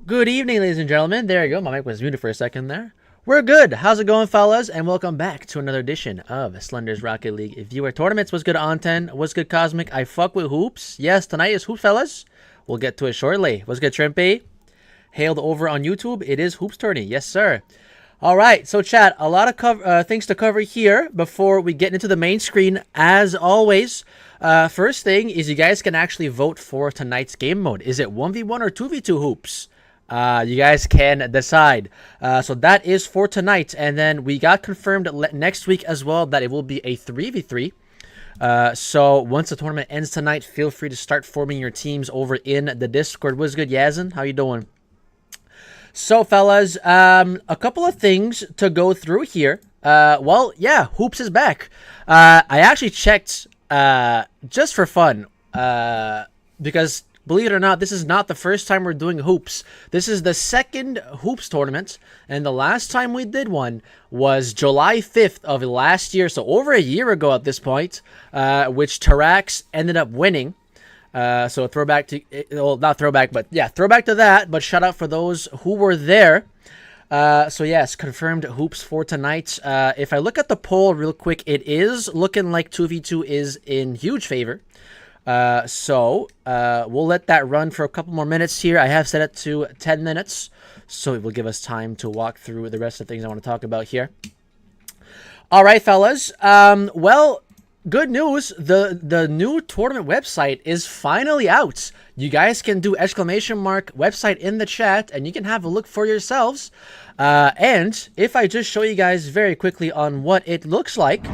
Good evening, ladies and gentlemen. There you go. My mic was muted for a second there. We're good. How's it going, fellas? And welcome back to another edition of Slender's Rocket League Viewer Tournaments. What's good, Anten? What's good, Cosmic? I fuck with hoops. Yes, tonight is hoops, fellas. We'll get to it shortly. What's good, Trimpy? Hailed over on YouTube. It is hoops tourney. Yes, sir. All right. So, chat, a lot of things to cover here before we get into the main screen. As always, first thing is you guys can actually vote for tonight's game mode. Is it 1v1 or 2v2 hoops? You guys can decide. So that is for tonight. And then we got confirmed next week as well that it will be a 3v3. So once the tournament ends tonight, feel free to start forming your teams over in the Discord. What's good, Yazin? How you doing? So, fellas, a couple of things to go through here. Well, yeah, Hoops is back. I actually checked just for fun because... believe it or not, this is not the first time we're doing hoops. This is the second hoops tournament, and the last time we did one was July 5th of last year, so over a year ago at this point, which Tarax ended up winning. So throwback to, well, not throwback, but yeah, throwback to that, but shout out for those who were there. So yes, confirmed hoops for tonight. If I look at the poll real quick, it is looking like 2v2 is in huge favor. So we'll let that run for a couple more minutes here. I have set it to 10 minutes, so it will give us time to walk through the rest of the things I want to talk about here. All right, fellas. Well, good news. The new tournament website is finally out. You guys can do ! Website in the chat, and you can have a look for yourselves. And if I just show you guys very quickly on what it looks like,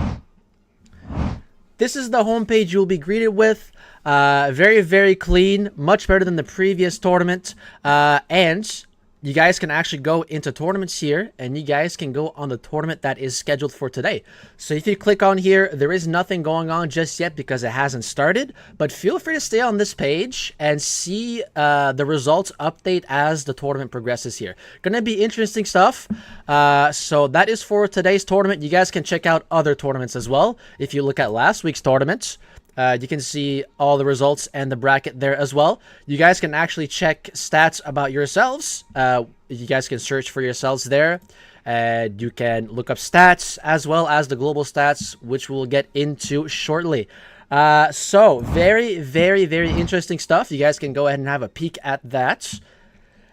this is the homepage you'll be greeted with. Very, very clean. Much better than the previous tournament. And you guys can actually go into tournaments here, and you guys can go on the tournament that is scheduled for today. So if you click on here, there is nothing going on just yet because it hasn't started. But feel free to stay on this page and see the results update as the tournament progresses here. Gonna be interesting stuff. So that is for today's tournament. You guys can check out other tournaments as well. If you look at last week's tournament, you can see all the results and the bracket there as well. You guys can actually check stats about yourselves. You guys can search for yourselves there. You can look up stats as well as the global stats, which we'll get into shortly. So very, very, very interesting stuff. You guys can go ahead and have a peek at that.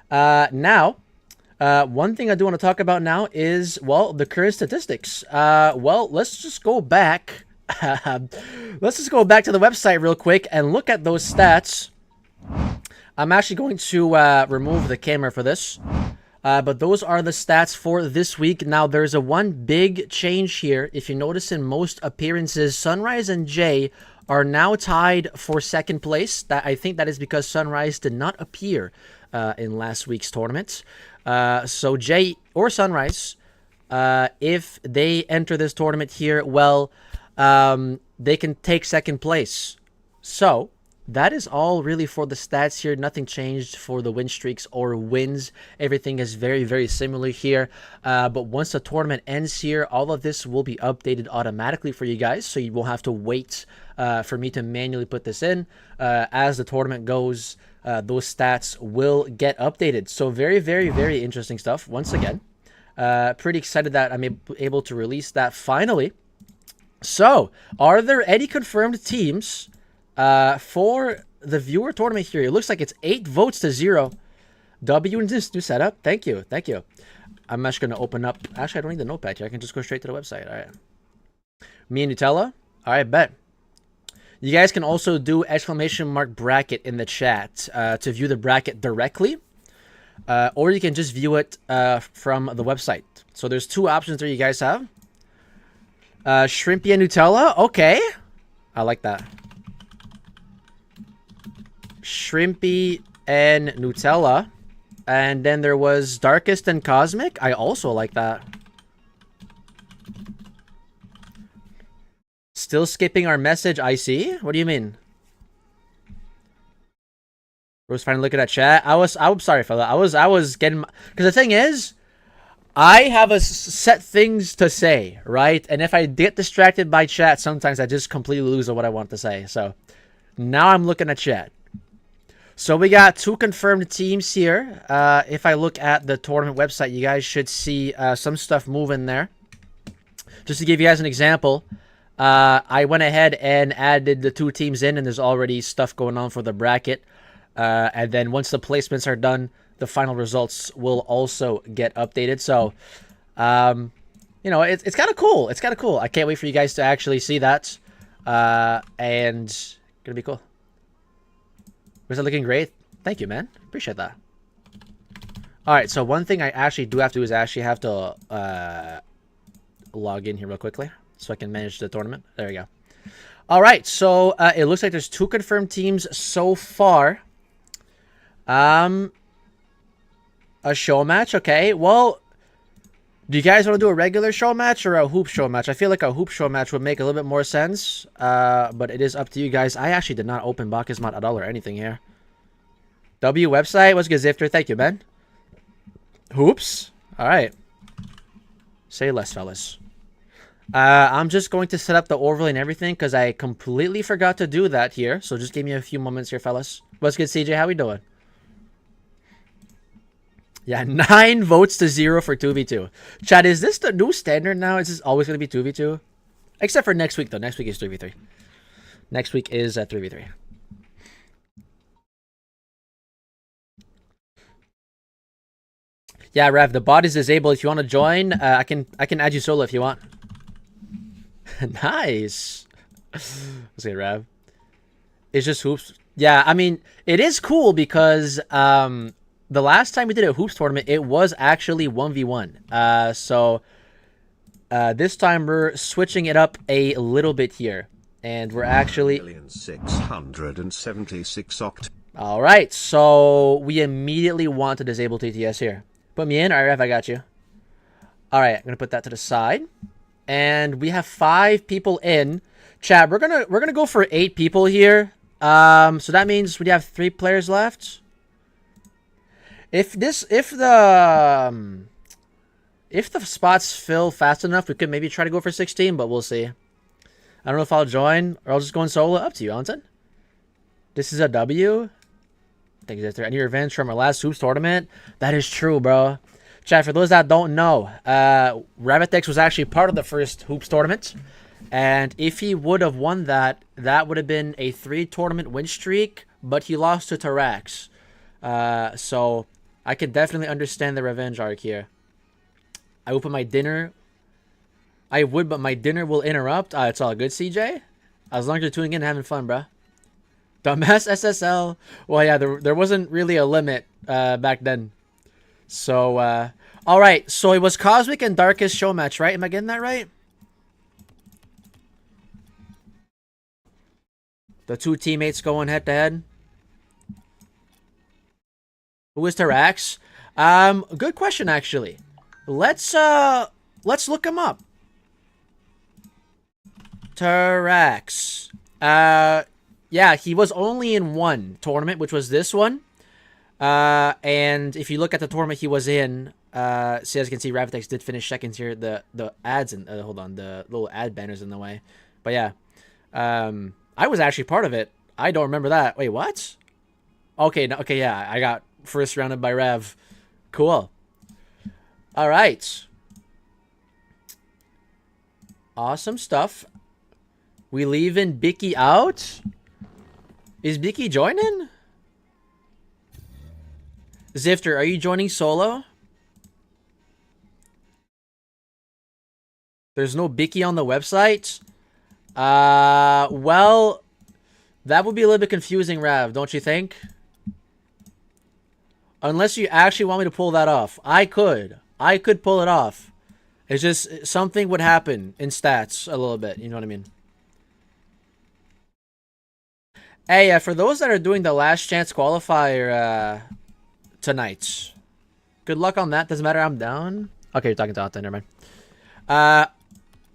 Now, one thing I do want to talk about now is, well, the current statistics. Well, let's just go back. Let's just go back to the website real quick and look at those stats. I'm actually going to remove the camera for this. But those are the stats for this week. Now, there's a one big change here. If you notice in most appearances, Sunrise and Jay are now tied for second place. I think that is because Sunrise did not appear in last week's tournament. So Jay or Sunrise, if they enter this tournament here, well, they can take second place. So that is all really for the stats here. Nothing changed for the win streaks or wins. Everything is very, very similar here. But once the tournament ends here, all of this will be updated automatically for you guys. So you won't have to wait for me to manually put this in. As the tournament goes, those stats will get updated. So very, very, very interesting stuff. Once again, pretty excited that I'm able to release that finally. So, are there any confirmed teams for the viewer tournament here? It looks like it's 8 votes to 0. W in this new setup. Thank you. Thank you. I'm actually going to open up. Actually, I don't need the notepad here. I can just go straight to the website. All right. Me and Nutella. All right, bet. You guys can also do ! Bracket in the chat to view the bracket directly. Or you can just view it from the website. So, there's 2 options there you guys have. Shrimpy and Nutella. Okay. I like that. Shrimpy and Nutella. And then there was Darkest and Cosmic. I also like that. Still skipping our message, I see. What do you mean? Rose finally looking at chat. I'm sorry, fella. I was getting, because the thing is, I have a set things to say, right? And if I get distracted by chat, sometimes I just completely lose what I want to say. So now I'm looking at chat. So we got 2 confirmed teams here. If I look at the tournament website, you guys should see some stuff moving there. Just to give you guys an example, I went ahead and added the 2 teams in, and there's already stuff going on for the bracket. And then once the placements are done, the final results will also get updated. So, you know, it's kind of cool. It's kind of cool. I can't wait for you guys to actually see that. And it's gonna be cool. Was it looking great? Thank you, man. Appreciate that. All right, so one thing I actually do have to do is I actually have to log in here real quickly so I can manage the tournament. There we go. All right, so it looks like there's 2 confirmed teams so far. A show match, okay. Well, do you guys want to do a regular show match or a hoop show match? I feel like a hoop show match would make a little bit more sense, but it is up to you guys. I actually did not open Bacchus mod at all or anything here. W website, what's good, Zifter? Thank you, man. Hoops? All right. Say less, fellas. I'm just going to set up the overlay and everything because I completely forgot to do that here. So just give me a few moments here, fellas. What's good, CJ? How we doing? Yeah, 9 votes to 0 for 2v2. Chad, is this the new standard now? Is this always going to be 2v2? Except for next week, though. Next week is 3v3. Next week is 3v3. Yeah, Rev, the bot is disabled. If you want to join, I can add you solo if you want. Nice. Let's see, Rev. It's just hoops. Yeah, I mean, it is cool because the last time we did a hoops tournament, it was actually 1v1. So this time we're switching it up a little bit here. And we're actually... 1,676 oct. All right, so we immediately want to disable TTS here. Put me in. All right, Rev, I got you. All right, I'm going to put that to the side. And we have 5 people in. Chat, we're gonna go for 8 people here. So that means we have 3 players left. If the spots fill fast enough, we could maybe try to go for 16, but we'll see. I don't know if I'll join or I'll just go in solo. Up to you, Anton. This is a W. Thank you, Sister. Any revenge from our last hoops tournament? That is true, bro. Chat, for those that don't know, Rabbitex was actually part of the first hoops tournament. And if he would have won that, that would have been a 3-tournament win streak, but he lost to Tarax. So I could definitely understand the revenge arc here. I open my dinner. I would, but my dinner will interrupt. It's all good, CJ. As long as you're tuning in and having fun, bro. Dumbass SSL. Well, yeah, there wasn't really a limit back then. So, all right. So it was Cosmic and Darkest show match, right? Am I getting that right? The 2 teammates going head to head. Who is Tarax? Good question, actually. Let's look him up. Tarax. Yeah, he was only in 1 tournament, which was this one. And if you look at the tournament he was in, see, as you can see, Ravitex did finish second here. The ads and hold on, the little ad banners in the way. But yeah, I was actually part of it. I don't remember that. Wait, what? Okay, no, okay, yeah, I got first rounded by Rev. Cool. All right. Awesome stuff. We leaving Bicky out? Is Bicky joining? Zifter, are you joining solo? There's no Bicky on the website? Well, that would be a little bit confusing, Rav, don't you think? Unless you actually want me to pull that off. I could pull it off. It's just something would happen in stats a little bit. You know what I mean? Hey, for those that are doing the last chance qualifier tonight, good luck on that. Doesn't matter. I'm down. Okay, you're talking to Anton. Never mind.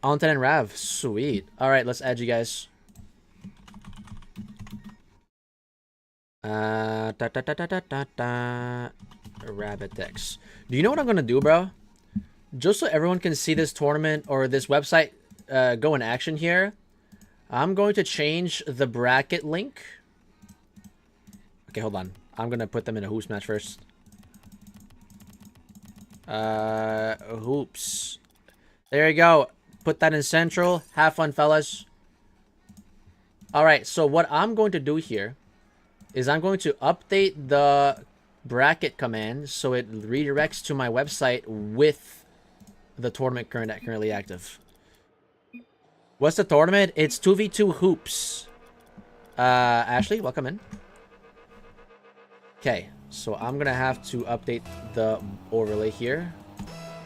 Anton and Rav. Sweet. All right, let's add you guys. Rabbitex. Do you know what I'm gonna do, bro? Just so everyone can see this tournament or this website go in action here, I'm going to change the bracket link. Okay, hold on. I'm gonna put them in a hoops match first. Hoops. There you go. Put that in central. Have fun, fellas. Alright, so what I'm going to do here is I'm going to update the bracket command so it redirects to my website with the tournament currently active. What's the tournament? It's 2v2 hoops. Ashley, welcome in. Okay, so I'm gonna have to update the overlay here.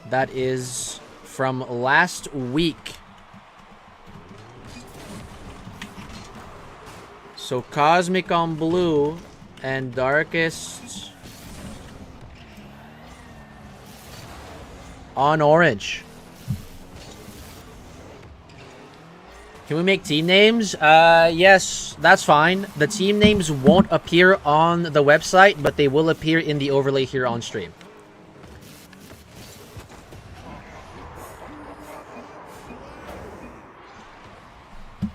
That is from last week. So Cosmic on blue and Darkest on orange. Can we make team names? Yes, that's fine. The team names won't appear on the website, but they will appear in the overlay here on stream.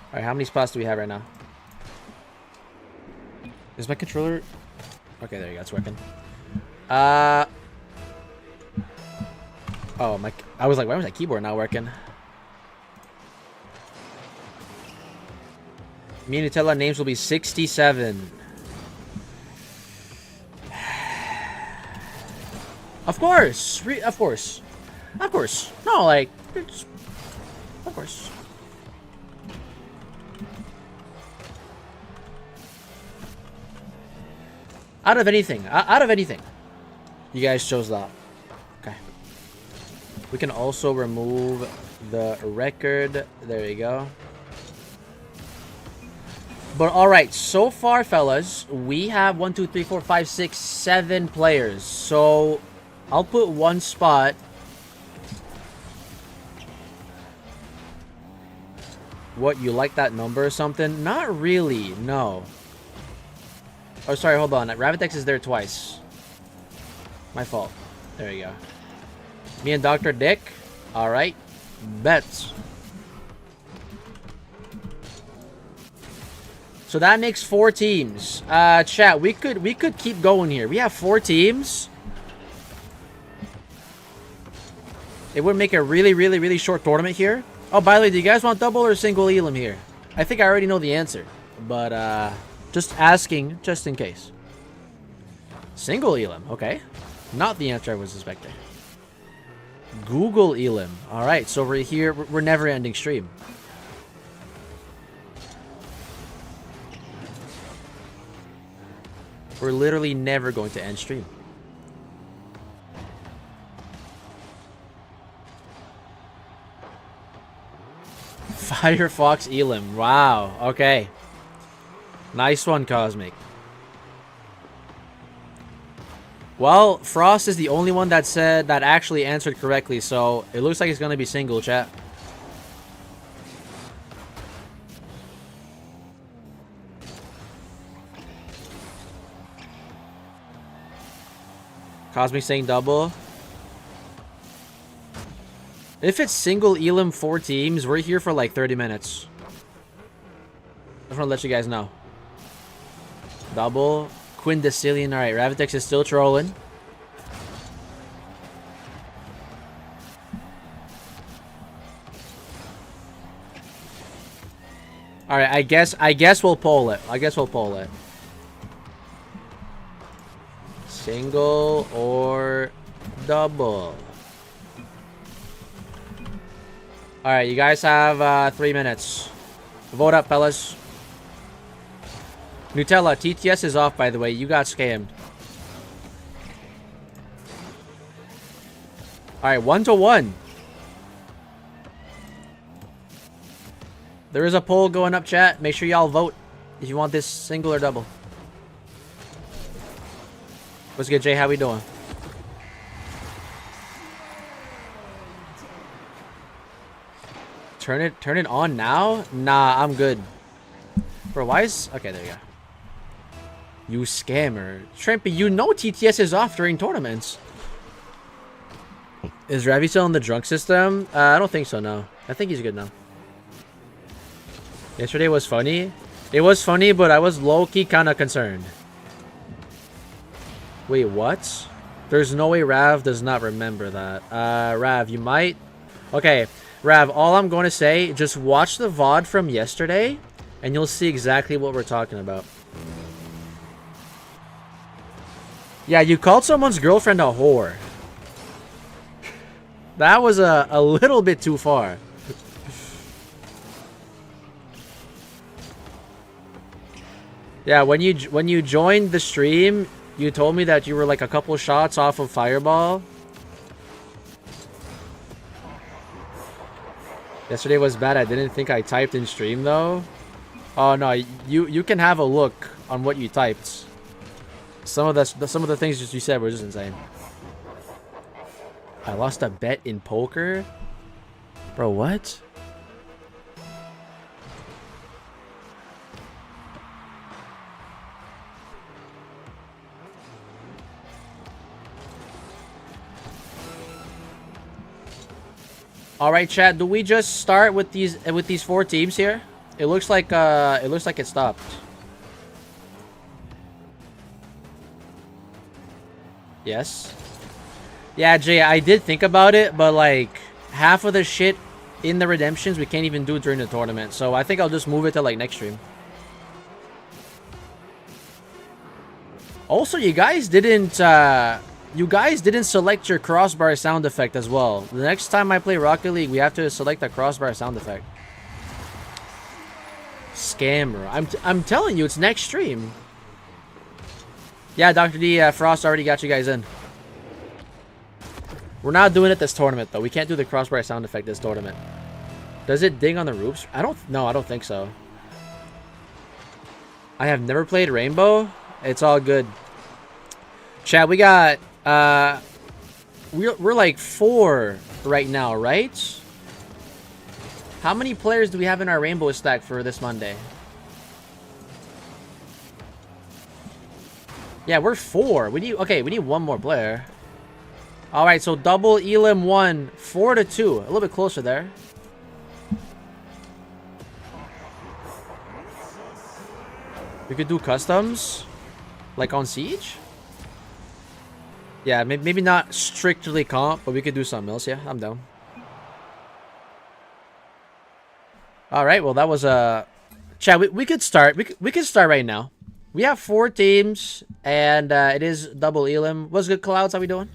Alright, how many spots do we have right now? Is my controller... Okay, there you go, it's working. Oh, my... I was like, why was my keyboard not working? Me and Nutella names will be 67. Of course! Of course. Of course. No, like... Of course. Out of anything. Out of anything. You guys chose that. Okay. We can also remove the record. There you go. But alright, so far, fellas, we have 1, 2, 3, 4, 5, 6, 7 players. So, I'll put one spot. What, you like that number or something? Not really, no. Oh, sorry, hold on. Ravitex is there twice. My fault. There you go. Me and Dr. Dick. Alright. Bets. So that makes 4 teams. Chat, we could keep going here. We have 4 teams. It would make a really, really, really short tournament here. Oh, by the way, do you guys want double or single Elam here? I think I already know the answer. But, just asking, just in case. Single Elam, okay. Not the answer I was expecting. Google Elam. Alright, so we're here. We're never ending stream. We're literally never going to end stream. Firefox Elam. Wow. Okay. Nice one, Cosmic. Well, Frost is the only one that said that actually answered correctly, so it looks like it's going to be single, chat. Cosmic saying double. If it's single Elam 4 teams, we're here for like 30 minutes. I just want to let you guys know. Double. Quindecillion. Alright, Ravitex is still trolling. Alright, I guess we'll poll it. I guess we'll poll it. Single or double? Alright, you guys have 3 minutes. Vote up, fellas. Nutella, TTS is off, by the way. You got scammed. Alright, 1-1. There is a poll going up, chat. Make sure y'all vote if you want this single or double. What's good, Jay? How we doing? Turn it on now? Nah, I'm good. Bro, why is... Okay, there you go. You scammer. Trampy, you know TTS is off during tournaments. Is Ravi still in the drunk system? I don't think so, no. I think he's good now. Yesterday was funny. It was funny, but I was low-key kind of concerned. Wait, what? There's no way Rav does not remember that. Rav, you might... Okay, Rav, all I'm going to say, just watch the VOD from yesterday, and you'll see exactly what we're talking about. Yeah, you called someone's girlfriend a whore. That was a little bit too far. Yeah, when you joined the stream, you told me that you were like a couple shots off of Fireball. Yesterday was bad. I didn't think I typed in stream though. Oh no, you can have a look on what you typed. Some of the things you said were just insane. I lost a bet in poker? Bro, what? All right, chat. Do we just start with these 4 teams here? It looks like it stopped. Yes. Yeah, Jay, I did think about it, but like half of the shit in the redemptions we can't even do during the tournament. So I think I'll just move it to like next stream. Also, you guys didn't select your crossbar sound effect as well. The next time I play Rocket League, we have to select a crossbar sound effect. Scammer. I'm telling you, it's next stream. Yeah, Dr. D, Frost already got you guys in. We're not doing it this tournament, though. We can't do the crossbar sound effect this tournament. Does it ding on the roofs? I don't think so. I have never played Rainbow. It's all good. Chat, we got... We're like 4 right now, right? How many players do we have in our Rainbow stack for this Monday? Yeah, we're 4. We need one more player. All right, so double Elim 1, 4-2. A little bit closer there. We could do customs, like on Siege. Yeah, maybe not strictly comp, but we could do something else. Yeah, I'm down. All right, well that was chat. We could start. We could start right now. We have 4 teams, and it is double Elim. What's good, Clouds? How we doing?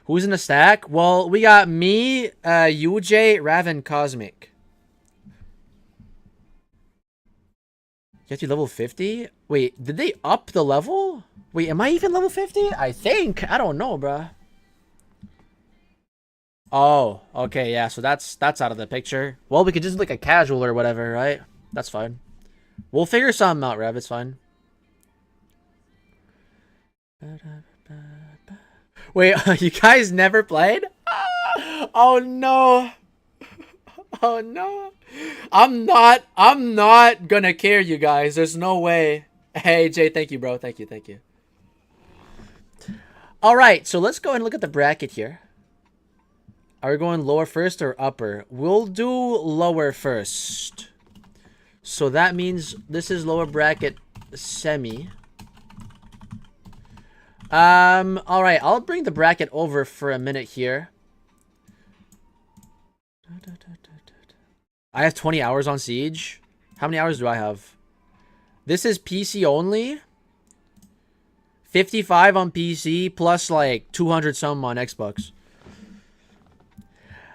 Who's in the stack? Well, we got me, UJ, Rav, and Cosmic. You have to be level 50? Wait, did they up the level? Wait, am I even level 50? I think. I don't know, bruh. Oh, okay, yeah, so that's out of the picture. Well, we could just do like a casual or whatever, right? That's fine. We'll figure something out, Rev. It's fine. Wait, you guys never played? Oh no. Oh no. I'm not gonna care, you guys. There's no way. Hey Jay, thank you, bro. Thank you. Alright, so let's go and look at the bracket here. Are we going lower first or upper? We'll do lower first. So that means this is lower bracket semi. Alright, I'll bring the bracket over for a minute here. I have 20 hours on Siege. How many hours do I have? This is PC only. 55 on PC plus like 200 some on Xbox.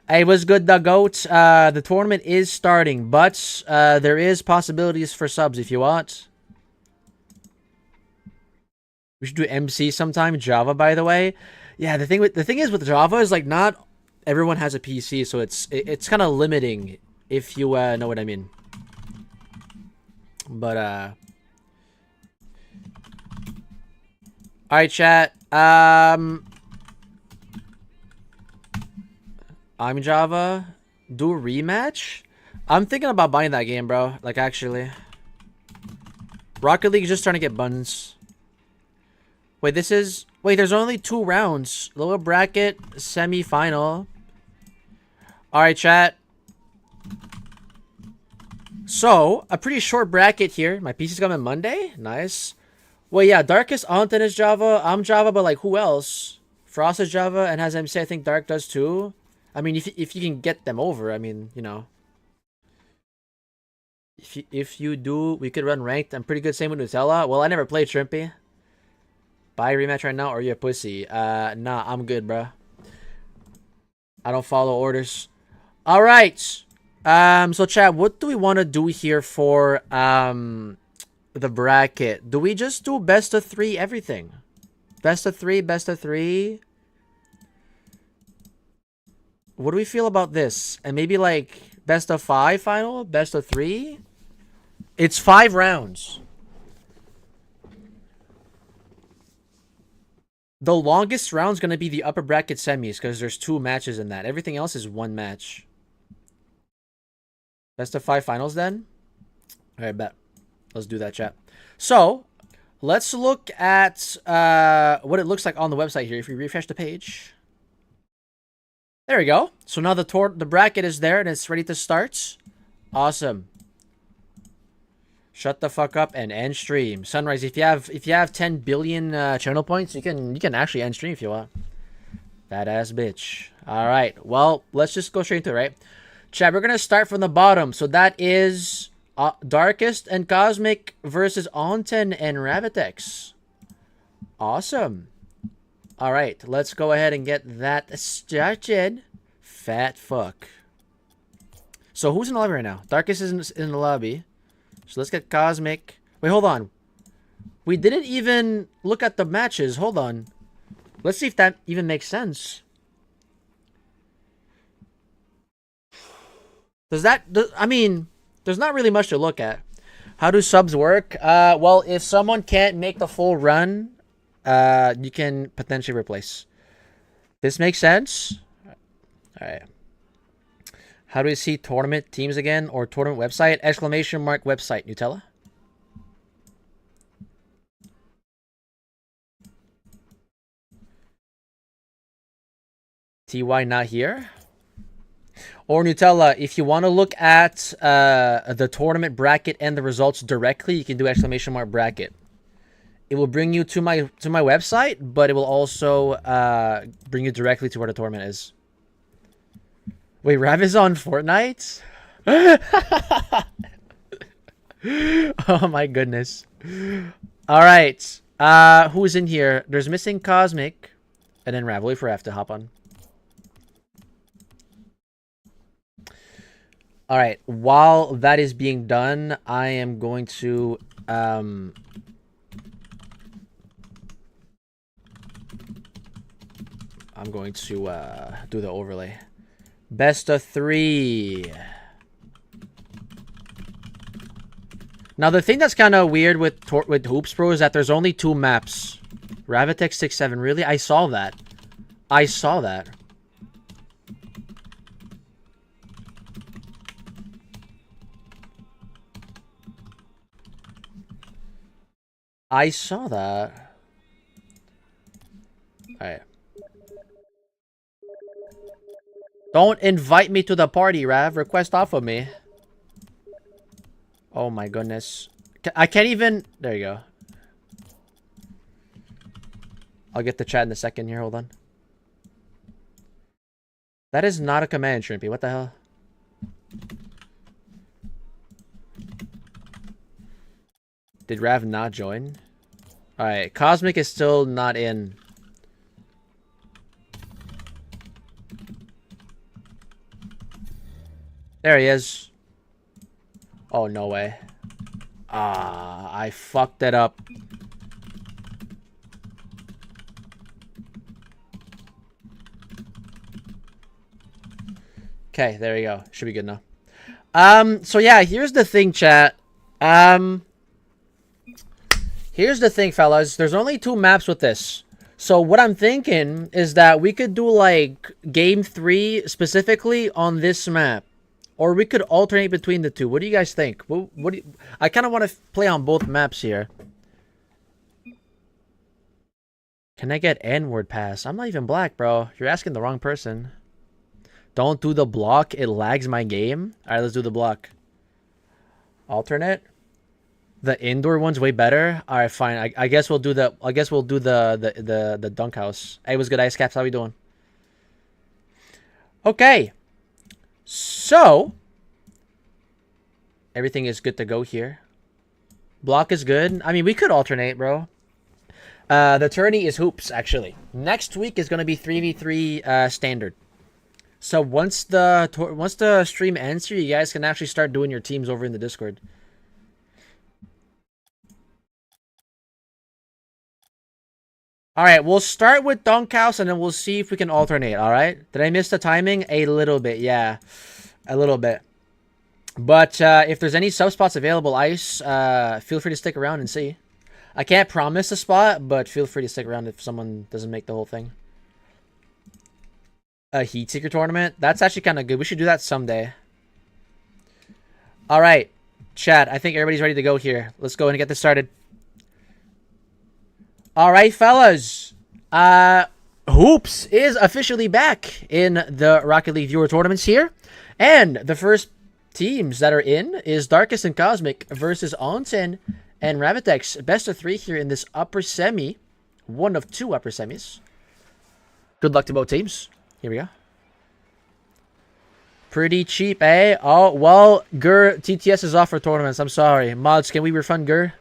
Hey, what's good, the GOAT? The tournament is starting, but there is possibilities for subs if you want. We should do MC sometime. Java, by the way. Yeah, the thing is with Java is like not everyone has a PC, so it's kind of limiting if you know what I mean. But all right, chat. I'm Java. Do a rematch? I'm thinking about buying that game, bro. Like, actually. Rocket League is just trying to get buns. Wait, wait, there's only 2 rounds. Lower bracket, semi-final. Alright, chat. So, a pretty short bracket here. My PC's coming Monday. Nice. Well, yeah, Darkest Anton is Java. I'm Java, but like who else? Frost is Java and has MC. I think Dark does too. I mean, if you can get them over, I mean, you know. If you do, we could run ranked. I'm pretty good. Same with Nutella. Well, I never played Shrimpy. Buy a rematch right now, or you a pussy? Nah, I'm good, bro. I don't follow orders. All right. So chat, what do we want to do here for the bracket? Do we just do best of 3 everything? Best of 3, best of 3. What do we feel about this? And maybe like best of 5 final, best of 3. It's 5 rounds. The longest round's gonna be the upper bracket semis because there's 2 matches in that. Everything else is 1 match. Best of 5 finals then? Alright, bet. Let's do that, chat. So, let's look at what it looks like on the website here. If we refresh the page. There we go. So now the bracket is there and it's ready to start. Awesome. Shut the fuck up and end stream. Sunrise, if you have 10 billion channel points, you can actually end stream if you want. That ass bitch. All right. Well, let's just go straight into it, right? Chat, we're gonna start from the bottom. So that is Darkest and Cosmic versus Onten and Ravitex. Awesome. All right, let's go ahead and get that started. Fat fuck. So who's in the lobby right now? Darkest is in the lobby. So let's get Cosmic. Wait, hold on. We didn't even look at the matches. Hold on. Let's see if that even makes sense. I mean, there's not really much to look at. How do subs work? Well, if someone can't make the full run, you can potentially replace. This makes sense? Alright. How do we see tournament teams again or tournament website? Exclamation mark website. Nutella? TY not here? Or Nutella, if you want to look at the tournament bracket and the results directly, you can do exclamation mark bracket. It will bring you to my website, but it will also bring you directly to where the tournament is. Wait, Rav is on Fortnite? Oh my goodness. Alright. Who's in here? There's missing Cosmic. And then Rav. Wait for Rav to hop on. Alright. While that is being done, I am going to... I'm going to do the overlay. Best of 3. Now the thing that's kind of weird with Hoops Pro is that there's only 2 maps. Ravitech 6-7. Really? I saw that. I saw that. I saw that. Alright. Don't invite me to the party, Rav. Request off of me. Oh my goodness. I can't even... There you go. I'll get the chat in a second here. Hold on. That is not a command, Shrimpy. What the hell? Did Rav not join? Alright. Cosmic is still not in. There he is. Oh, no way. Ah, I fucked it up. Okay, there we go. Should be good now. So yeah, here's the thing, chat. Here's the thing, fellas. There's only 2 maps with this. So what I'm thinking is that we could do like game 3 specifically on this map. Or we could alternate between the 2. What do you guys think? What do you, I kind of want to play on both maps here. Can I get N-word pass? I'm not even black, bro. You're asking the wrong person. Don't do the block. It lags my game. Alright, let's do the block. Alternate. The indoor one's way better. All right, fine. I guess we'll do the. I guess we'll do the dunk house. Hey, what's good, Ice Caps? How we doing? Okay. So everything is good to go here. Block is good. I mean, we could alternate, bro. The tourney is hoops, actually. Next week is gonna be 3v3 standard. So once the stream ends here, you guys can actually start doing your teams over in the Discord. All right, we'll start with Dunk House, and then we'll see if we can alternate, all right? Did I miss the timing? A little bit, yeah. A little bit. But if there's any sub spots available, Ice, feel free to stick around and see. I can't promise a spot, but feel free to stick around if someone doesn't make the whole thing. A Heat Seeker tournament? That's actually kind of good. We should do that someday. All right, chat. I think everybody's ready to go here. Let's go and get this started. All right, fellas. Hoops is officially back in the Rocket League viewer tournaments here. And the first teams that are in is Darkest and Cosmic versus Onsen and Rabbitex. Best of 3 here in this upper semi. One of 2 upper semis. Good luck to both teams. Here we go. Pretty cheap, eh? Oh, well, Gur, TTS is off for tournaments. I'm sorry. Mods, can we refund Gur?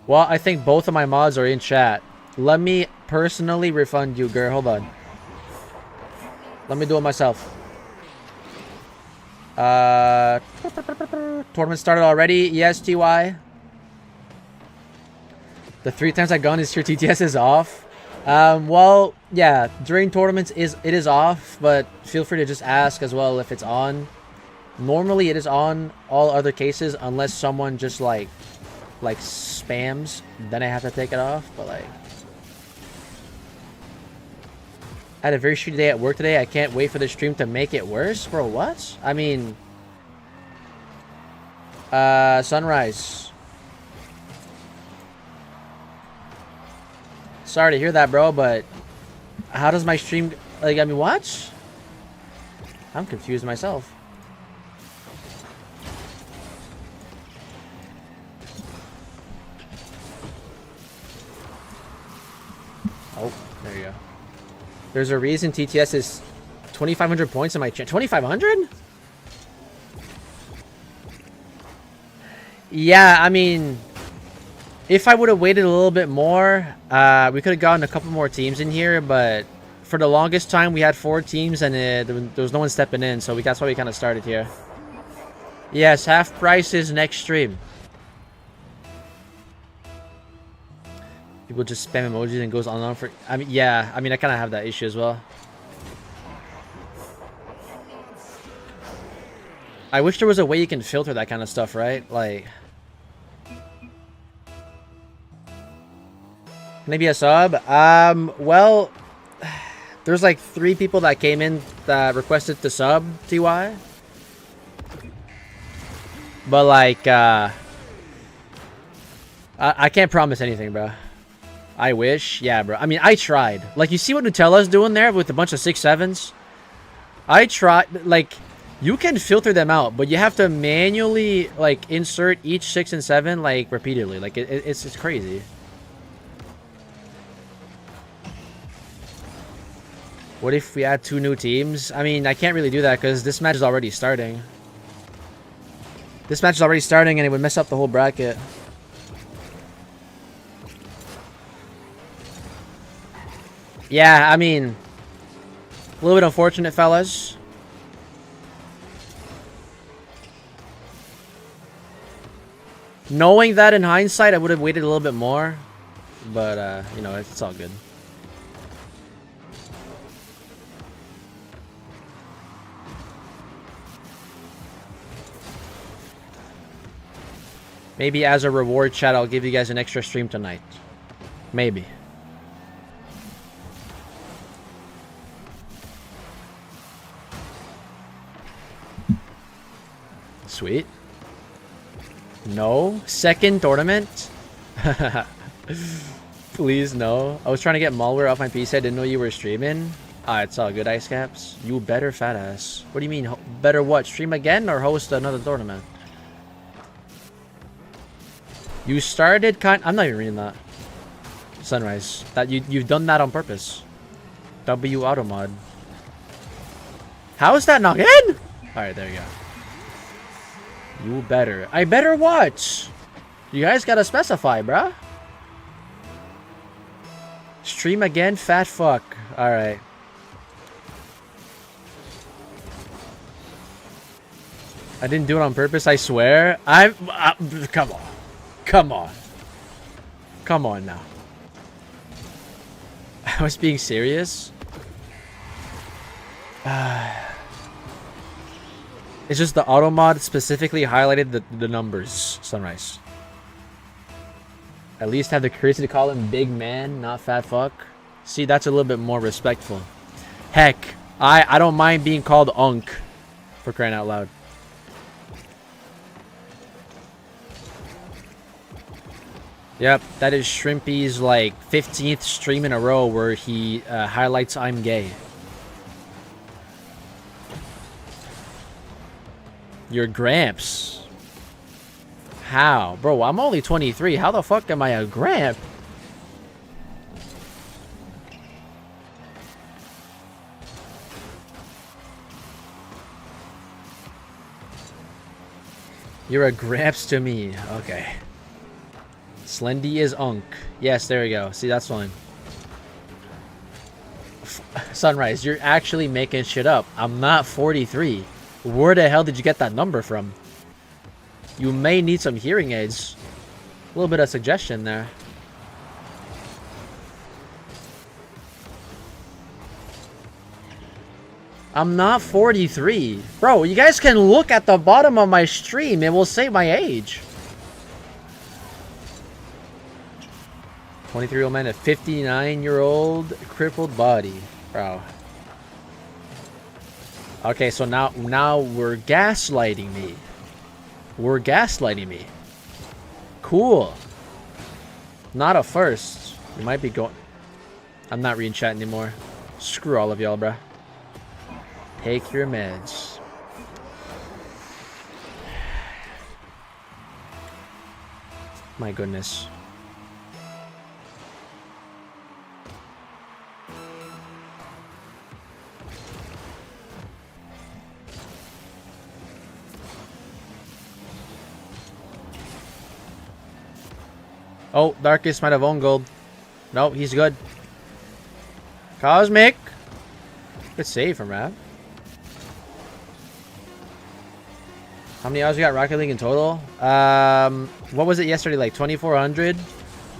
Well, I think both of my mods are in chat. Let me personally refund you, Gur. Hold on. Let me do it myself. Tournament started already. Yes, TY. The 3 times I gone is your TTS is off. Well, yeah, during tournaments it is off, but feel free to just ask as well if it's on. Normally it is on all other cases unless someone just like spams, then I have to take it off, but like I had a very shitty day at work today. I can't wait for the stream to make it worse. Bro, what? I mean Sunrise. Sorry to hear that, bro, but how does my stream like I mean what? I'm confused myself. Oh, there you go. There's a reason TTS is 2,500 points in my channel. 2,500? Yeah, I mean, if I would have waited a little bit more, we could have gotten a couple more teams in here, but for the longest time, we had 4 teams, and there was no one stepping in, so that's why we kind of started here. Yes, half price is next stream. People just spam emojis and goes on and on for... I mean, yeah. I mean, I kind of have that issue as well. I wish there was a way you can filter that kind of stuff, right? Like... Maybe a sub? Well... There's like 3 people that came in that requested to sub, TY. But like, I can't promise anything, bro. I wish. Yeah, bro. I mean, I tried. Like, you see what Nutella's doing there with a bunch of 6-7s? I tried. Like, you can filter them out, but you have to manually, like, insert each 6 and 7, like, repeatedly. Like, it's crazy. What if we add 2 new teams? I mean, I can't really do that because this match is already starting. This match is already starting and it would mess up the whole bracket. Yeah, I mean, a little bit unfortunate, fellas. Knowing that in hindsight, I would have waited a little bit more. But, you know, it's all good. Maybe as a reward, chat, I'll give you guys an extra stream tonight. Maybe. Sweet. No? Second tournament? Please, no. I was trying to get malware off my PC. I didn't know you were streaming. It's all good, Ice Caps. You better, fat ass. What do you mean, better what? Stream again or host another tournament? You started I'm not even reading that. Sunrise. That you've done that on purpose. W auto mod. How is that not in? Alright, there you go. You better. I better watch. You guys gotta specify, bruh. Stream again, fat fuck. Alright. I didn't do it on purpose, I swear. Come on. Come on. Come on now. I was being serious. It's just the auto mod specifically highlighted the numbers, Sunrise. At least have the courtesy to call him big man, not fat fuck. See, that's a little bit more respectful. Heck, I don't mind being called Unk, for crying out loud. Yep, that is Shrimpy's like 15th stream in a row where he highlights I'm gay. Your Gramps. How? Bro, I'm only 23. How the fuck am I a Gramp? You're a Gramps to me. Okay. Slendy is Unk. Yes, there we go. See, that's fine. Sunrise, you're actually making shit up. I'm not 43. Where the hell did you get that number from? You may need some hearing aids. A little bit of suggestion there. I'm not 43. Bro, you guys can look at the bottom of my stream. It will say my age. 23-year-old man, a 59-year-old crippled body. Bro. Okay, so now we're gaslighting me. We're gaslighting me. Cool. Not a first. You might be going... I'm not reading chat anymore. Screw all of y'all, bruh. Take your meds. My goodness. Oh, Darkest might have owned gold. Nope, he's good. Cosmic. Good save from Rab. How many hours we got Rocket League in total? What was it yesterday? Like 2,400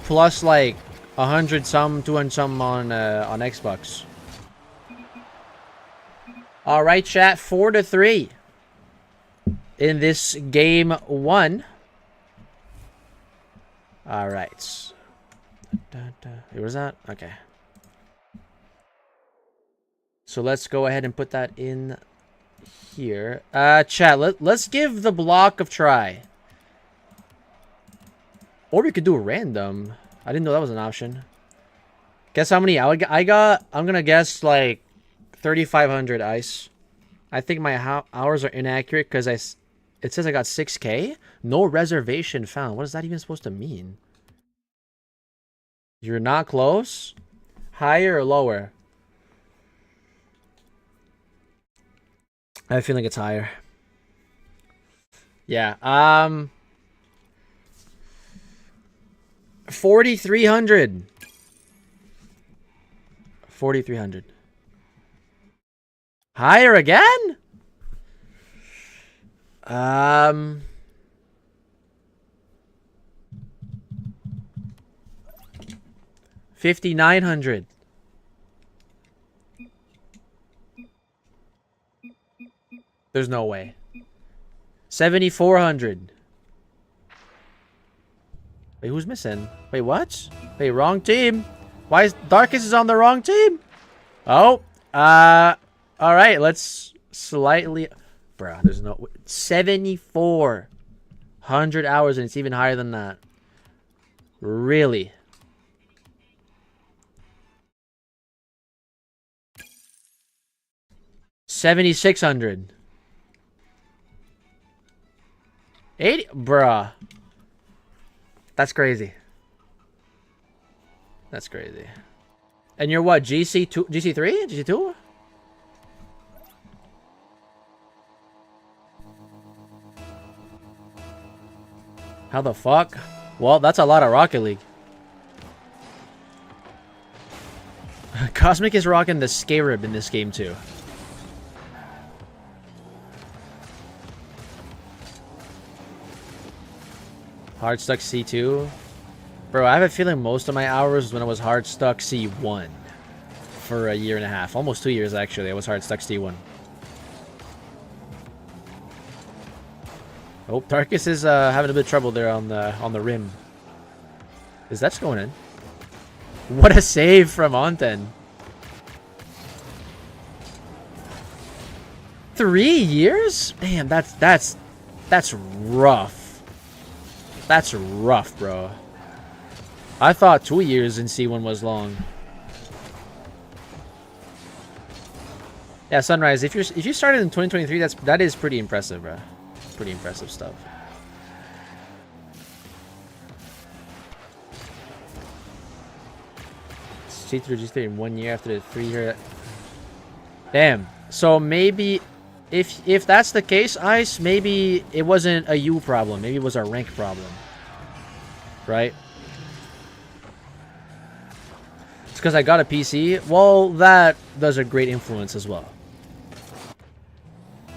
plus like 100 some, 200 some on Xbox. All right, chat. 4-3 in this game 1. All right. Where was that? Okay. So let's go ahead and put that in here. Chat, let's give the block a try. Or we could do a random. I didn't know that was an option. Guess how many I got? I'm gonna guess like 3,500 ice. I think my hours are inaccurate because it says I got 6K. No reservation found. What is that even supposed to mean? You're not close? Higher or lower? I have a feeling it's higher. Yeah. 4,300. 4,300. Higher again? 5,900. There's no way. 7,400. Wait, who's missing? Wait, what? Wait, wrong team. Why is Darkest is on the wrong team? Oh, all right. Let's slightly, bruh. There's no 7,400 hours, and it's even higher than that. Really? 7,600. 80, bruh. That's crazy. That's crazy. And you're what? GC2, GC3, GC2? How the fuck? Well, that's a lot of Rocket League. Cosmic is rocking the Scarab in this game too. Hard stuck C2. Bro, I have a feeling most of my hours was when I was hard stuck C1 for a year and a half. Almost 2 years actually. I was hard stuck C1. Oh, Tarkus is having a bit of trouble there on the rim. Is that going in? What a save from Onten. 3 years? Damn, that's rough. That's rough, bro. I thought 2 years in C1 was long. Yeah, Sunrise. If you started in 2023, that is pretty impressive, bro. Pretty impressive stuff. C3 G3 in 1 year after the 3 year. Damn. So maybe if that's the case, Ice, maybe it wasn't a you problem. Maybe it was a rank problem. Right? It's because I got a PC. Well, that does a great influence as well.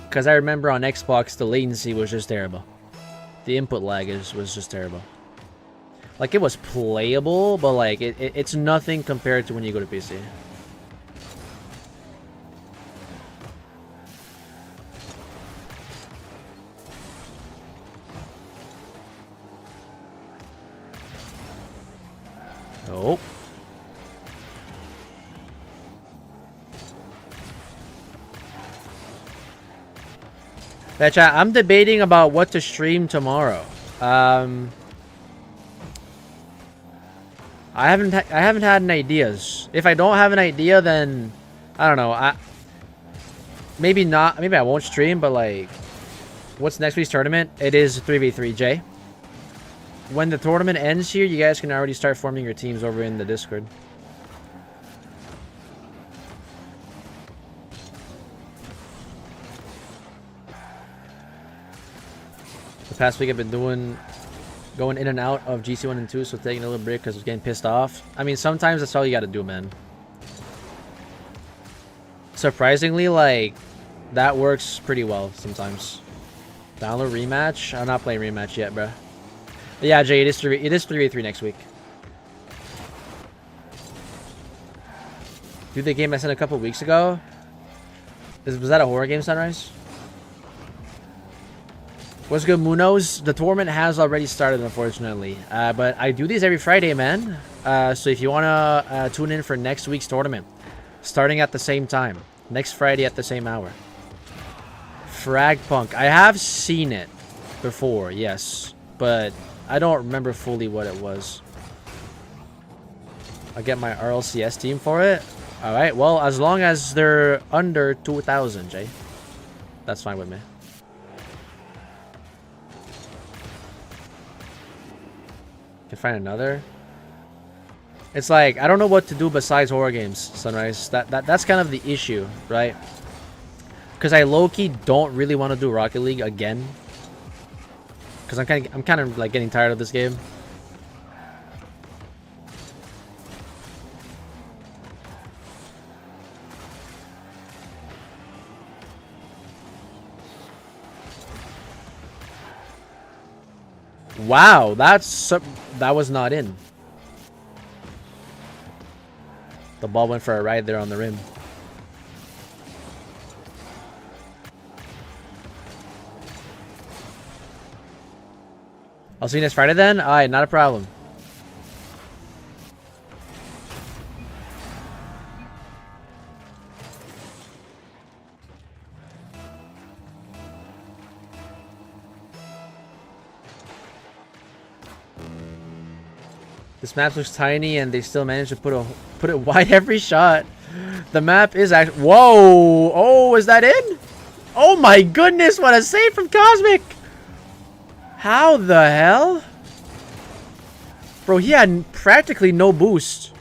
Because I remember on Xbox, the latency was just terrible. The input lag was just terrible. Like, it was playable, but, like, it's nothing compared to when you go to PC. Oh. Yeah, chat, I'm debating about what to stream tomorrow. I haven't had an ideas. If I don't have an idea, then I don't know. Maybe not. Maybe I won't stream. But like, what's next week's tournament? It is 3v3, Jay. When the tournament ends here, you guys can already start forming your teams over in the Discord. The past week I've been going in and out of GC1 and 2, so taking a little break because I was getting pissed off. I mean, sometimes that's all you gotta do, man. Surprisingly, like, that works pretty well sometimes. Download rematch? I'm not playing rematch yet, bro. But yeah, Jay, it is 3v3 next week. Dude, the game I sent a couple weeks ago? Was that a horror game, Sunrise? What's good, Munoz? The tournament has already started, unfortunately. But I do these every Friday, man. So if you want to tune in for next week's tournament, starting at the same time. Next Friday at the same hour. Fragpunk. I have seen it before, yes. But I don't remember fully what it was. I'll get my RLCS team for it. Alright, well, as long as they're under 2,000, Jay. That's fine with me. Can find another. It's like I don't know what to do besides horror games, Sunrise. That's kind of the issue, right? Because I low-key don't really want to do Rocket League again. Because I'm kind of like getting tired of this game. Wow, that was not in. The ball went for a ride there on the rim. I'll see you next Friday then? Alright, not a problem. This map looks tiny and they still manage to put it wide every shot. The map is actually... Whoa! Oh, is that in? Oh my goodness, what a save from Cosmic! How the hell? Bro, he had practically no boost.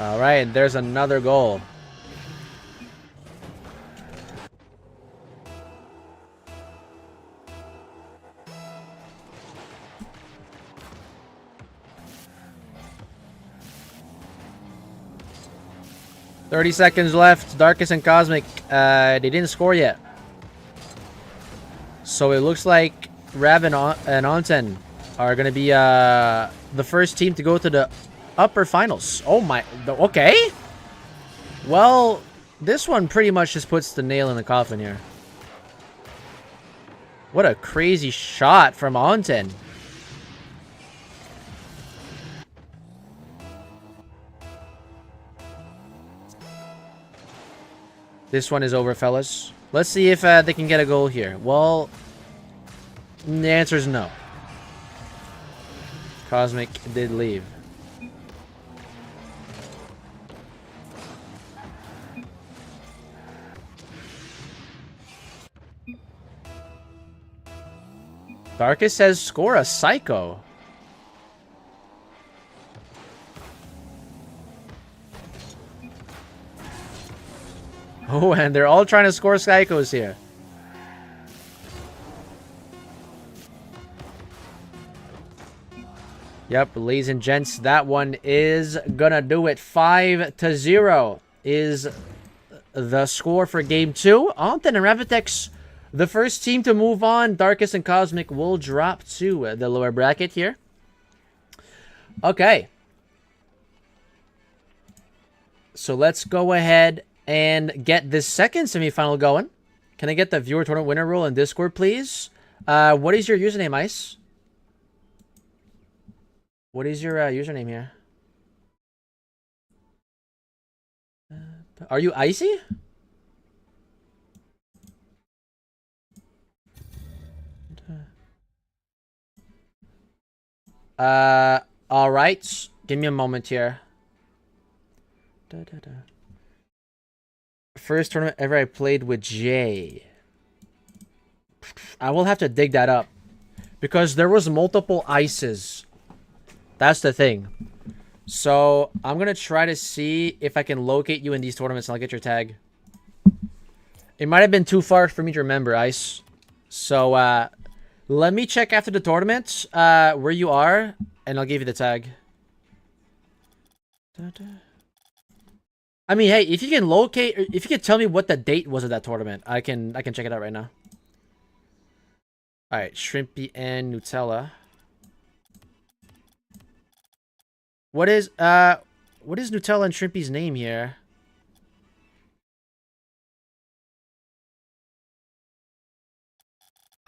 Alright, there's another goal. "30 seconds left. Darkest and Cosmic, they didn't score yet. So it looks like Rav and Onten are going to be the first team to go to the upper finals. Oh my... Okay. Well, this one pretty much just puts the nail in the coffin here. What a crazy shot from Onten. This one is over, fellas. Let's see if they can get a goal here. Well, the answer is no. Cosmic did leave. Darkest says score a psycho. Oh, and they're all trying to score psychos here. Yep, ladies and gents, that one is gonna do it. 5-0 is the score for game 2. Onten and Ravitex, the first team to move on. Darkest and Cosmic will drop to the lower bracket here. Okay. So let's go ahead and get this second semifinal going. Can I get the viewer tournament winner rule in Discord, please? What is your username, Ice? What is your username here? Are you Icy? All right. Give me a moment here. First tournament ever I played with Jay. I will have to dig that up because there was multiple ices. That's the thing. So I'm gonna try to see if I can locate you in these tournaments and I'll get your tag. It might have been too far for me to remember, Ice. So let me check after the tournament where you are and I'll give you the tag. I mean, hey, if you can locate, if you can tell me what the date was of that tournament, I can check it out right now. All right, Shrimpy and Nutella. What is Nutella and Shrimpy's name here?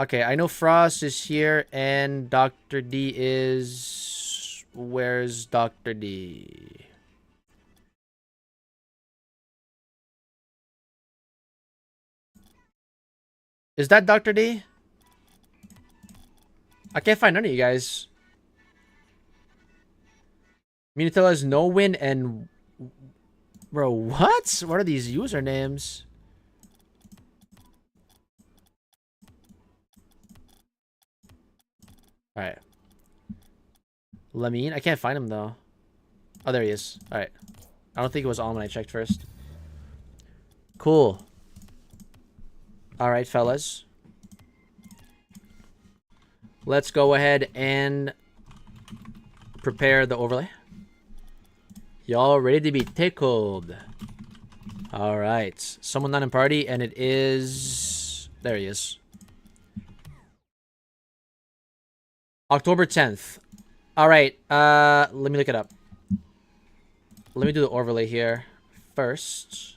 Okay, I know Frost is here and Dr. D is... Where's Dr. D? Is that Dr. D? I can't find none of you guys. Minutella has no win and... Bro, what? What are these usernames? Alright. Lamine? I can't find him, though. Oh, there he is. Alright. I don't think it was on when I checked first. Cool. Alright, fellas. Let's go ahead and prepare the overlay. Y'all ready to be tickled? Alright. Someone not in party, and it is... There he is. October 10th. Alright, let me look it up. Let me do the overlay here first.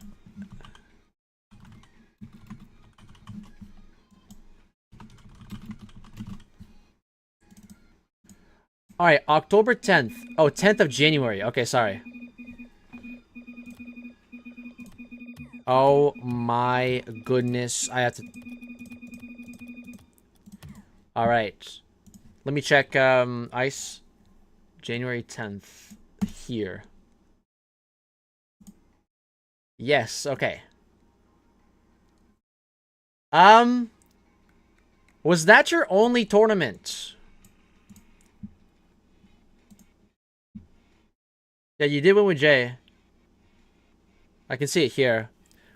Alright, October 10th. Oh, 10th of January. Okay, sorry. Oh my goodness. I have to... Alright. Let me check Ice. January 10th. Here. Yes, okay. Was that your only tournament? Yeah, you did win with Jay. I can see it here.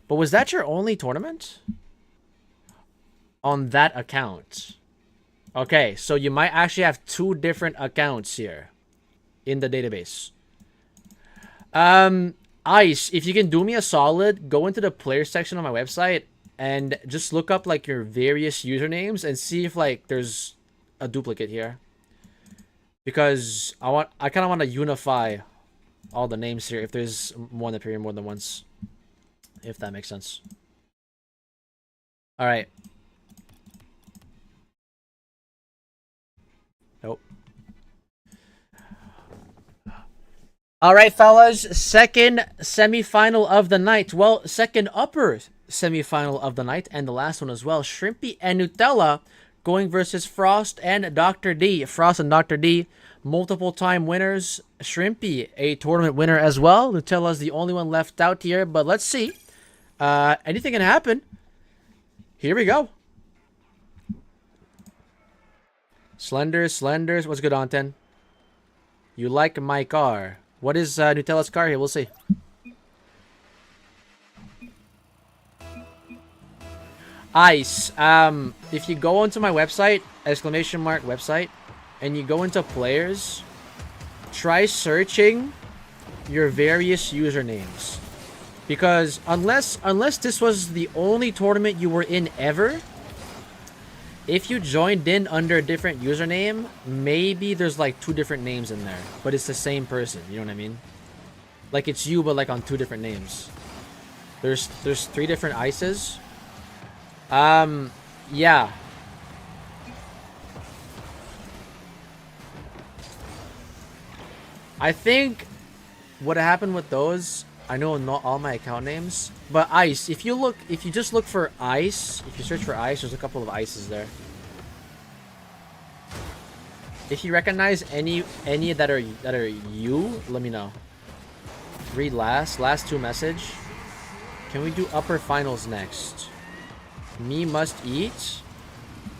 But was that your only tournament? On that account. Okay, so you might actually have 2 different accounts here in the database. Ice, if you can do me a solid, go into the player section on my website and just look up like your various usernames and see if like there's a duplicate here. Because I kind of want to unify all the names here if there's one appearing more than once. If that makes sense. All right. Nope. All right, fellas. Second semifinal of the night. Well, second upper semifinal of the night, and the last one as well. Shrimpy and Nutella going versus Frost and Dr. D. Frost and Dr. D, multiple-time winners. Shrimpy, a tournament winner as well. Nutella's the only one left out here, but let's see. Anything can happen. Here we go. Slenders. What's good, Anten? You like my car. What is Nutella's car here? We'll see. Ice. If you go onto my website, !website, and you go into players, try searching your various usernames. Because unless this was the only tournament you were in ever, if you joined in under a different username, maybe there's like 2 different names in there, but it's the same person. You know what I mean? Like it's you, but like on 2 different names. There's 3 different ices. Yeah. I think what happened with those, I know not all my account names, but Ice, if you just look for Ice, if you search for Ice, there's a couple of Ices there. If you recognize any that are you, let me know. Read last 2 message. Can we do upper finals next? Me must eat.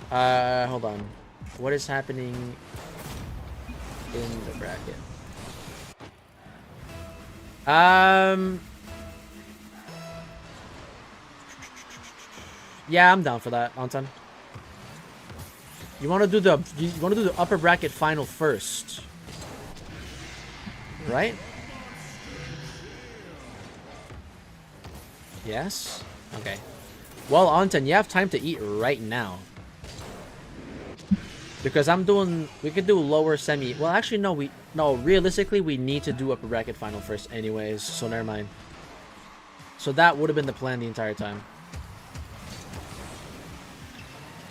Hold on. What is happening in the bracket? Yeah, I'm down for that, Anton. You want to do the upper bracket final first, right? Yes. Okay. Well, Anton, you have time to eat right now. Because we could do lower semi. Well, actually, no, realistically, we need to do upper bracket final first anyways, so never mind. So that would have been the plan the entire time.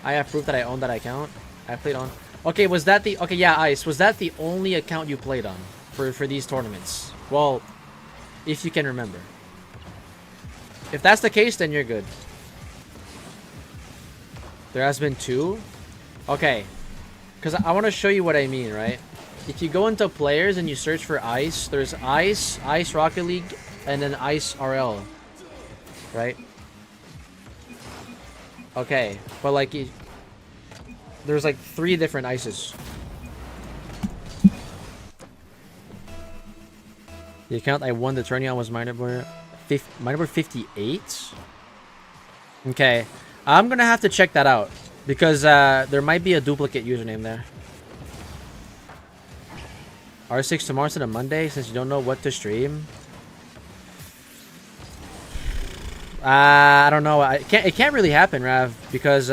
I have proof that I own that account. I played on. Okay, was that the... Okay, yeah, Ice. Was that the only account you played on for these tournaments? Well, if you can remember. If that's the case, then you're good. There has been 2? Okay. Because I want to show you what I mean, right? If you go into players and you search for Ice, there's Ice, Ice Rocket League, and then Ice RL. Right? Okay. But like, there's like 3 different Ices. The account I won the tourney on was my number 58? Okay. I'm gonna have to check that out. Because there might be a duplicate username there. R6 tomorrow instead of Monday, since you don't know what to stream. I don't know. It can't really happen, Rav, because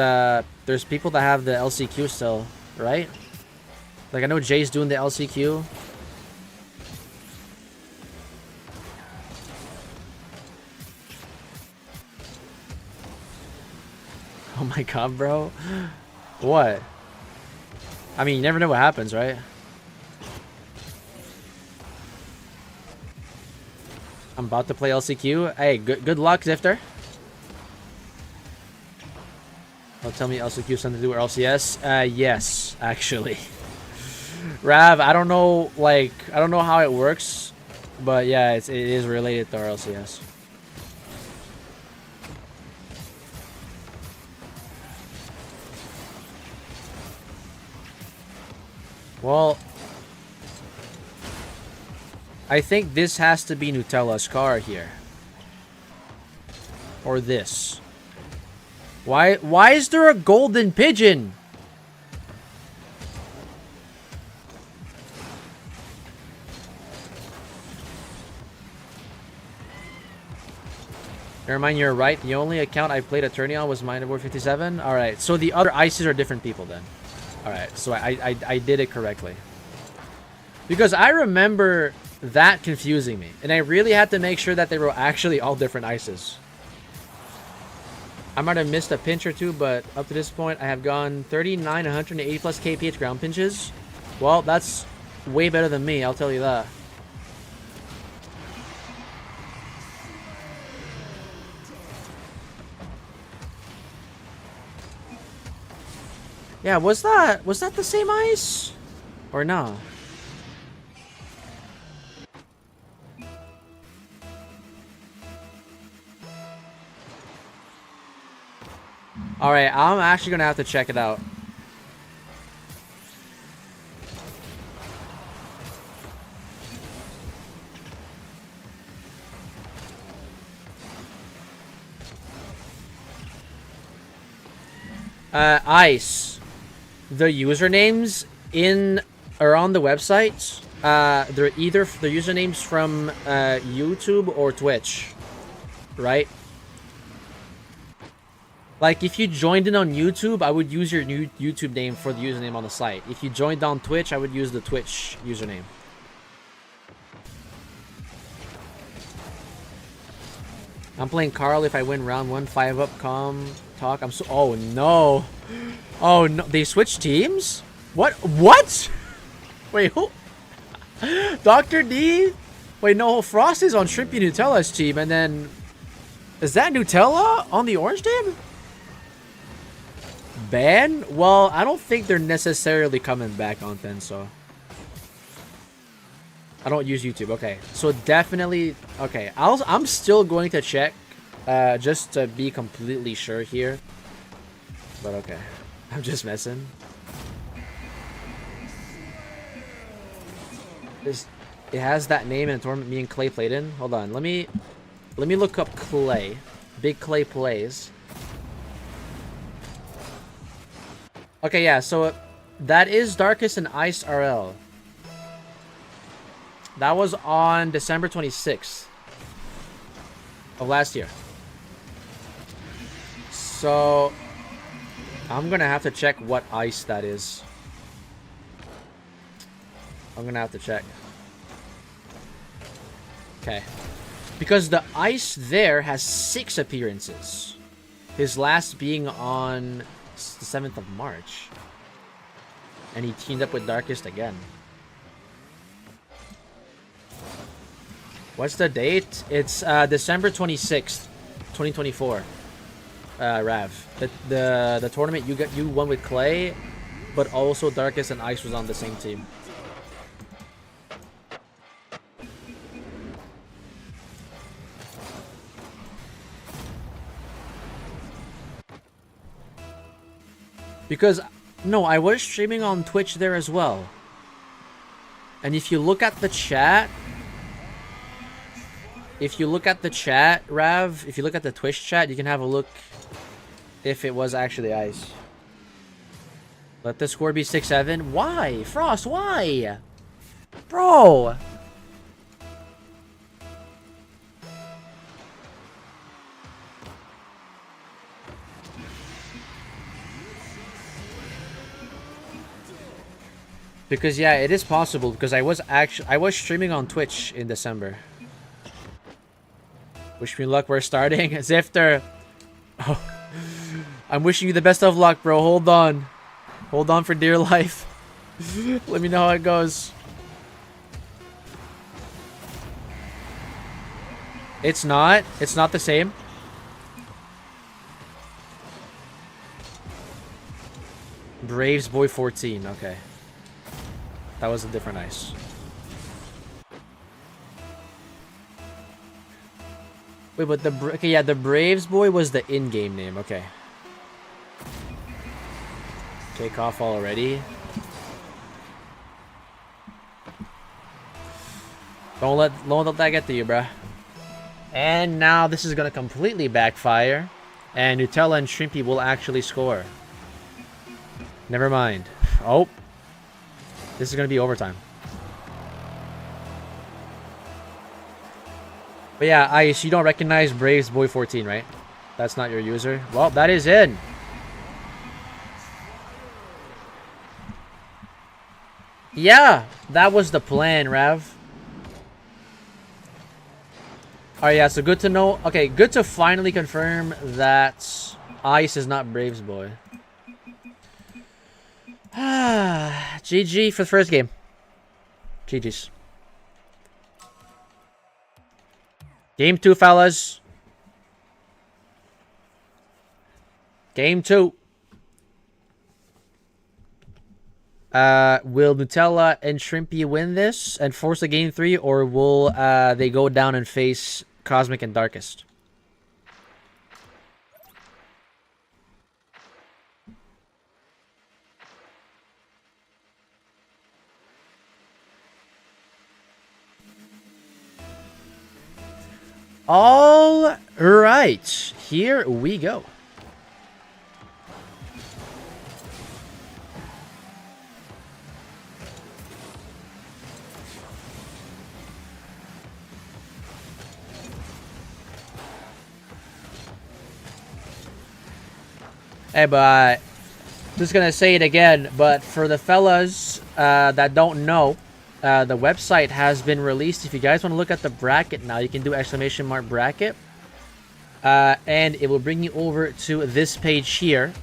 there's people that have the LCQ still, right? Like I know Jay's doing the LCQ. Oh my god, bro. What? I mean, you never know what happens, right? I'm about to play LCQ. Hey, good luck, Zifter. Don't tell me LCQ something to do with LCS. Yes, actually. Rav, I don't know, like, I don't know how it works, but yeah, it is related to our LCS. Well, I think this has to be Nutella's car here. Or this. Why is there a golden pigeon? Never mind, you're right. The only account I played Attorney on was Minderboard 57. Alright, so the other ICs are different people then. Alright, so I did it correctly. Because I remember that confusing me. And I really had to make sure that they were actually all different ICs. I might have missed a pinch or two, but up to this point, I have gone 39, 180 plus KPH ground pinches. Well, that's way better than me, I'll tell you that. Yeah, was that the same ice? Or no? Alright, I'm actually gonna have to check it out. Ice. The usernames are on the website. They're either the usernames from YouTube or Twitch, right? Like, if you joined in on YouTube, I would use your new YouTube name for the username on the site. If you joined on Twitch, I would use the Twitch username. I'm playing Carl. If I win round 1, 5 up, calm, talk. I'm so... Oh, no. Oh, no. They switched teams? What? What? Wait, who? Dr. D? Wait, no. Frost is on Shrimpy Nutella's team, and then... Is that Nutella on the orange team? Ban? Well, I don't think they're necessarily coming back on then, so... I don't use YouTube. Okay, so definitely... Okay, I'm still going to check, just to be completely sure here. But okay, I'm just messing. It has that name in a tournament me and Clay played in. Hold on, let me look up Clay. Big Clay plays. Okay, yeah, so that is Darkest and Ice RL. That was on December 26th of last year. So I'm gonna have to check what ice that is. I'm gonna have to check. Okay. Because the ice there has 6 appearances. His last being on the 7th of March. And he teamed up with Darkest again. What's the date? It's December 26th, 2024. Rav. The tournament you won with Clay, but also Darkest and Ice was on the same team. Because, no, I was streaming on Twitch there as well. And if you look at the chat... If you look at the chat, Rav, if you look at the Twitch chat, you can have a look if it was actually Ice. Let the score be 6-7. Why? Frost, why? Bro! Because yeah, it is possible because I was streaming on Twitch in December. Wish me luck, we're starting. Zifter. Oh, I'm wishing you the best of luck, bro. Hold on. Hold on for dear life. Let me know how it goes. It's not the same. Braves Boy 14. Okay. That was a different ice. Wait, but okay, yeah, the Braves Boy was the in-game name. Okay. Take off already. Don't let that get to you, bruh. And now this is gonna completely backfire, and Nutella and Shrimpy will actually score. Never mind. Oh, this is gonna be overtime. But yeah, Ice, you don't recognize Braves Boy 14, right? That's not your user. Well, that is in. Yeah, that was the plan, Rav. Alright, yeah, so good to know. Okay, good to finally confirm that Ice is not Braves Boy. GG for the first game. GG's. Game 2, fellas. Game 2. Will Nutella and Shrimpy win this and force a game 3, or will they go down and face Cosmic and Darkest? All right, here we go. Hey, but just gonna say it again, but for the fellas that don't know, the website has been released. If you guys want to look at the bracket now, you can do !bracket. And it will bring you over to this page here,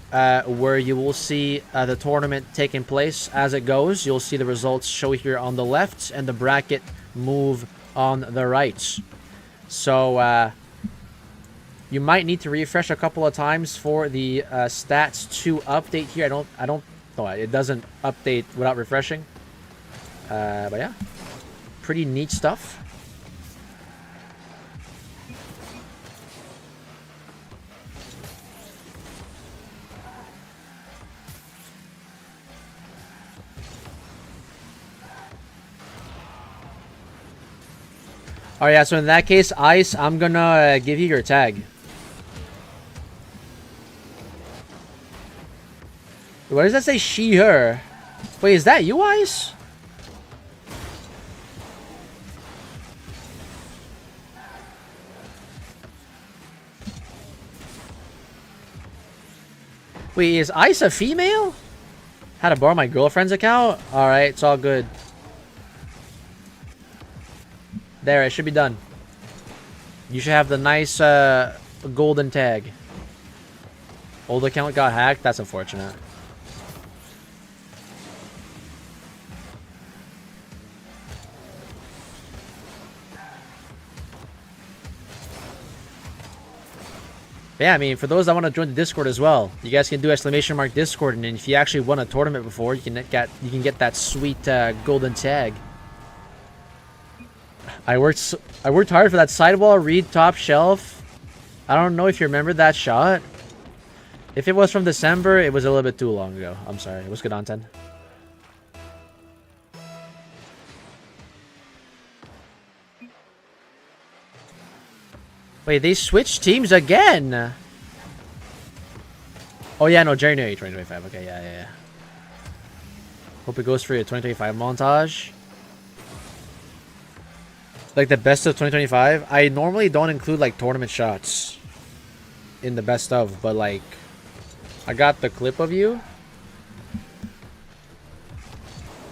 where you will see the tournament taking place as it goes. You'll see the results show here on the left and the bracket move on the right. So you might need to refresh a couple of times for the stats to update here. I don't know. It doesn't update without refreshing. But yeah, pretty neat stuff. Alright, yeah, so in that case, Ice, I'm gonna give you your tag. Why does that say she, her? Wait, is that you, Ice? Wait, is Ice a female? Had to borrow my girlfriend's account? Alright, it's all good. There, it should be done. You should have the nice golden tag. Old account got hacked? That's unfortunate. Yeah, I mean, for those that want to join the Discord as well, you guys can do !Discord, and if you actually won a tournament before, you can get that sweet golden tag. I worked hard for that sidewall read top shelf. I don't know if you remember that shot. If it was from December, it was a little bit too long ago. I'm sorry. What's good, on 10? Wait, they switched teams again. Oh yeah, no, January 2025. Okay, yeah. Hope it goes for your 2025 montage. Like the best of 2025. I normally don't include like tournament shots in the best of, but like I got the clip of you.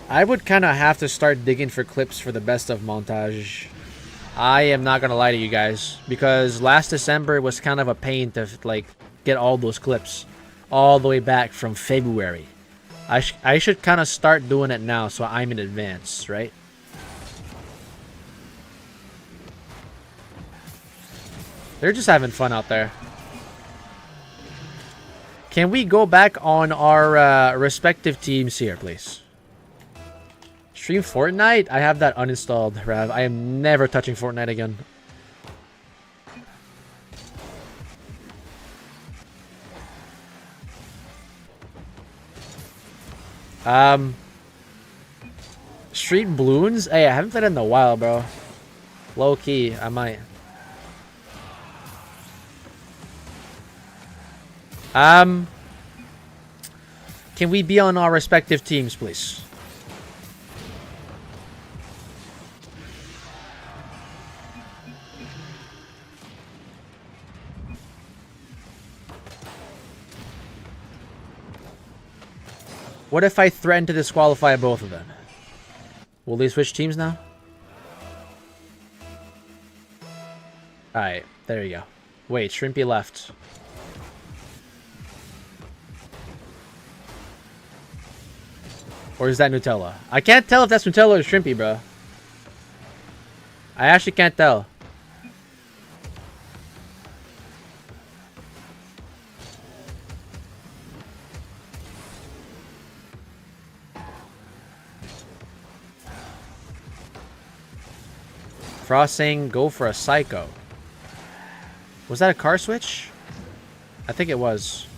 I would kind of have to start digging for clips for the best of montage. I am not gonna lie to you guys, because last December was kind of a pain to like get all those clips all the way back from February. I should kind of start doing it now so I'm in advance, right? They're just having fun out there. Can we go back on our respective teams here, please? Stream Fortnite? I have that uninstalled, Rav. I am never touching Fortnite again. Street Balloons? Hey, I haven't played it in a while, bro. Low key, I might. Can we be on our respective teams, please? What if I threaten to disqualify both of them? Will they switch teams now? Alright, there you go. Wait, Shrimpy left. Or is that Nutella? I can't tell if that's Nutella or Shrimpy, bro. I actually can't tell. Frost saying go for a psycho. Was that a car switch? I think it was.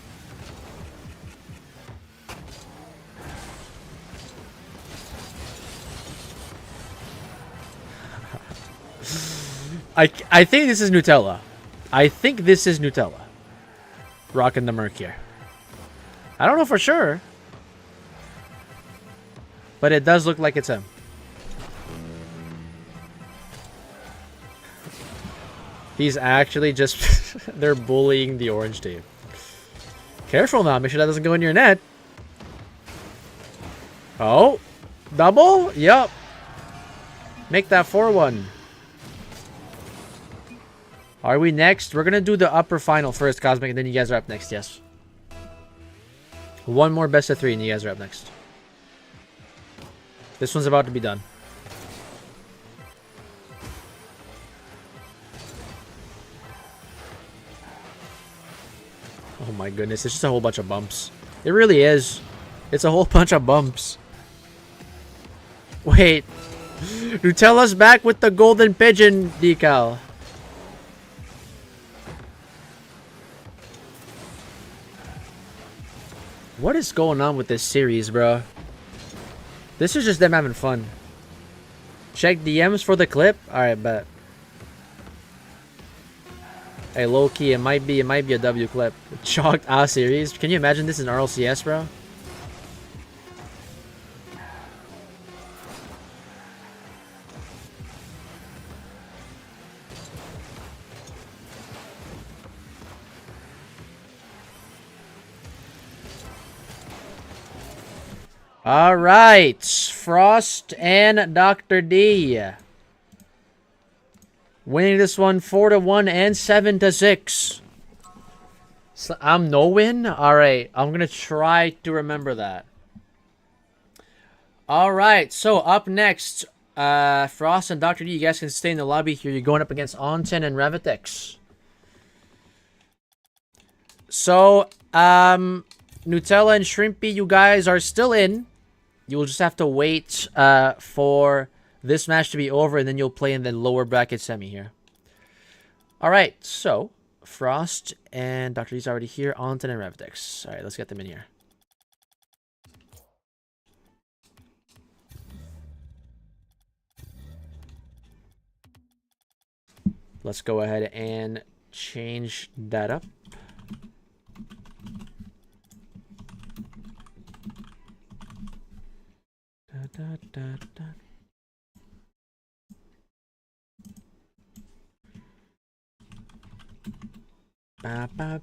I think this is Nutella. I think this is Nutella. Rocking the Merc here. I don't know for sure. But it does look like it's him. He's actually just... they're bullying the orange team. Careful now. Make sure that doesn't go in your net. Oh. Double? Yup. Make that 4-1. Are we next? We're going to do the upper final first, Cosmic, and then you guys are up next, yes. One more best of 3 and you guys are up next. This one's about to be done. Oh my goodness, it's just a whole bunch of bumps. It really is. It's a whole bunch of bumps. Wait. Nutella's back with the golden pigeon decal. What is going on with this series, bro? This is just them having fun. Check DMs for the clip? Alright, bet. Hey, low key, it might be a W clip. Chalked A series. Can you imagine this in RLCS, bro? All right, Frost and Dr. D winning this one 4-1 and 7-6. So I'm no win. All right, I'm gonna try to remember that. All right, so up next, Frost and Dr. D, you guys can stay in the lobby here. You're going up against Onten and Revitex. So, Nutella and Shrimpy, you guys are still in. You will just have to wait for this match to be over, and then you'll play in the lower bracket semi here. All right, so Frost and Dr. D's already here. Onten and Revitex. All right, let's get them in here. Let's go ahead and change that up.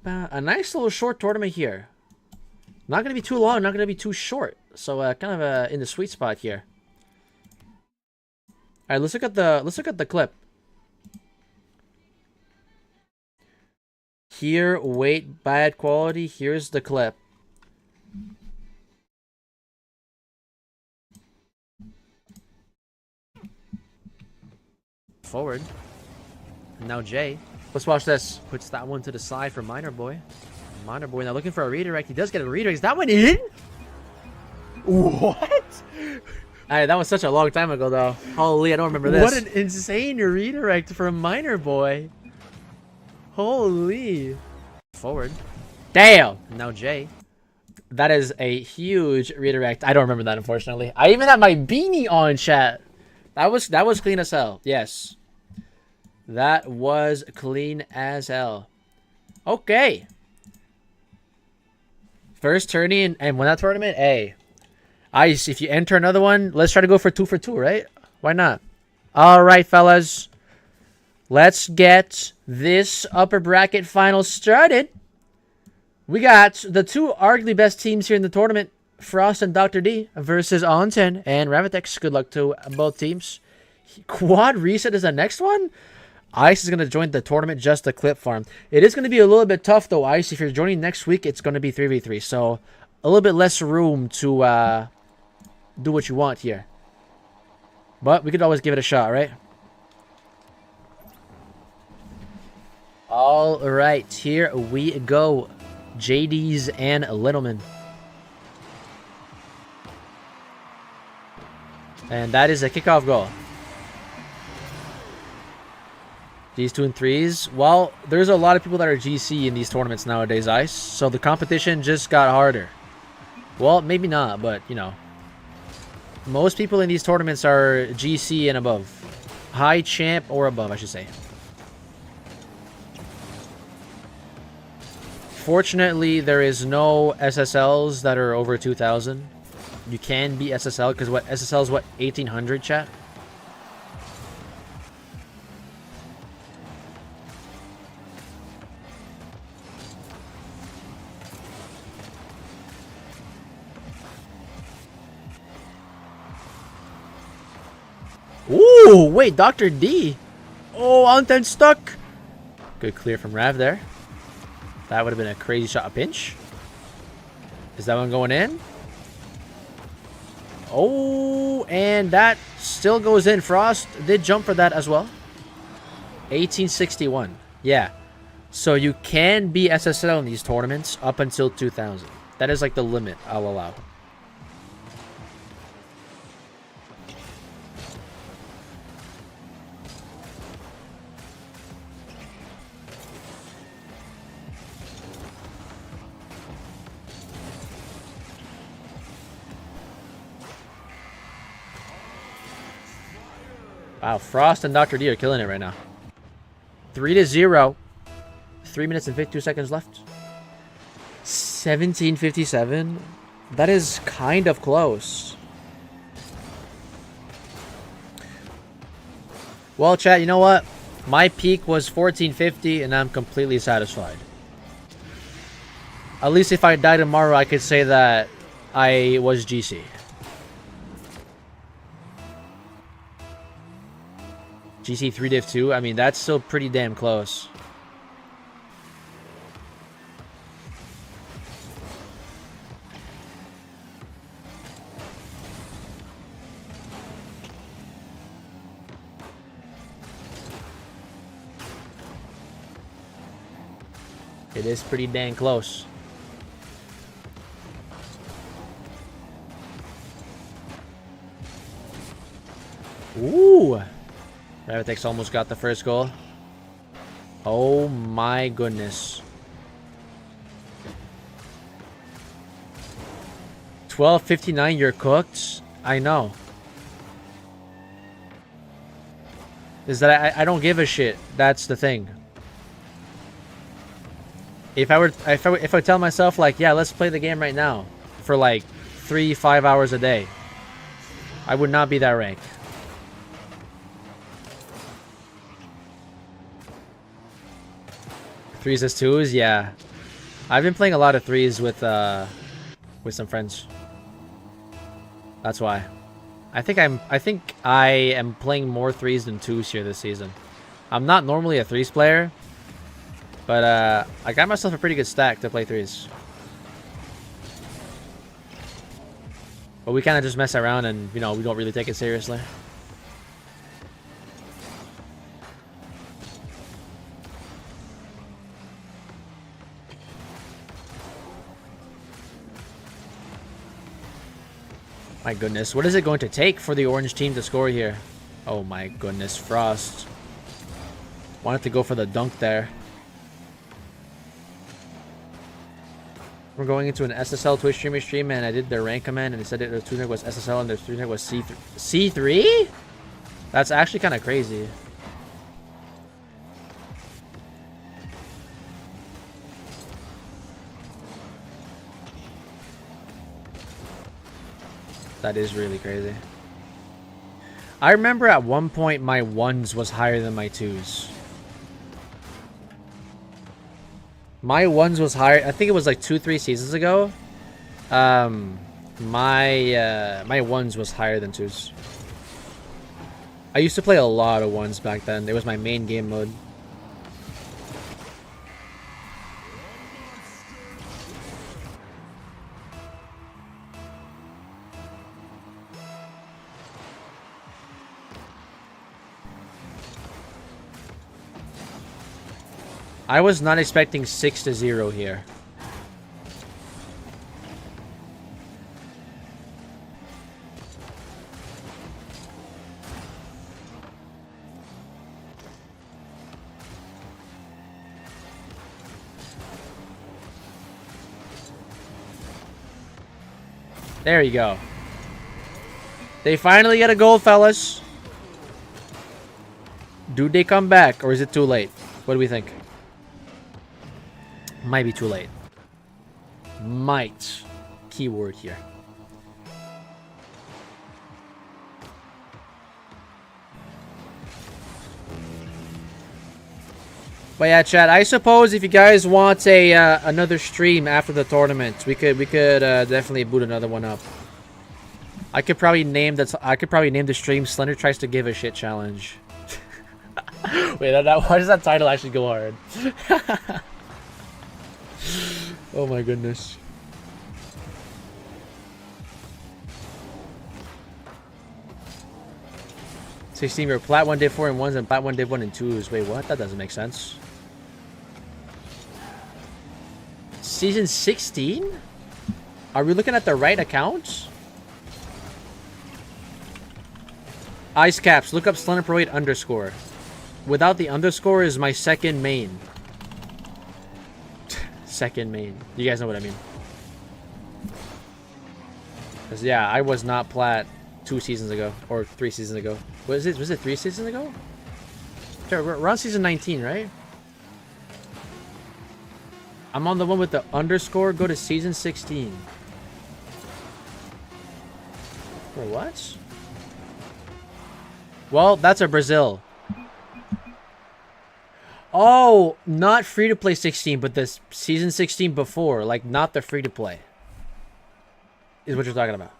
A nice little short tournament here. Not gonna be too long, not gonna be too short. So kind of in the sweet spot here. All right, let's look at the clip. Here, wait, bad quality. Here's the clip. Forward. And now Jay. Let's watch this. Puts that one to the side for Minor Boy. Minor boy now looking for a redirect. He does get a redirect. Is that one in? What? Alright, that was such a long time ago, though. Holy, I don't remember this. What an insane redirect from Minor Boy. Holy. Forward. Damn! Now Jay. That is a huge redirect. I don't remember that, unfortunately. I even had my beanie on, chat. That was clean as hell. Yes. That was clean as hell. Okay. First tourney and win that tournament. Hey. Ice, if you enter another one, let's try to go for 2 for 2, right? Why not? Alright, fellas. Let's get this upper bracket final started. We got the two arguably best teams here in the tournament. Frost and Dr. D versus On10 and Ravitex. Good luck to both teams. Quad reset is the next one? Ice is going to join the tournament just to clip farm. It is going to be a little bit tough, though, Ice. If you're joining next week, it's going to be 3v3. So, a little bit less room to do what you want here. But we could always give it a shot, right? All right, here we go. JD's and Littleman. And that is a kickoff goal. These 2 and 3s. Well, there's a lot of people that are GC in these tournaments nowadays, Ice. So the competition just got harder. Well, maybe not, but, you know. Most people in these tournaments are GC and above. High champ or above, I should say. Fortunately, there is no SSLs that are over 2,000. You can be SSL, because what SSL is what, 1,800, chat? Ooh, wait, Dr. D. Oh, On10 stuck. Good clear from Rav there. That would have been a crazy shot. A pinch. Is that one going in? Oh, and that still goes in. Frost did jump for that as well. 1861. Yeah. So you can be SSL in these tournaments up until 2,000. That is like the limit I'll allow. Wow, Frost and Dr. D are killing it right now. 3-0. 3 minutes and 52 seconds left. 17:57. That is kind of close. Well, chat, you know what? My peak was 1450 and I'm completely satisfied. At least if I die tomorrow, I could say that I was GC. GC 3div 2, I mean, that's still pretty damn close. It is pretty dang close. Ooh! Ravitex almost got the first goal. Oh my goodness. 12:59, you're cooked? I know. Is that I don't give a shit. That's the thing. If I tell myself like, yeah, let's play the game right now for like 3-5 hours a day, I would not be that rank. Threes as twos, yeah. I've been playing a lot of threes with some friends. That's why. I think I am playing more threes than twos here this season. I'm not normally a threes player, but I got myself a pretty good stack to play threes. But we kind of just mess around and, you know, we don't really take it seriously. My goodness, what is it going to take for the orange team to score here? Oh my goodness, Frost. Wanted to go for the dunk there. We're going into an SSL Twitch stream and I did their rank command and it said their tuner was SSL and their tuner was C3. C3? That's actually kind of crazy. That is really crazy. I remember at one point my ones was higher than my twos. My ones was higher. I think it was like 2-3 seasons ago. My ones was higher than twos. I used to play a lot of ones back then. It was my main game mode. I was not expecting 6-0 here. There you go. They finally get a goal, fellas. Do they come back or is it too late? What do we think? Might be too late. Might. Keyword here. But yeah, chat. I suppose if you guys want a another stream after the tournament, we could definitely boot another one up. I could probably name the stream "Slender Tries to Give a Shit Challenge." Wait, why does that title actually go hard? Oh my goodness. So you see your plat 1 div 4 and 1s and plat 1 div 1 and 2s. Wait, what? That doesn't make sense. Season 16? Are we looking at the right account? Ice caps, look up Slender Pro 8 underscore. Without the underscore is my second main. Second main. You guys know what I mean. Because yeah, I was not plat 2 seasons ago or 3 seasons ago. Was it 3 seasons ago? Sure, we're on season 19, right? I'm on the one with the underscore. Go to season 16. For what? Well, that's a Brazil. Oh, not free-to-play 16, but the season 16 before. Like, not the free-to-play. Is what you're talking about.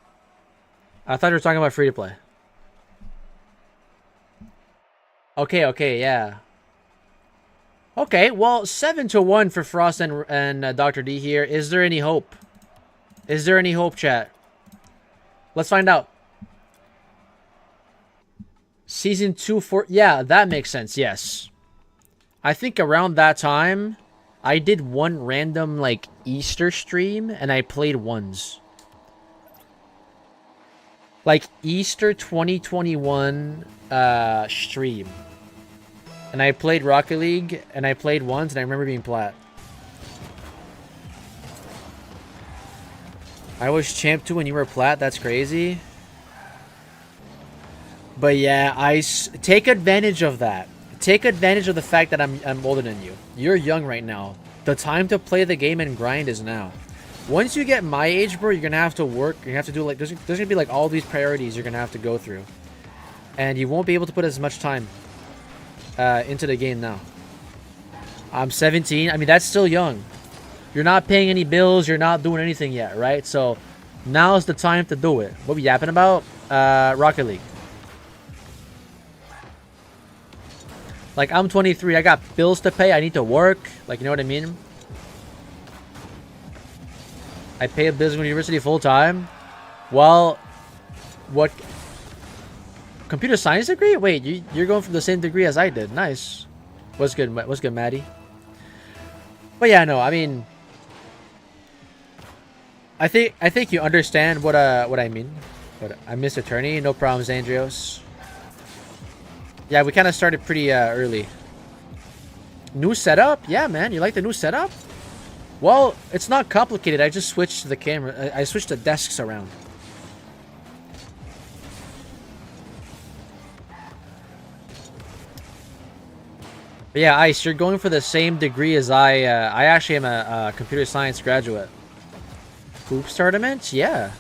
I thought you were talking about free-to-play. Okay, yeah. Okay, well, 7-1 for Frost and Dr. D here. Is there any hope? Is there any hope, chat? Let's find out. Season 2 for... Yeah, that makes sense, yes. I think around that time, I did one random, like, Easter stream, and I played ones. Like, Easter 2021 stream. And I played Rocket League, and I played ones, and I remember being plat. I was champ 2 when you were plat? That's crazy. But yeah, take advantage of that. Take advantage of the fact that I'm older than you. You're young right now. The time to play the game and grind is now. Once you get my age, bro, you're gonna have to work. You're gonna have to do like there's gonna be like all these priorities you're gonna have to go through, and you won't be able to put as much time into the game now. I'm 17. I mean, that's still young. You're not paying any bills. You're not doing anything yet, right? So now's the time to do it. What we yapping about? Rocket League. Like, I'm 23. I got bills to pay. I need to work. Like, you know what I mean? I pay bills in university full time. Well, what? Computer science degree? Wait, you're going for the same degree as I did. Nice. What's good? What's good, Maddie? But yeah, no. I mean, I think you understand what I mean. But I missed a tourney. No problems, Andrios. Yeah, we kind of started pretty early. New setup? Yeah, man. You like the new setup? Well, it's not complicated. I just switched the camera. I switched the desks around. But yeah, Ice, you're going for the same degree as I. I actually am a computer science graduate. Hoops tournaments? Yeah.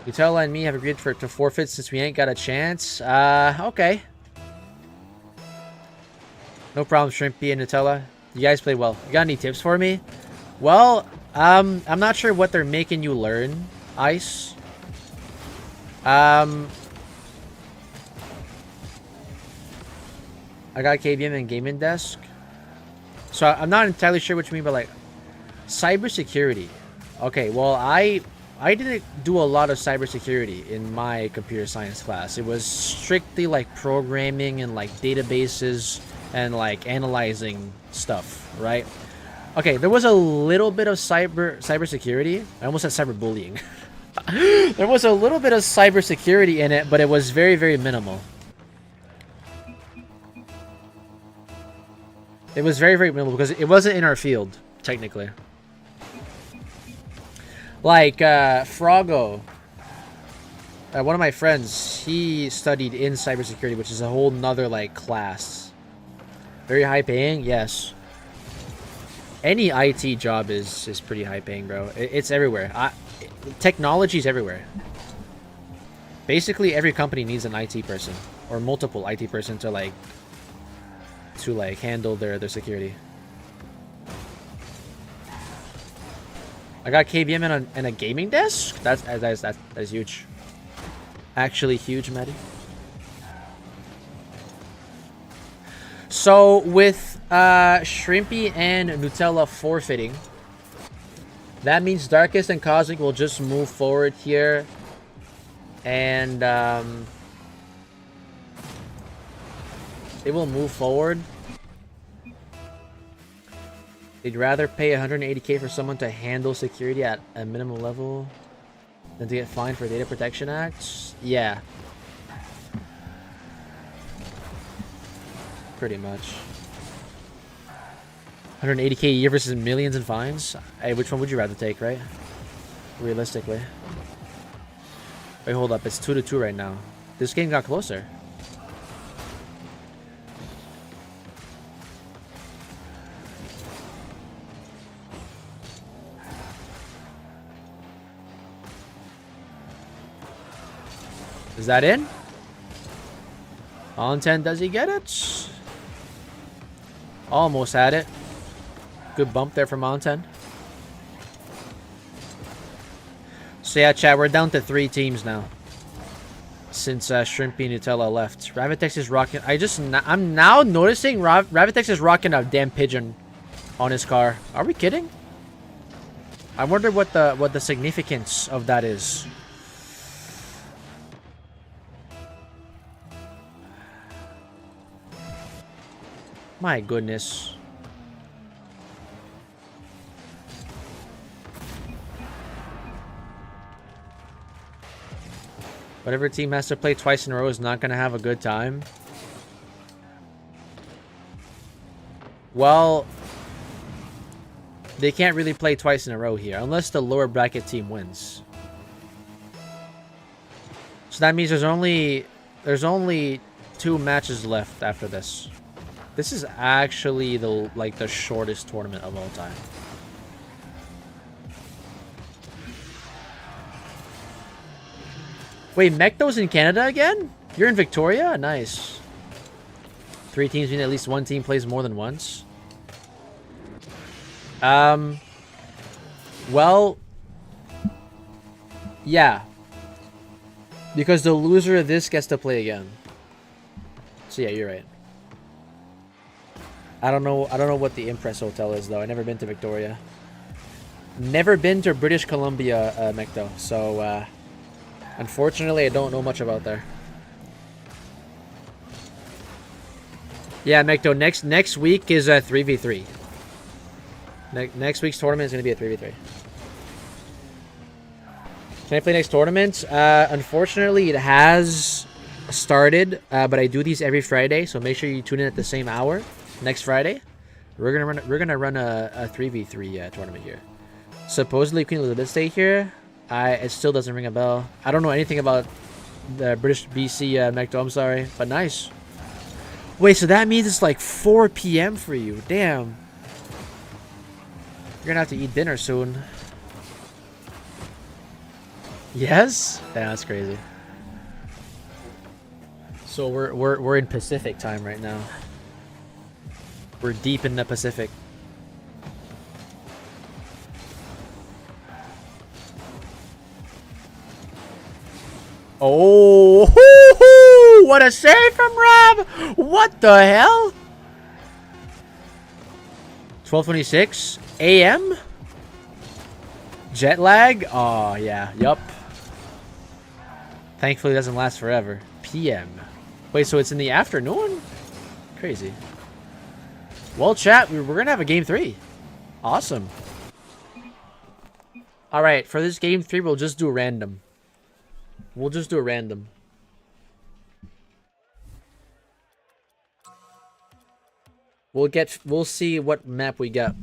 Nutella and me have agreed to forfeit since we ain't got a chance. Okay. No problem, Shrimpy and Nutella. You guys play well. You got any tips for me? Well, I'm not sure what they're making you learn, Ice. I got KBM and gaming desk. So I'm not entirely sure what you mean by like cybersecurity. Okay, well I didn't do a lot of cybersecurity in my computer science class. It was strictly like programming and like databases and like analyzing stuff, right? Okay, there was a little bit of cybersecurity. I almost said cyberbullying. There was a little bit of cybersecurity in it, but it was very, very minimal. It was very, very minimal because it wasn't in our field, technically. Like, Froggo, one of my friends, he studied in cybersecurity, which is a whole nother, like, class. Very high paying? Yes. Any IT job is pretty high paying, bro. It's everywhere. Technology's everywhere. Basically, every company needs an IT person. Or multiple IT person to handle their security. I got KBM and a gaming desk? That's huge. Actually huge, Maddie. So with Shrimpy and Nutella forfeiting, that means Darkest and Cosmic will just move forward here. And they will move forward. They'd rather pay 180k for someone to handle security at a minimum level than to get fined for Data Protection Acts? Yeah. Pretty much. 180k a year versus millions in fines? Hey, which one would you rather take, right? Realistically. Wait, hold up. It's 2-2 right now. This game got closer. Is that in? On 10, does he get it? Almost had it. Good bump there from on 10. So yeah, chat, we're down to 3 teams now. Since Shrimpy Nutella left. Ravitex is rocking. I'm now noticing Ravitex is rocking a damn pigeon on his car. Are we kidding? I wonder what the significance of that is. My goodness. Whatever team has to play twice in a row is not going to have a good time. Well, they can't really play twice in a row here, unless the lower bracket team wins. So that means there's only 2 matches left after this. This is actually the shortest tournament of all time. Wait, Mecto's in Canada again? You're in Victoria? Nice. 3 teams mean at least 1 team plays more than once. Well, yeah. Because the loser of this gets to play again. So yeah, you're right. I don't know what the Impress Hotel is though. I've never been to Victoria. Never been to British Columbia, Mecto. So unfortunately I don't know much about there. Yeah, Mecto, next week is a 3v3. Next week's tournament is gonna be a 3v3. Can I play next tournament? Unfortunately, it has started, but I do these every Friday, so make sure you tune in at the same hour next Friday. We're gonna run a 3v3 tournament here. Supposedly Queen Elizabeth stay here. It still doesn't ring a bell. I don't know anything about the British BC Mecto, I'm sorry, but nice. Wait, so that means it's like 4 p.m. for you. Damn. You're gonna have to eat dinner soon. Yes? Yeah, that's crazy. So we're in Pacific time right now. We're deep in the Pacific. Oh, hoo-hoo! What a save from Rob! What the hell? 12:26 a.m. Jet lag? Oh yeah, yup. Thankfully, it doesn't last forever. PM. Wait, so it's in the afternoon? Crazy. Well, chat, we're gonna have a game 3. Awesome. All right, for this game 3, we'll just do random. We'll just do a random. We'll see what map we get.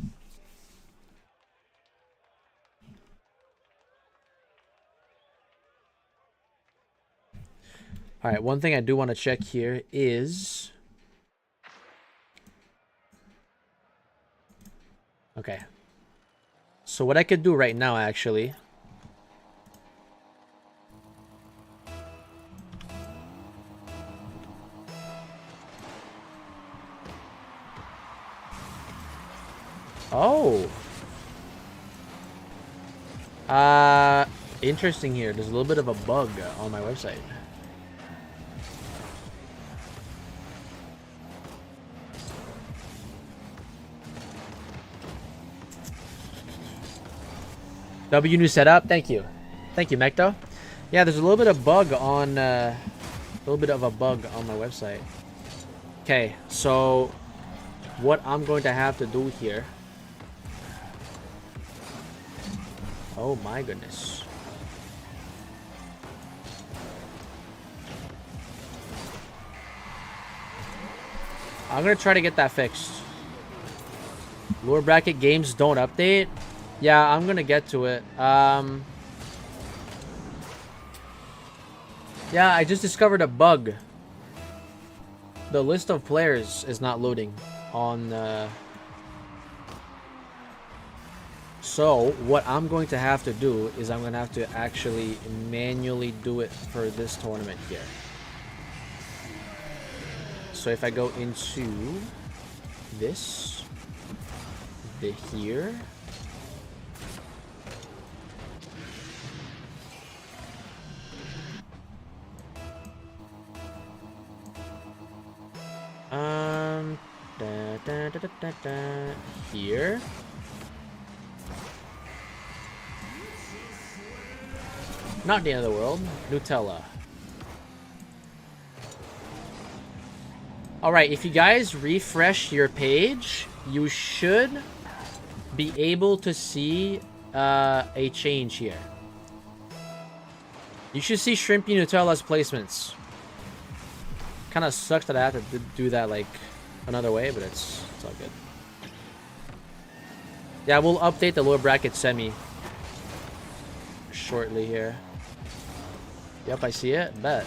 All right, one thing I do want to check here is okay. So what I could do right now actually oh. Interesting here. There's a little bit of a bug on my website. W new setup. Thank you. Thank you, Mecto. Yeah, there's a little bit of bug on a little bit of a bug on my website. Okay, so what I'm going to have to do here. Oh my goodness. I'm gonna try to get that fixed. Lower bracket games don't update. Yeah, I'm gonna get to it. Yeah, I just discovered a bug. The list of players is not loading on so what I'm going to have to do is I'm gonna have to actually manually do it for this tournament here. So if I go into this, the here, here. Not the end of the world. Nutella. Alright, if you guys refresh your page, you should be able to see a change here. You should see Shrimpy Nutella's placements. Kind of sucks that I have to do that like another way, but it's all good. Yeah, we'll update the lower bracket semi shortly here. Yep, I see it. Bet.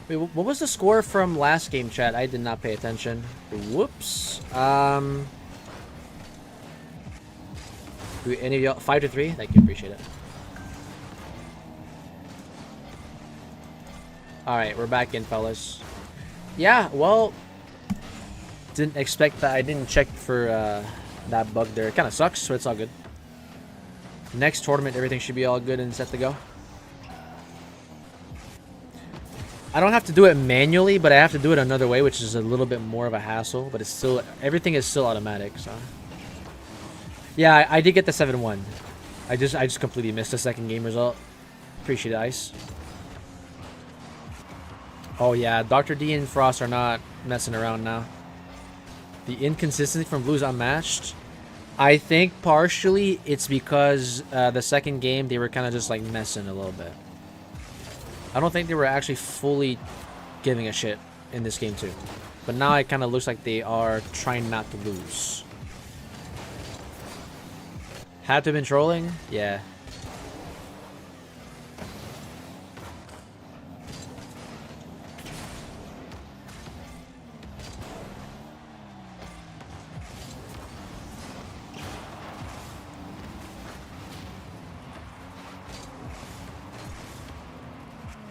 Wait, what was the score from last game, chat? I did not pay attention. Whoops. Do any of y'all 5-3? Thank you, appreciate it. Alright, we're back in, fellas. Yeah, well, didn't expect that. I didn't check for that bug there. It kind of sucks, so it's all good. Next tournament, everything should be all good and set to go. I don't have to do it manually, but I have to do it another way, which is a little bit more of a hassle, but it's still, everything is still automatic, so. Yeah, I did get the 7-1. I just completely missed the second game result. Appreciate it, Ice. Oh yeah, Dr. D and Frost are not messing around now. The inconsistency from Blue's unmatched. I think partially it's because the second game they were kind of just like messing a little bit. I don't think they were actually fully giving a shit in this game too. But now it kind of looks like they are trying not to lose. Had to have been trolling? Yeah.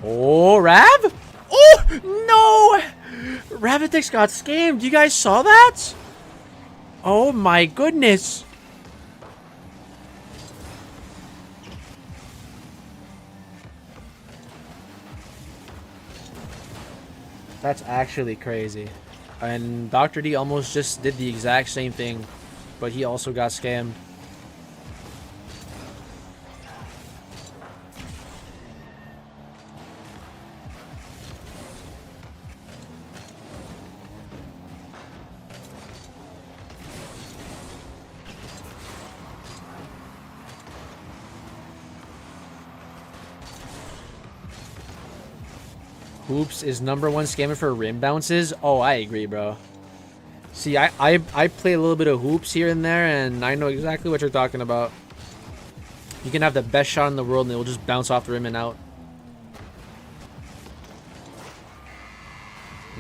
Oh, Rav? Oh, no! Ravitex got scammed. You guys saw that? Oh my goodness. That's actually crazy. And Dr. D almost just did the exact same thing, but he also got scammed. Hoops is #1 scammer for rim bounces. Oh, I agree, bro. See, I play a little bit of hoops here and there, and I know exactly what you're talking about. You can have the best shot in the world, and it will just bounce off the rim and out.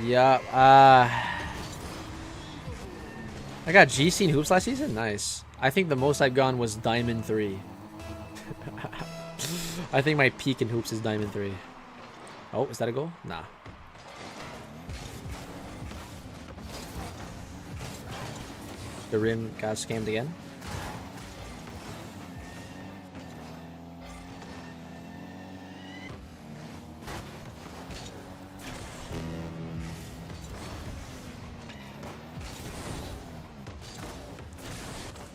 Yeah, I got GC in hoops last season? Nice. I think the most I've gone was Diamond 3. I think my peak in hoops is Diamond 3. Oh, is that a goal? Nah. The rim got scammed again.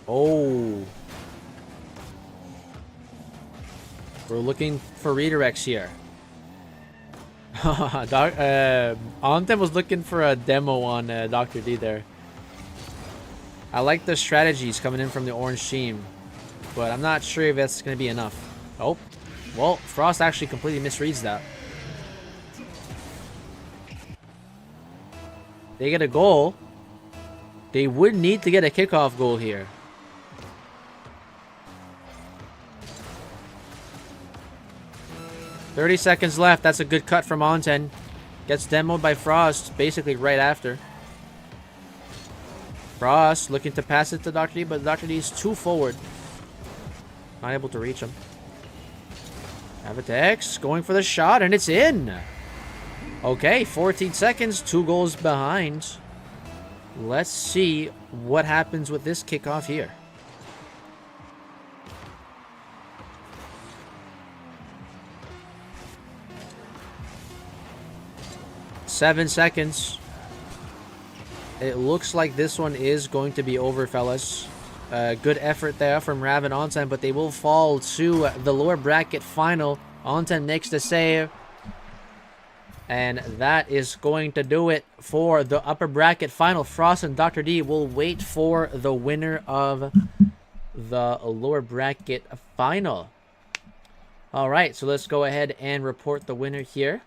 Oh. We're looking for redirects here. Ontem was looking for a demo on Dr. D there. I like the strategies coming in from the orange team, but I'm not sure if that's going to be enough. Oh, well, Frost actually completely misreads that. They get a goal. They would need to get a kickoff goal here. "30 seconds left. That's a good cut from Onten. Gets demoed by Frost basically right after. Frost looking to pass it to Dr. D, but Dr. D is too forward. Not able to reach him. Avatex going for the shot, and it's in. Okay, 14 seconds, 2 goals behind. Let's see what happens with this kickoff here. Seven seconds. It looks like this one is going to be over, fellas. Good effort there from Rav and Onten, but they will fall to the lower bracket final. Onten makes the save. And that is going to do it for the upper bracket final. Frost and Dr. D will wait for the winner of the lower bracket final. All right, so let's go ahead and report the winner here.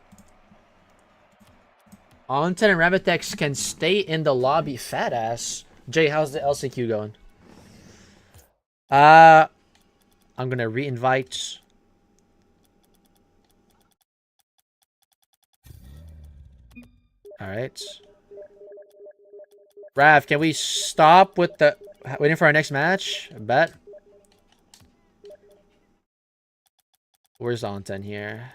Onten and Ravitex can stay in the lobby. Fat ass. Jay, how's the LCQ going? I'm gonna re-invite. All right. Rav, can we stop with the waiting for our next match? I bet. Where's Onten here?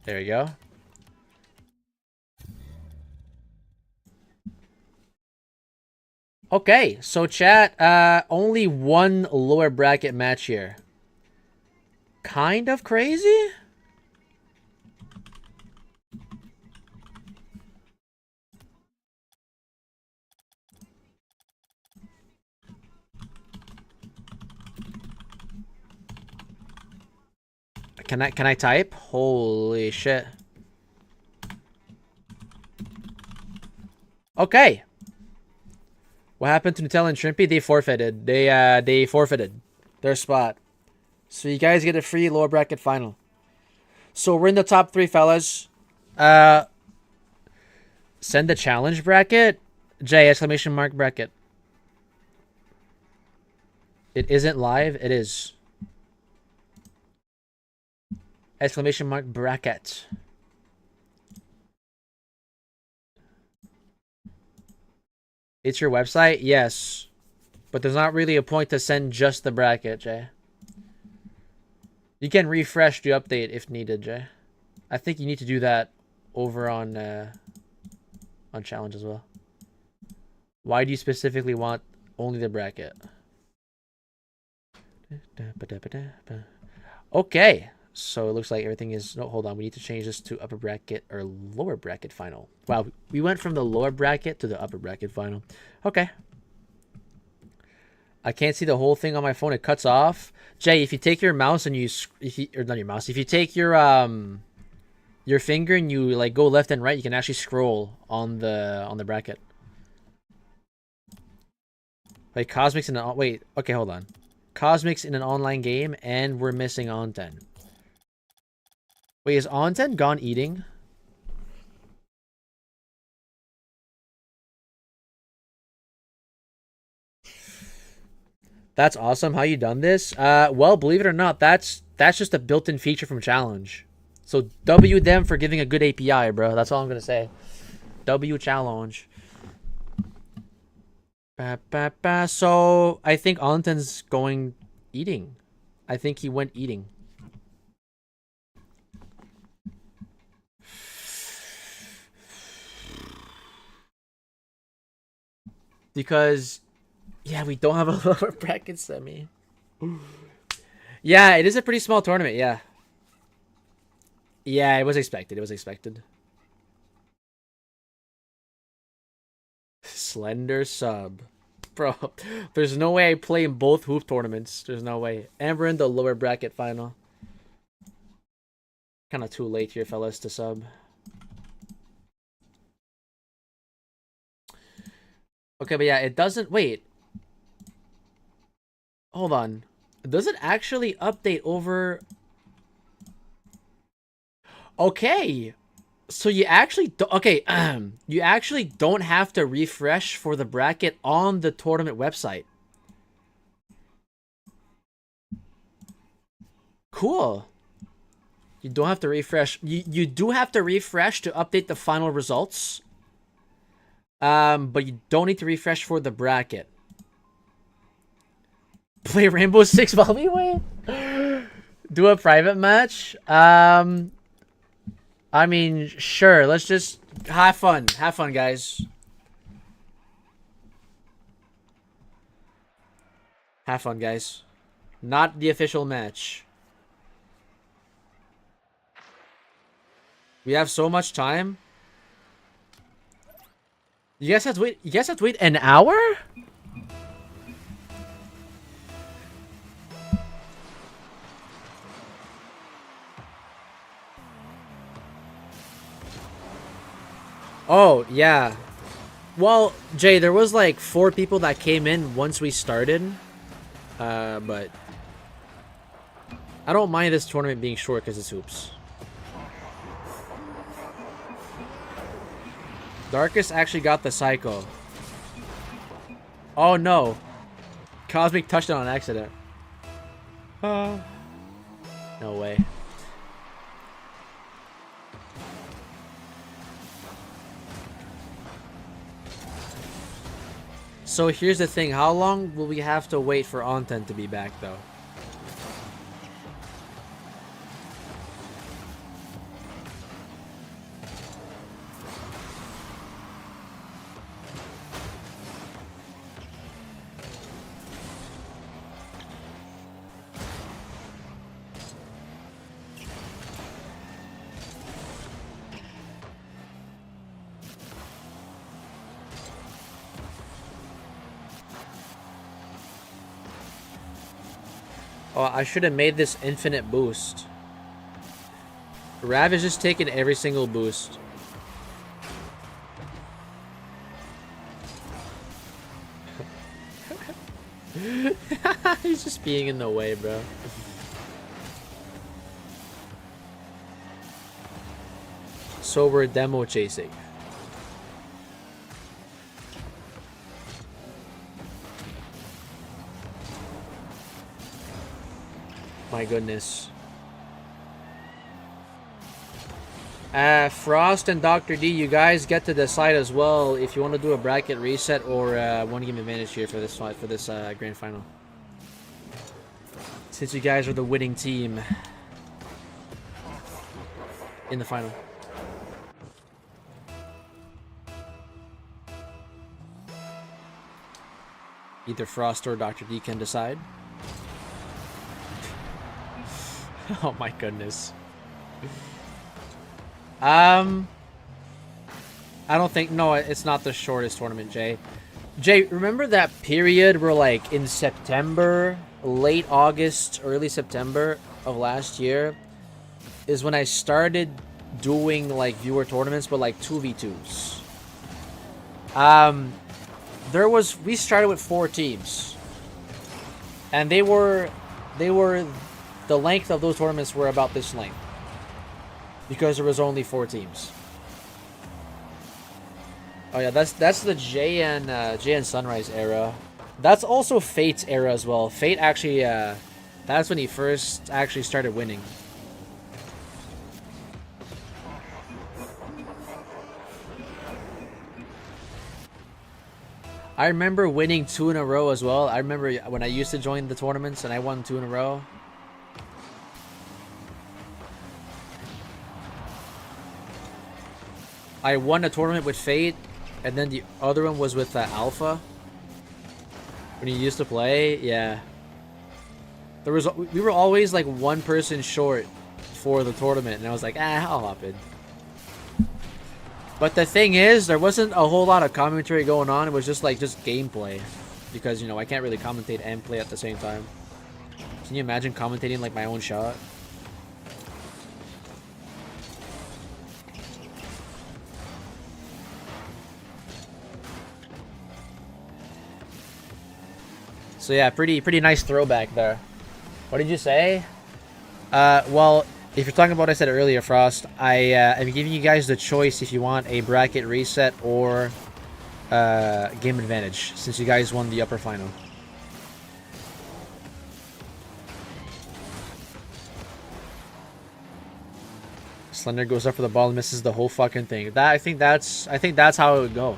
There we go. Okay, so chat, only one lower bracket match here. Kind of crazy? Can I type? Holy shit. Okay. What happened to Nutella and Shrimpy? They forfeited. They forfeited their spot. So you guys get a free lower bracket final. So we're in the top 3, fellas. Send the challenge bracket. J exclamation mark bracket. It isn't live. It is. Exclamation mark bracket. It's your website? Yes. But there's not really a point to send just the bracket, Jay. You can refresh the update if needed, Jay. I think you need to do that over on challenge as well. Why do you specifically want only the bracket? Okay. So it looks like everything is... No, hold on. We need to change this to upper bracket or lower bracket final. Wow. We went from the lower bracket to the upper bracket final. Okay. I can't see the whole thing on my phone. It cuts off. Jay, if you take your mouse and or not your mouse, if you take your finger and you like go left and right, you can actually scroll on the bracket. Wait, Cosmic's in an... Wait. Okay, hold on. Cosmic's in an online game and we're missing Onten. Wait, is Onten gone eating? That's awesome. How you done this? Well, believe it or not, that's just a built-in feature from Challenge. So W them for giving a good API, bro. That's all I'm gonna say. W Challenge. So I think Onten's going eating. I think he went eating. Because, yeah, we don't have a lower bracket semi. Yeah, it is a pretty small tournament, yeah. Yeah, it was expected. It was expected. Slender sub. Bro, there's no way I play in both hoop tournaments. There's no way. And we're in the lower bracket final. Kind of too late here, fellas, to sub. Okay, but yeah, it doesn't... Wait. Hold on. Does it actually update over... Okay. So you actually... Okay, you actually don't have to refresh for the bracket on the tournament website. Cool. You don't have to refresh. You do have to refresh to update the final results. But you don't need to refresh for the bracket. Play Rainbow Six Volleyball? Do a private match? I mean, sure. Let's just have fun. Have fun, guys. Have fun, guys. Not the official match. We have so much time. You guys have to wait. You guys have to wait an hour? Oh, yeah. Well, Jay, there was like 4 people that came in once we started. But I don't mind this tournament being short because it's hoops. Darkest actually got the Psycho. Oh no. Cosmic touched it on accident. No way. So here's the thing. How long will we have to wait for Onten to be back though? Oh, I should have made this infinite boost. Rav is just taking every single boost. He's just being in the way, bro. So we're demo chasing. My goodness. Frost and Dr. D, you guys get to decide as well if you want to do a bracket reset or one game advantage here for this grand final. Since you guys are the winning team in the final. Either Frost or Dr. D can decide. Oh my goodness. I don't think, no, it's not the shortest tournament, Jay. Jay, remember that period where like in September, late August, early September of last year is when I started doing like viewer tournaments but like 2v2s. We started with 4 teams. And they were the length of those tournaments were about this length. Because there was only 4 teams. Oh yeah, that's the Jay and Sunrise era. That's also Fate's era as well. Fate actually, that's when he first actually started winning. I remember winning 2 in a row as well. I remember when I used to join the tournaments and I won 2 in a row. I won a tournament with Fate, and then the other one was with Alpha. When he used to play, yeah. We were always like 1 person short for the tournament, and I was like, I'll hop in. But the thing is, there wasn't a whole lot of commentary going on. It was just gameplay, because you know I can't really commentate and play at the same time. Can you imagine commentating like my own shot? So yeah, pretty nice throwback there. What did you say? Well, if you're talking about what I said earlier, Frost, I am giving you guys the choice if you want a bracket reset or game advantage, since you guys won the upper final. Slender goes up for the ball and misses the whole fucking thing. I think that's how it would go.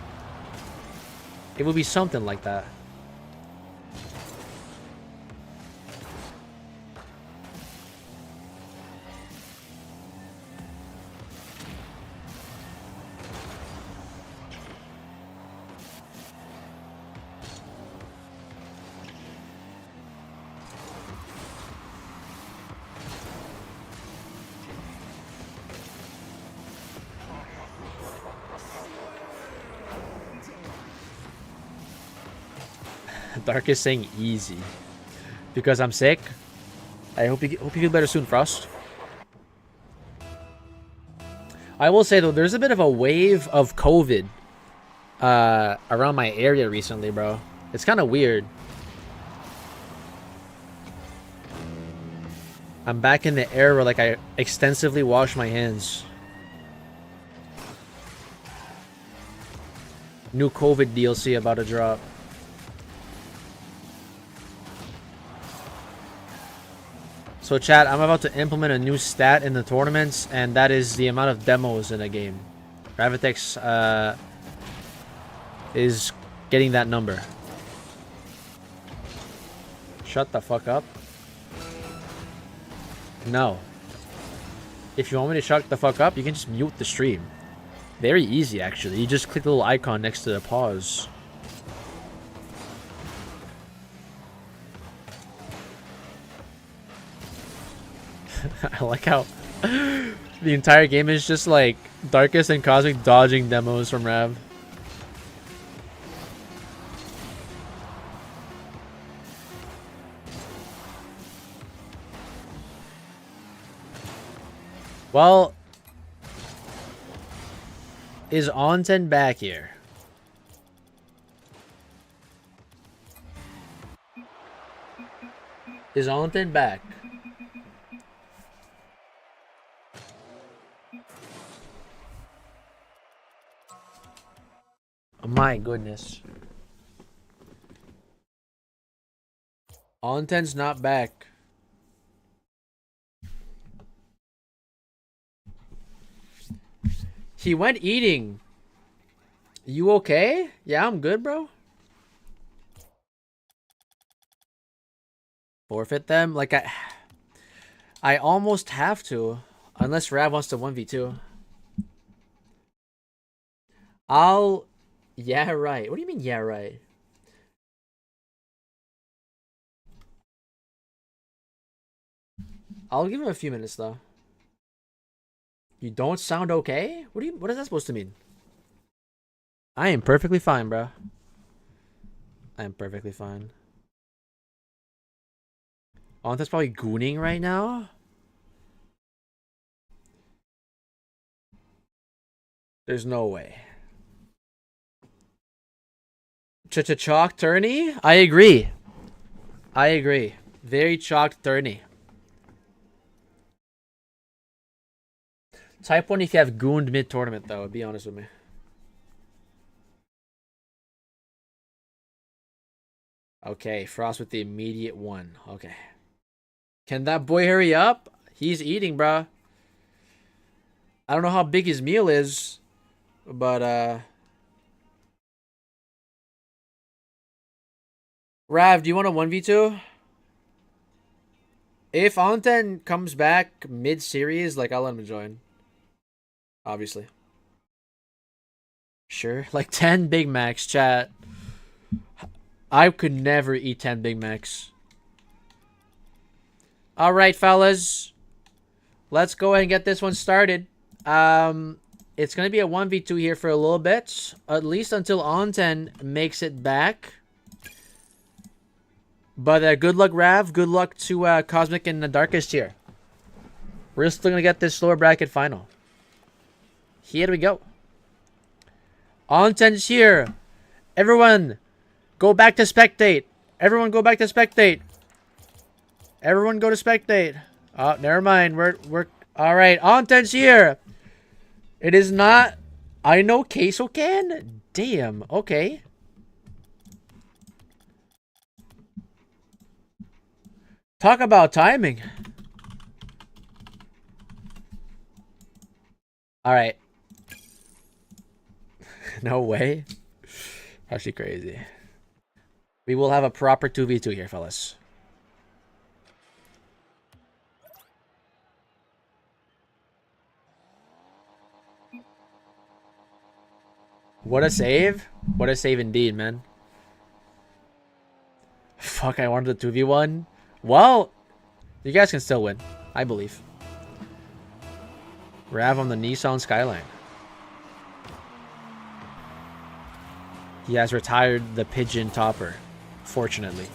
It would be something like that. Dark is saying easy because I'm sick. I hope you feel better soon, Frost. I will say though, there's a bit of a wave of COVID around my area recently, bro. It's kind of weird. I'm back in the era where like I extensively wash my hands. New COVID DLC about to drop. So chat, I'm about to implement a new stat in the tournaments, and that is the amount of demos in a game. Gravitex is getting that number. Shut the fuck up. No. If you want me to shut the fuck up, you can just mute the stream. Very easy, actually. You just click the little icon next to the pause. I like how the entire game is just like Darkest and Cosmic dodging demos from Rav. Well, is Onten back here? Is Allenton back? Oh my goodness. Allenton's not back. He went eating. You okay? Yeah, I'm good, bro. Forfeit them? Like, I almost have to. Unless Rav wants to 1v2. Yeah, right. What do you mean, yeah, right? I'll give him a few minutes, though. You don't sound okay? What is that supposed to mean? I am perfectly fine, bro. I am perfectly fine. Allenton's probably gooning right now. There's no way. Chalk tourney? I agree. I agree. Very chalked tourney. Type 1 if you have gooned mid-tournament, though. Be honest with me. Okay, Frost with the immediate one. Okay. Can that boy hurry up? He's eating, bruh. I don't know how big his meal is, but, Rav, do you want a 1v2? If Allenton comes back mid-series, like, I'll let him join. Obviously. Sure. Like 10 Big Macs, chat. I could never eat 10 Big Macs. Alright, fellas. Let's go ahead and get this one started. It's going to be a 1v2 here for a little bit. At least until Allenton makes it back. But good luck, Rav. Good luck to Cosmic and the Darkest here. We're still going to get this lower bracket final. Here we go. Allenton's here. Everyone, go back to spectate. Everyone go back to spectate. Everyone go to spectate. Oh, never mind. We're all right. Allenton's here. It is not. I know Queso can. Damn. Okay. Talk about timing. All right. No way. Actually crazy. We will have a proper 2v2 here, fellas. What a save. What a save indeed, man. Fuck, I wanted the 2v1. Well, you guys can still win. I believe. Rav on the Nissan Skyline. He has retired the Pigeon Topper, fortunately.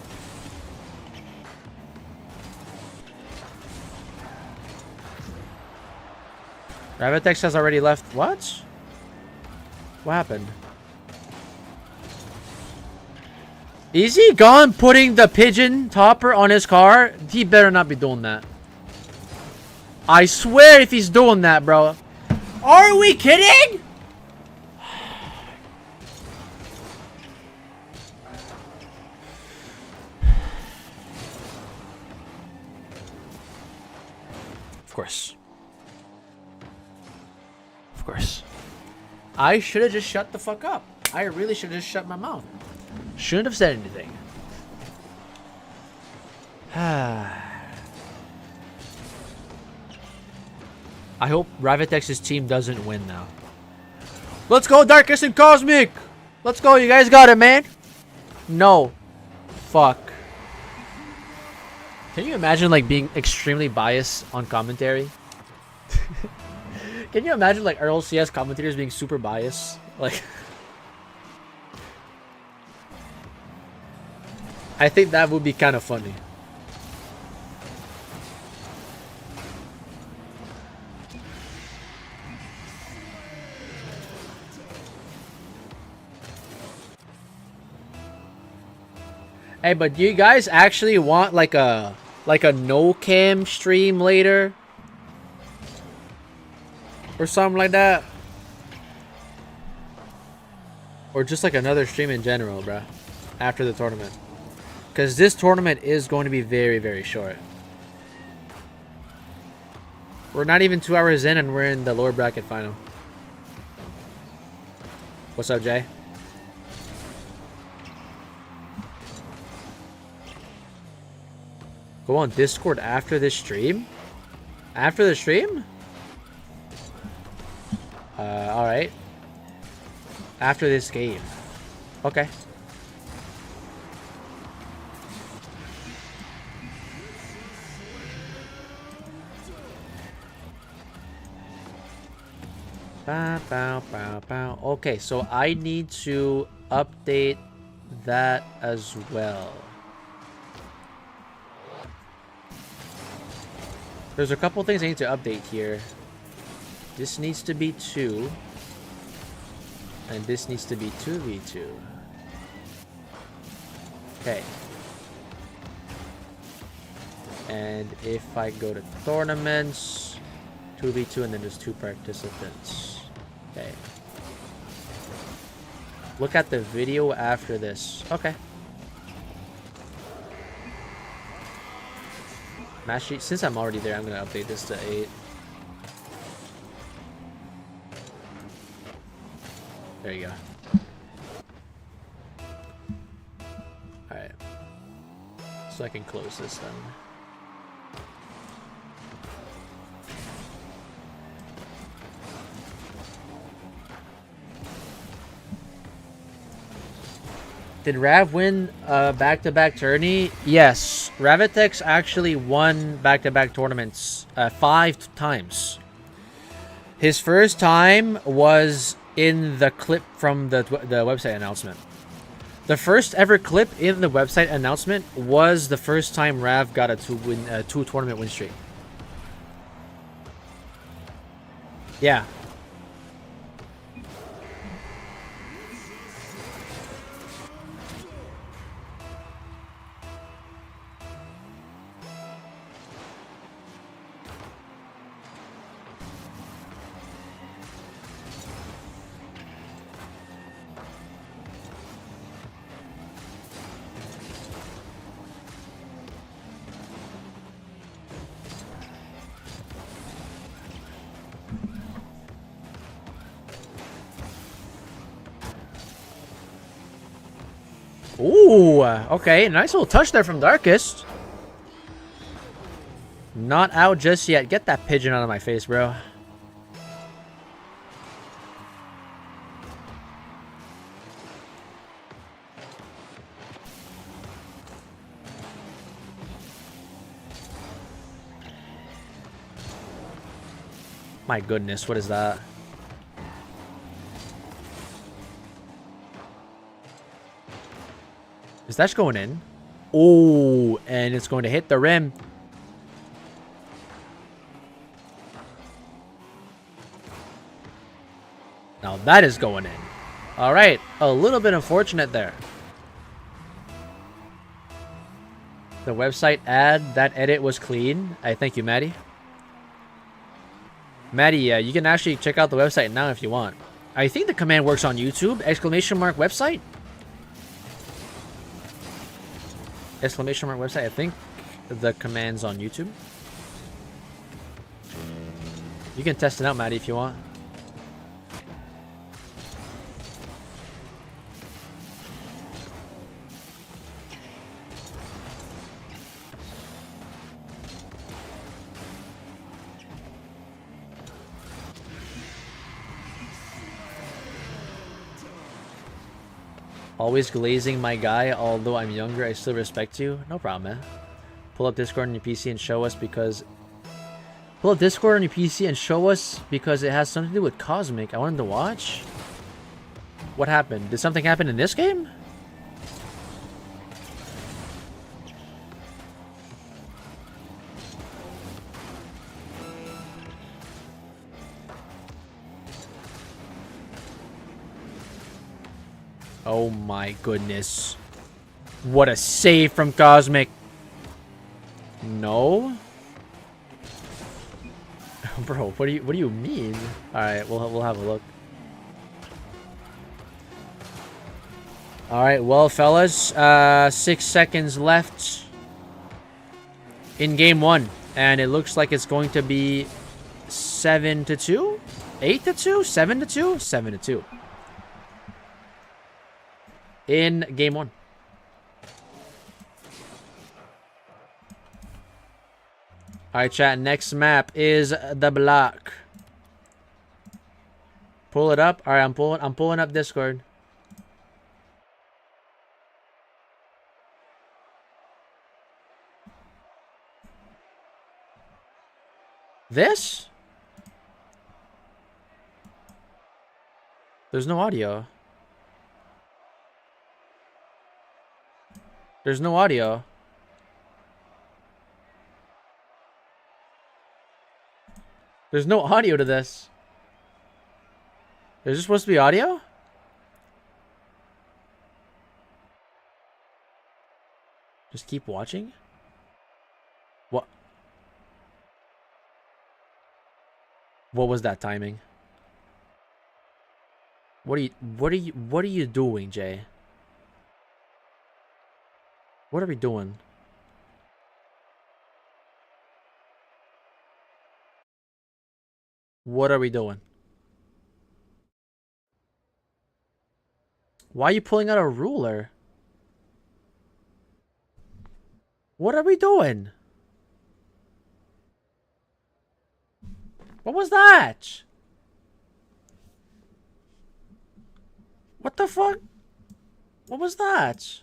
Ravitex has already left. What? What happened? Is he gone putting the Pigeon Topper on his car? He better not be doing that. I swear if he's doing that, bro. Are we kidding? Of course. Of course. I should have just shut the fuck up. I really should have just shut my mouth. Shouldn't have said anything. I hope Ravitex's team doesn't win now. Let's go, Darkest and Cosmic! Let's go, you guys got it, man! No. Fuck. Can you imagine, like, being extremely biased on commentary? Can you imagine, like, RLCS commentators being super biased? Like... I think that would be kind of funny. Hey, but do you guys actually want like a like a no cam stream later or something like that, or just like another stream in general, bruh, after the tournament, because this tournament is going to be very, very short. We're not even 2 hours in and we're in the lower bracket final. What's up, Jay? Go on Discord after this stream? After the stream? Alright. After this game. Okay. Bow, bow, bow, bow. Okay, so I need to update that as well. There's a couple things I need to update here. This needs to be 2. And this needs to be 2v2. Okay. And if I go to tournaments, 2v2, and then there's 2 participants. Okay. Look at the video after this. Okay. Match sheet. Since I'm already there, I'm gonna update this to 8. There you go. Alright. So I can close this then. Did Rav win a back-to-back tourney? Yes. Ravitex actually won back-to-back tournaments 5 times. His first time was in the clip from the website announcement. The first ever clip in the website announcement was the first time Rav got a 2 tournament win streak. Yeah. Ooh, okay, nice little touch there from Darkest. Not out just yet. Get that pigeon out of my face, bro. My goodness, what is that? Is that going in? Oh, and it's going to hit the rim. Now that is going in. All right, a little bit unfortunate there. The website ad, that edit was clean. I thank you, Maddie. Maddie, you can actually check out the website now if you want. I think the command works on YouTube. Exclamation mark website. Exclamation mark website. I think the command's on YouTube. You can test it out, Maddie, if you want. Always glazing my guy, although I'm younger, I still respect you. No problem, man. Pull up Discord on your PC and show us because... Pull up Discord on your PC and show us because it has something to do with Cosmic. I wanted to watch. What happened? Did something happen in this game? Oh my goodness. What a save from Cosmic. No. Bro, what do you mean? All right, we'll have a look. All right, well, fellas, 6 seconds left in game 1, and it looks like it's going to be 7-2, 8-2, 7-2, 7-2 in game 1. All right, chat. Next map is the block. Pull it up. All right, I'm pulling up Discord. This? There's no audio. There's no audio. There's no audio to this. Is this supposed to be audio? Just keep watching? What? What was that timing? What are you doing, Jay? What are we doing? What are we doing? Why are you pulling out a ruler? What are we doing? What was that? What the fuck? What was that?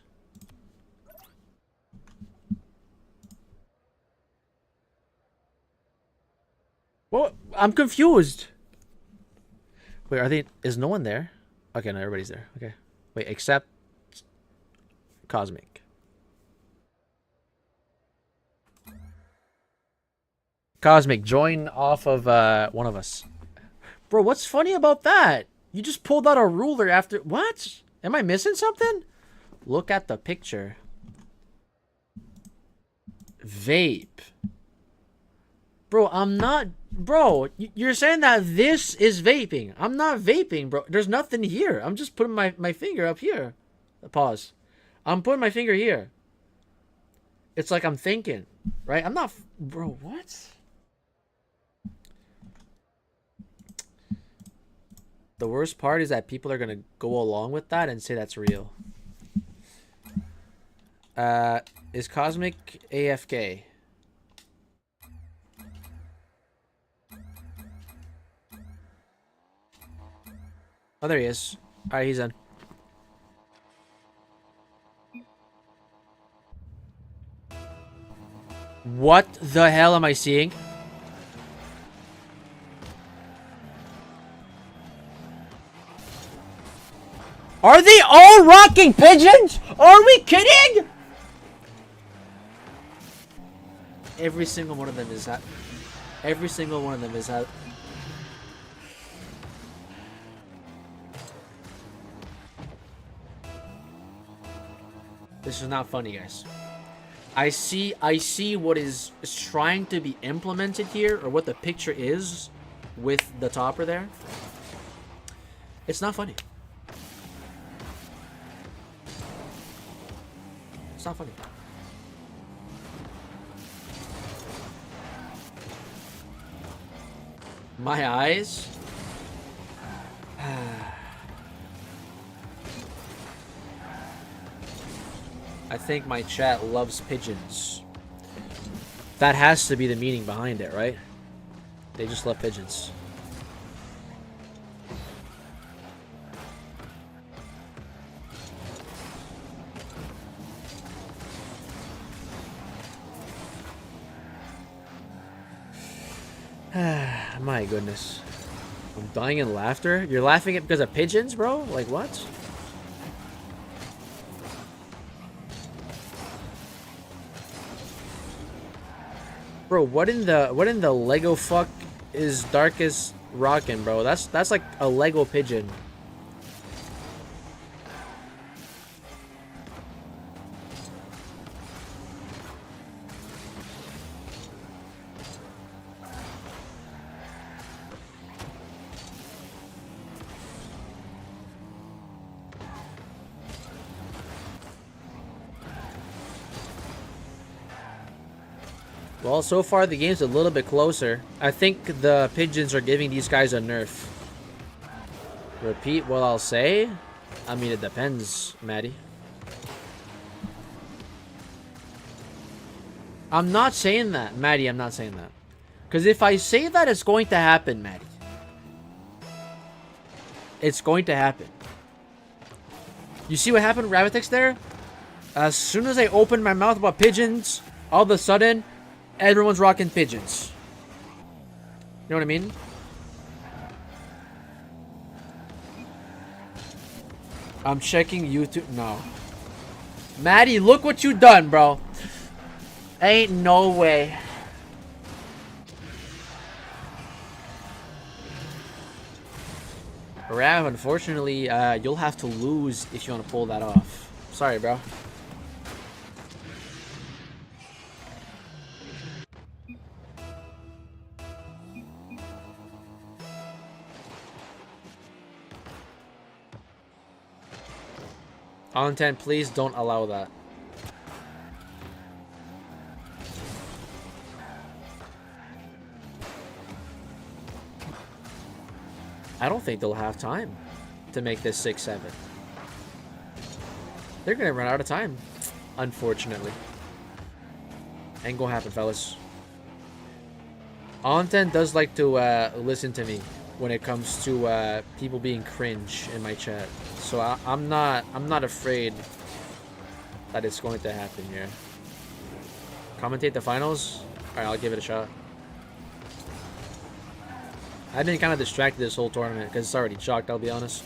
What? I'm confused. Wait, are they? Is no one there? Okay, no, everybody's there. Okay. Wait, except Cosmic. Cosmic, join off of one of us. Bro, what's funny about that? You just pulled out a ruler after... What? Am I missing something? Look at the picture. Vape. Bro, I'm not... Bro, you're saying that this is vaping. I'm not vaping, bro. There's nothing here. I'm just putting my finger up here. Pause. I'm putting my finger here. It's like I'm thinking, right? I'm not... Bro, what? The worst part is that people are going to go along with that and say that's real. Is Cosmic AFK? Oh, there he is. All right, he's in. What the hell am I seeing? Are they all rocking pigeons? Are we kidding? Every single one of them is that. Every single one of them is that. This is not funny, guys. I see what is trying to be implemented here, or what the picture is with the topper there. It's not funny. It's not funny. My eyes. I think my chat loves pigeons. That has to be the meaning behind it, right? They just love pigeons. My goodness. I'm dying in laughter. You're laughing at because of pigeons, bro? Like what? Bro, what in the Lego fuck is darkest rockin', bro? That's like a Lego pigeon. Well, so far the game's a little bit closer. I think the pigeons are giving these guys a nerf. Repeat what I'll say? I mean, it depends, Maddie. I'm not saying that, Maddie. I'm not saying that. Because if I say that, it's going to happen, Maddie. It's going to happen. You see what happened with Rabbitex there? As soon as I opened my mouth about pigeons, all of a sudden, everyone's rocking pigeons. You know what I mean? I'm checking YouTube. No. Maddie, look what you done, bro. Ain't no way. Rav, unfortunately, you'll have to lose if you want to pull that off. Sorry, bro. Content, please don't allow that. I don't think they'll have time to make this 6-7. They're gonna run out of time, unfortunately. Ain't gonna happen, fellas. Content does like to listen to me when it comes to people being cringe in my chat, so I'm not afraid that it's going to happen here. Commentate the finals? Alright, I'll give it a shot. I've been kind of distracted this whole tournament because it's already chalked, I'll be honest.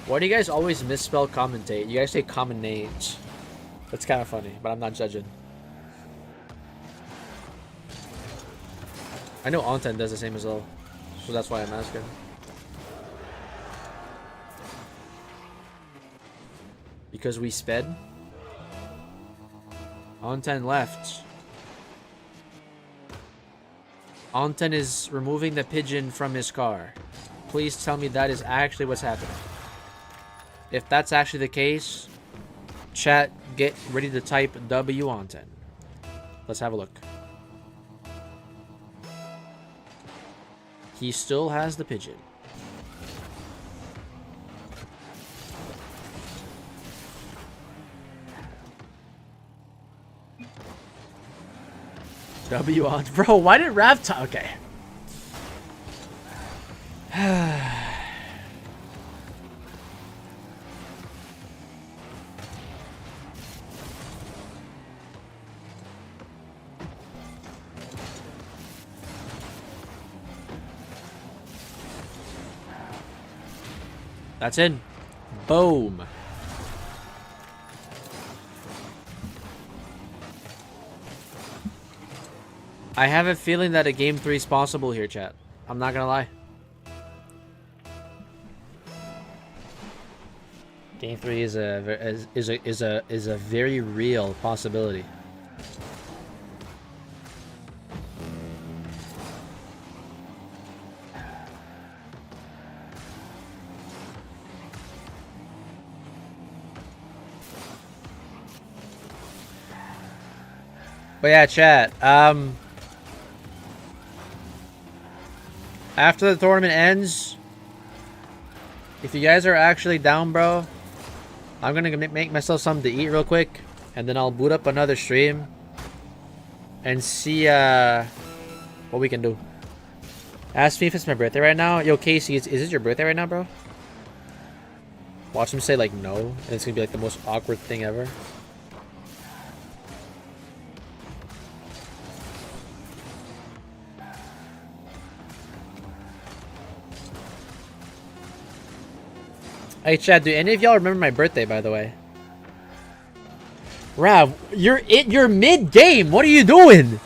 Why do you guys always misspell commentate? You guys say commentate. That's kind of funny, but I'm not judging. I know Onten does the same as well, so that's why I'm asking. Because we sped? Onten left. Onten is removing the pigeon from his car. Please tell me that is actually what's happening. If that's actually the case, chat, get ready to type W Onten. Let's have a look. He still has the pigeon. W on, bro. Why did Rav okay? That's in. Boom. I have a feeling that a game 3 is possible here, chat. I'm not gonna lie. Game 3 is a very real possibility. But yeah, chat. After the tournament ends, if you guys are actually down, bro, I'm gonna make myself something to eat real quick, and then I'll boot up another stream and see what we can do. Ask me if it's my birthday right now. Yo, Casey, is it your birthday right now, bro? Watch him say like no, and it's gonna be like the most awkward thing ever. Hey Chad, do any of y'all remember my birthday, by the way? Rav, you're mid-game. What are you doing?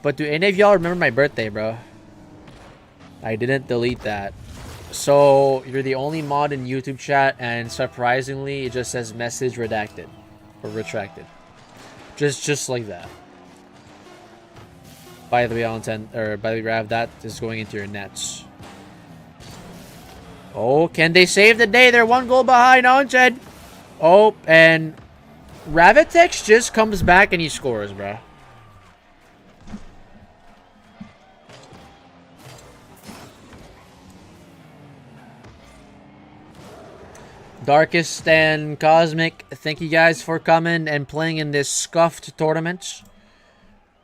But do any of y'all remember my birthday, bro? I didn't delete that. So you're the only mod in YouTube chat, and surprisingly, it just says message redacted or retracted. Just like that. By the way, by the way, Rav, that is going into your nets. Oh, can they save the day? They're 1 goal behind on Ted. Oh, and Ravitex just comes back and he scores, bruh. Darkest and Cosmic, thank you guys for coming and playing in this scuffed tournament.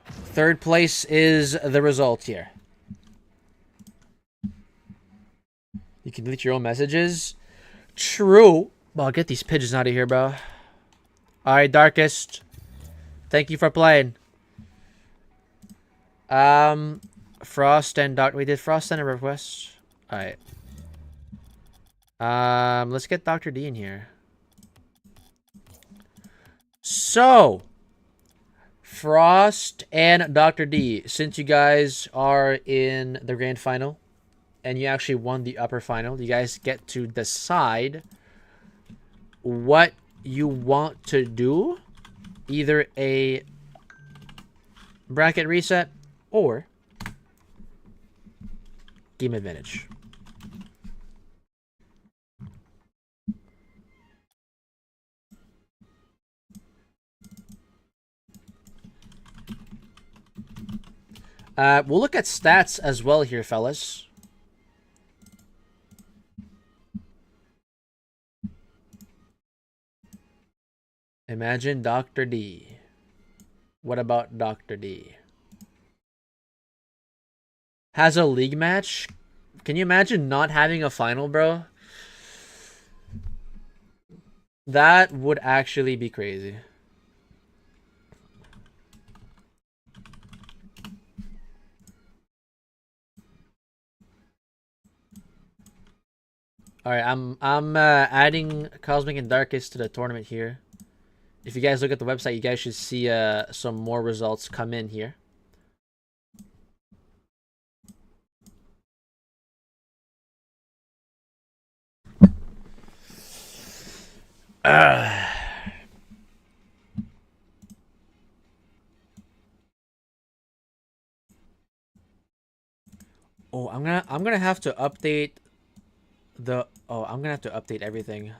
3rd place is the result here. You can delete your own messages. True. Well, get these pigeons out of here, bro. Alright, Darkest. Thank you for playing. Frost and Doc. We did Frost send a request. Alright. Let's get Dr. D in here. So, Frost and Dr. D, since you guys are in the grand final and you actually won the upper final, you guys get to decide what you want to do. Either a bracket reset or game advantage. We'll look at stats as well here, fellas. Imagine Dr. D. What about Dr. D? Has a league match? Can you imagine not having a final, bro? That would actually be crazy. All right, I'm adding Cosmic and Darkest to the tournament here. If you guys look at the website, you guys should see some more results come in here. Oh, I'm gonna have to update the. Oh, I'm gonna have to update everything.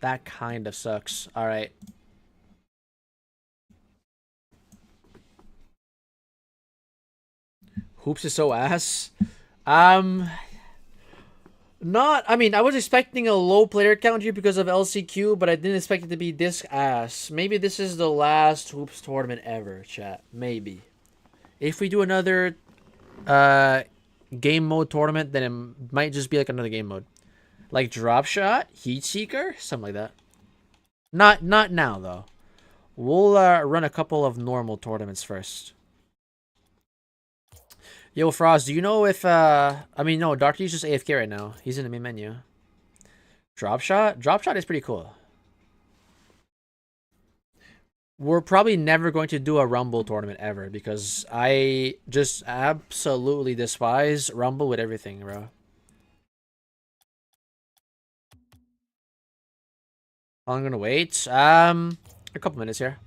That kind of sucks. All right. Hoops is so ass. Not. I mean, I was expecting a low player count here because of LCQ, but I didn't expect it to be this ass. Maybe this is the last Hoops tournament ever, chat. Maybe. If we do another game mode tournament, then it might just be like another game mode. Like Drop Shot, Heat Seeker, something like that. Not now, though. We'll run a couple of normal tournaments first. Yo, Frost, do you know if, I mean, no, Dr. D's just AFK right now. He's in the main menu. Drop Shot? Drop Shot is pretty cool. We're probably never going to do a Rumble tournament ever because I just absolutely despise Rumble with everything, bro. I'm gonna wait. A couple minutes here.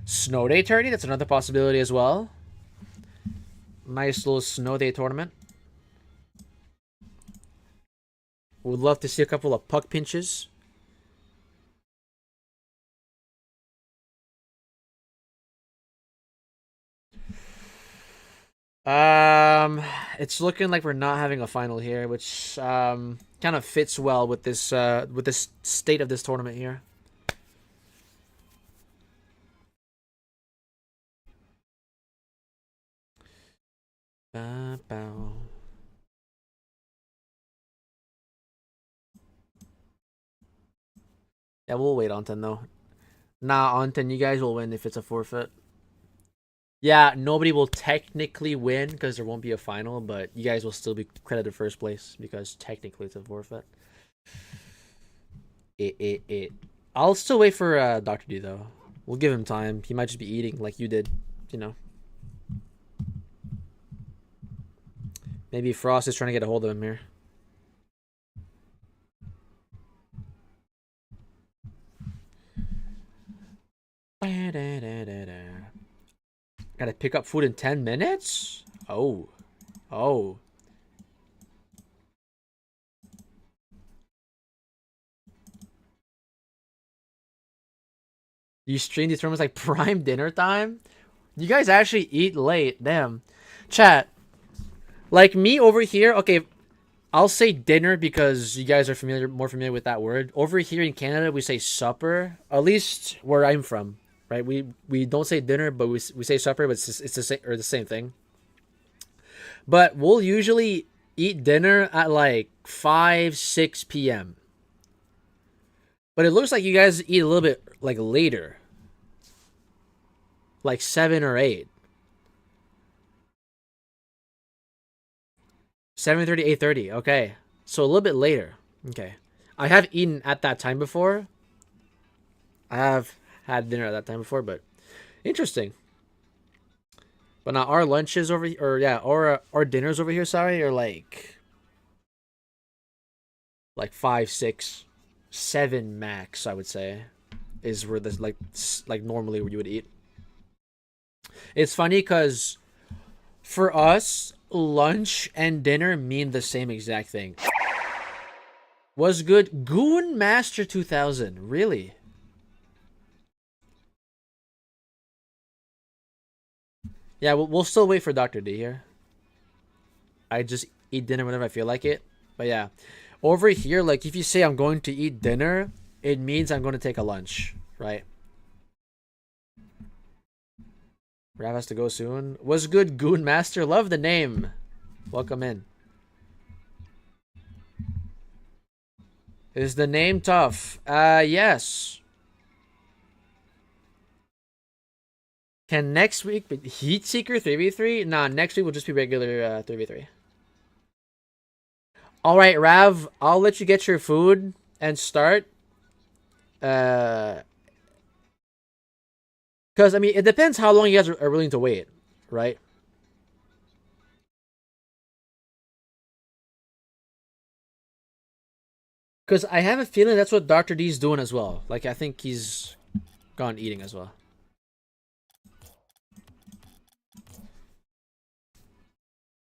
Snow Day tourney, that's another possibility as well. Nice little Snow Day tournament. Would love to see a couple of puck pinches. It's looking like we're not having a final here, which kind of fits well with this state of this tournament here. Bow. Yeah, we'll wait on 10 though. Nah, on 10 you guys will win if it's a forfeit. Yeah, nobody will technically win because there won't be a final, but you guys will still be credited first place because technically it's a forfeit. I'll still wait for Dr. D though. We'll give him time. He might just be eating like you did, you know. Maybe Frost is trying to get a hold of him here. Gotta pick up food in 10 minutes? Oh. Oh. You stream these tournaments like prime dinner time? You guys actually eat late. Damn. Chat. Like me over here, okay, I'll say dinner because you guys are more familiar with that word. Over here in Canada, we say supper. At least where I'm from, right? We don't say dinner, but we say supper, but it's the same thing. But we'll usually eat dinner at like 5, 6 p.m. But it looks like you guys eat a little bit like later. Like 7 or 8. 7:30, 8:30. Okay. So a little bit later. Okay. I have eaten at that time before. I have had dinner at that time before, but interesting. But now our lunches over here, or yeah, our dinners over here, sorry, are like 5, 6, 7 max, I would say, is where this like normally where you would eat. It's funny because for us, lunch and dinner mean the same exact thing. Was good. Goon Master 2000. Really? Yeah, we'll still wait for Dr. D here. I just eat dinner whenever I feel like it. But yeah. Over here, like if you say I'm going to eat dinner, it means I'm going to take a lunch, right? Rav has to go soon. Was good, Goon Master. Love the name. Welcome in. Is the name tough? Yes. Can next week be Heat Seeker 3v3? Nah, next week will just be regular 3v3. Alright, Rav, I'll let you get your food and start. Because, I mean, it depends how long you guys are willing to wait, right? Because I have a feeling that's what Dr. D's doing as well. Like, I think he's gone eating as well.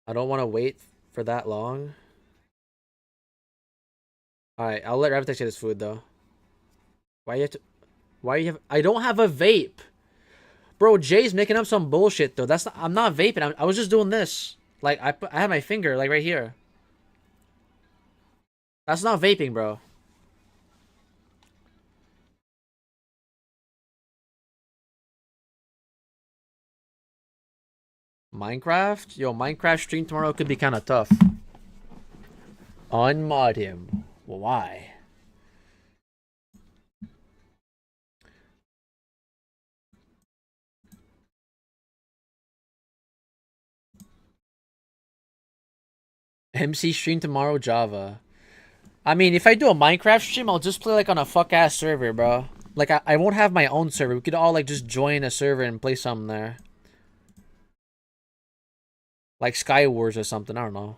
I don't want to wait for that long. Alright, I'll let Ravitex get his food, though. Why you have to... Why you have... I don't have a vape! Bro, Jay's making up some bullshit, though. That's not... I'm not vaping. I was just doing this. Like, I have my finger, like, right here. That's not vaping, bro. Minecraft? Yo, Minecraft stream tomorrow could be kind of tough. Unmod him. Well, why? MC stream tomorrow, Java. I mean, if I do a Minecraft stream, I'll just play like on a fuck-ass server, bro. Like, I won't have my own server. We could all like just join a server and play something there. Like Sky Wars or something, I don't know.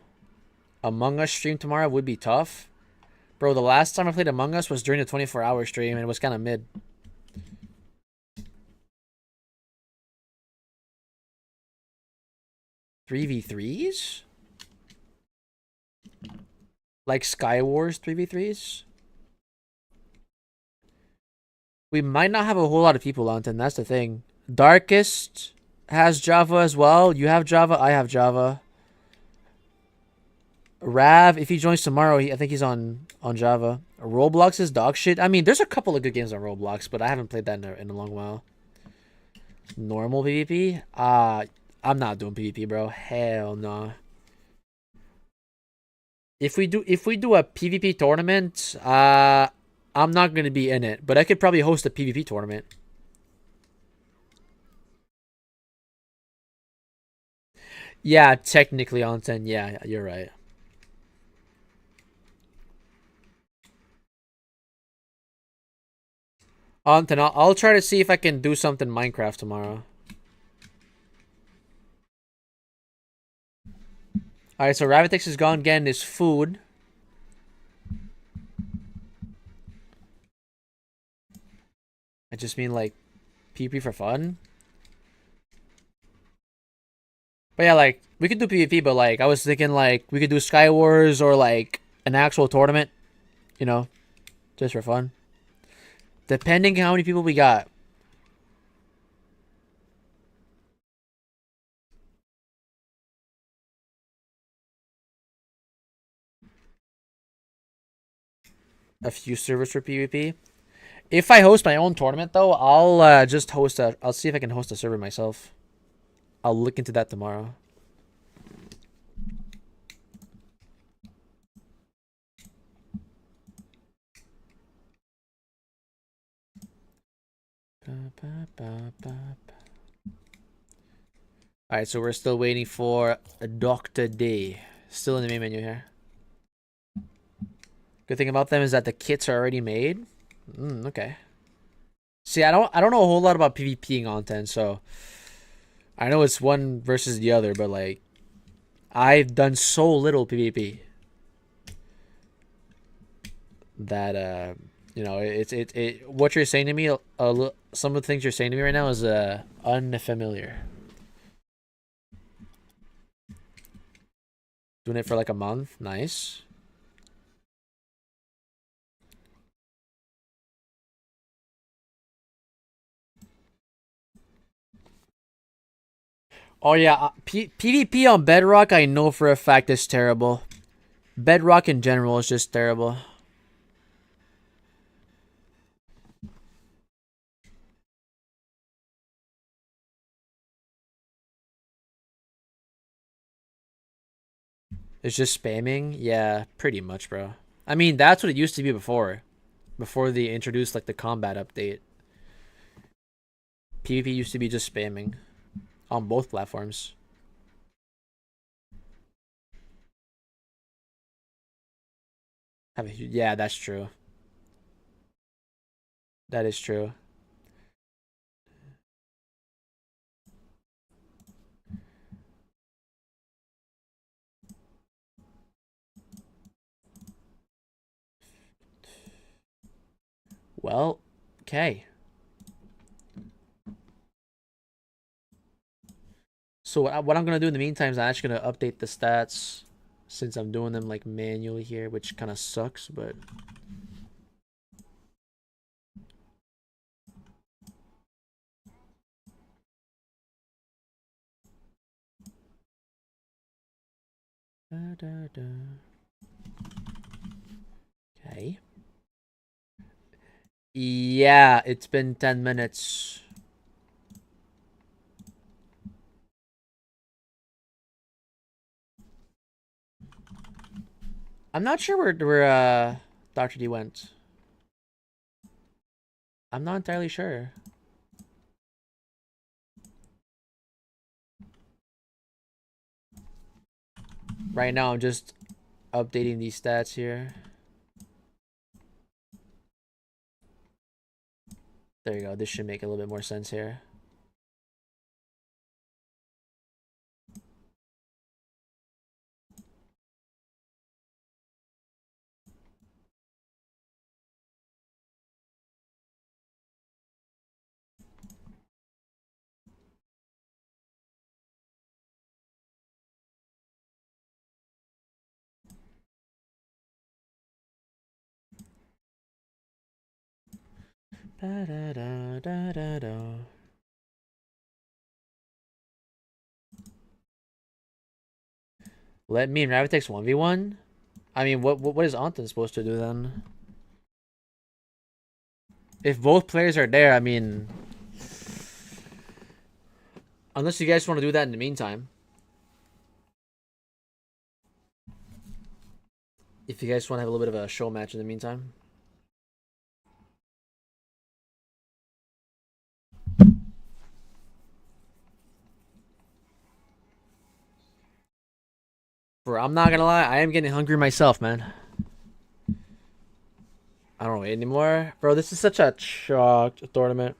Among Us stream tomorrow would be tough. Bro, the last time I played Among Us was during the 24-hour stream and it was kind of mid. $3v3s? Like Sky Wars 3v3s? We might not have a whole lot of people on, and that's the thing. Darkest has Java as well. You have Java, I have Java. Rav, if he joins tomorrow, I think he's on Java. Roblox is dog shit. I mean, there's a couple of good games on Roblox, but I haven't played that in a long while. Normal PvP? I'm not doing PvP, bro. Hell no. If we do a PvP tournament, I'm not gonna be in it, but I could probably host a PvP tournament. Yeah, technically on 10. Yeah, you're right. On 10, I'll try to see if I can do something Minecraft tomorrow. Alright, so Ravitex is gone getting his food. I just mean like PvP for fun. But yeah, like we could do PvP, but like I was thinking like we could do Sky Wars or like an actual tournament, you know, just for fun. Depending how many people we got. a few servers for PvP. If I host my own tournament, though, I'll just host a. I'll see if I can host a server myself. I'll look into that tomorrow. Alright, so we're still waiting for Dr. D. Still in the main menu here. Good thing about them is that the kits are already made. Okay. See, I don't know a whole lot about PvP content, so I know it's one versus the other, but like I've done so little PvP that you know, it what you're saying to me, some of the things you're saying to me right now is unfamiliar. Doing it for like a month, nice. Oh yeah, PvP on Bedrock I know for a fact is terrible. Bedrock in general is just terrible. It's just spamming? Yeah, pretty much, bro. I mean, that's what it used to be before. Before they introduced like the combat update. PvP used to be just spamming on both platforms. Yeah, that's true. That is true. Well, okay. So what I'm gonna do in the meantime is I'm actually gonna update the stats since I'm doing them like manually here, which kind of sucks, but okay. Yeah, it's been 10 minutes. I'm not sure where Dr. D went. I'm not entirely sure. Right now, I'm just updating these stats here. There you go. This should make a little bit more sense here. Da, da, da, da, da, da. Let me and Ravitex 1v1? I mean, what is Anton supposed to do then? If both players are there, I mean... Unless you guys want to do that in the meantime. If you guys want to have a little bit of a show match in the meantime. Bro, I'm not gonna lie, I am getting hungry myself, man. I don't wait anymore. Bro, this is such a shocked tournament.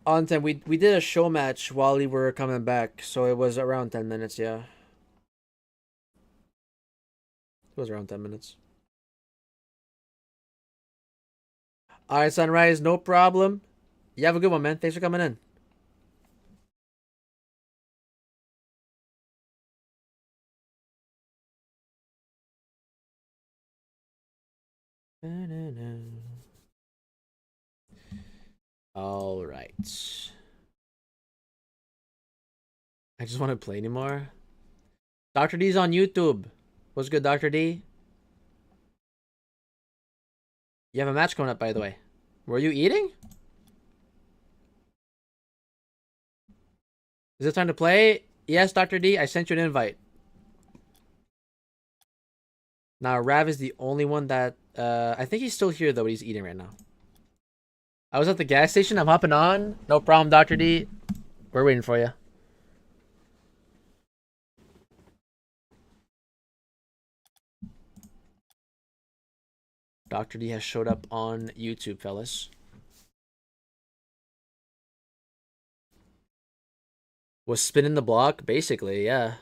On time, we did a show match while we were coming back, so it was around 10 minutes, yeah. It was around 10 minutes. Alright, Sunrise, no problem. You have a good one, man. Thanks for coming in. All right. I just want to play anymore. Dr. D's on YouTube. What's good, Dr. D? You have a match coming up, by the way. Were you eating? Is it time to play? Yes, Dr. D, I sent you an invite. Now, Rav is the only one that... I think he's still here, though, but he's eating right now. I was at the gas station. I'm hopping on. No problem, Dr. D. We're waiting for you. Dr. D has showed up on YouTube, fellas. Was spinning the block? Basically, yeah.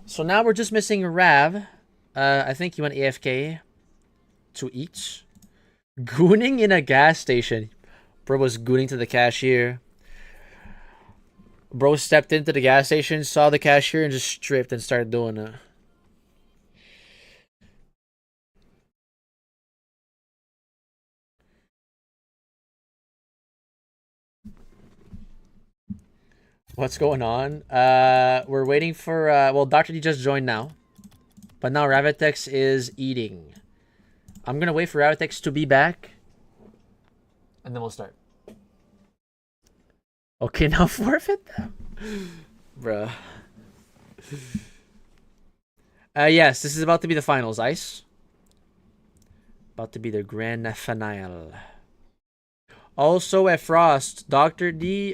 So now we're just missing Rav. I think he went AFK to eat. Gooning in a gas station. Bro was gooning to the cashier. Bro stepped into the gas station, saw the cashier, and just stripped and started doing it. What's going on? We're waiting for, well, Dr. D just joined now. But now Ravitex is eating. I'm gonna wait for Ravitex to be back. And then we'll start. Okay, now forfeit them? Bruh. Yes, this is about to be the finals, Ice. About to be the grand finale. Also at Frost, Dr. D,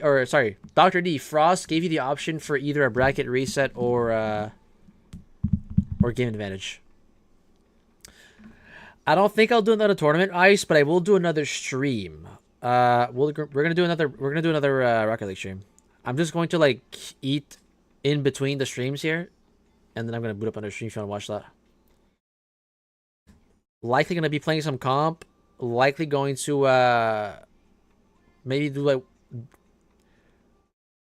Frost gave you the option for either a bracket reset or game advantage. I don't think I'll do another tournament, Ice, but I will do another stream. We're gonna do another Rocket League stream. I'm just going to like eat in between the streams here, and then I'm gonna boot up another stream if you wanna watch that. Likely gonna be playing some comp. Likely going to maybe do like,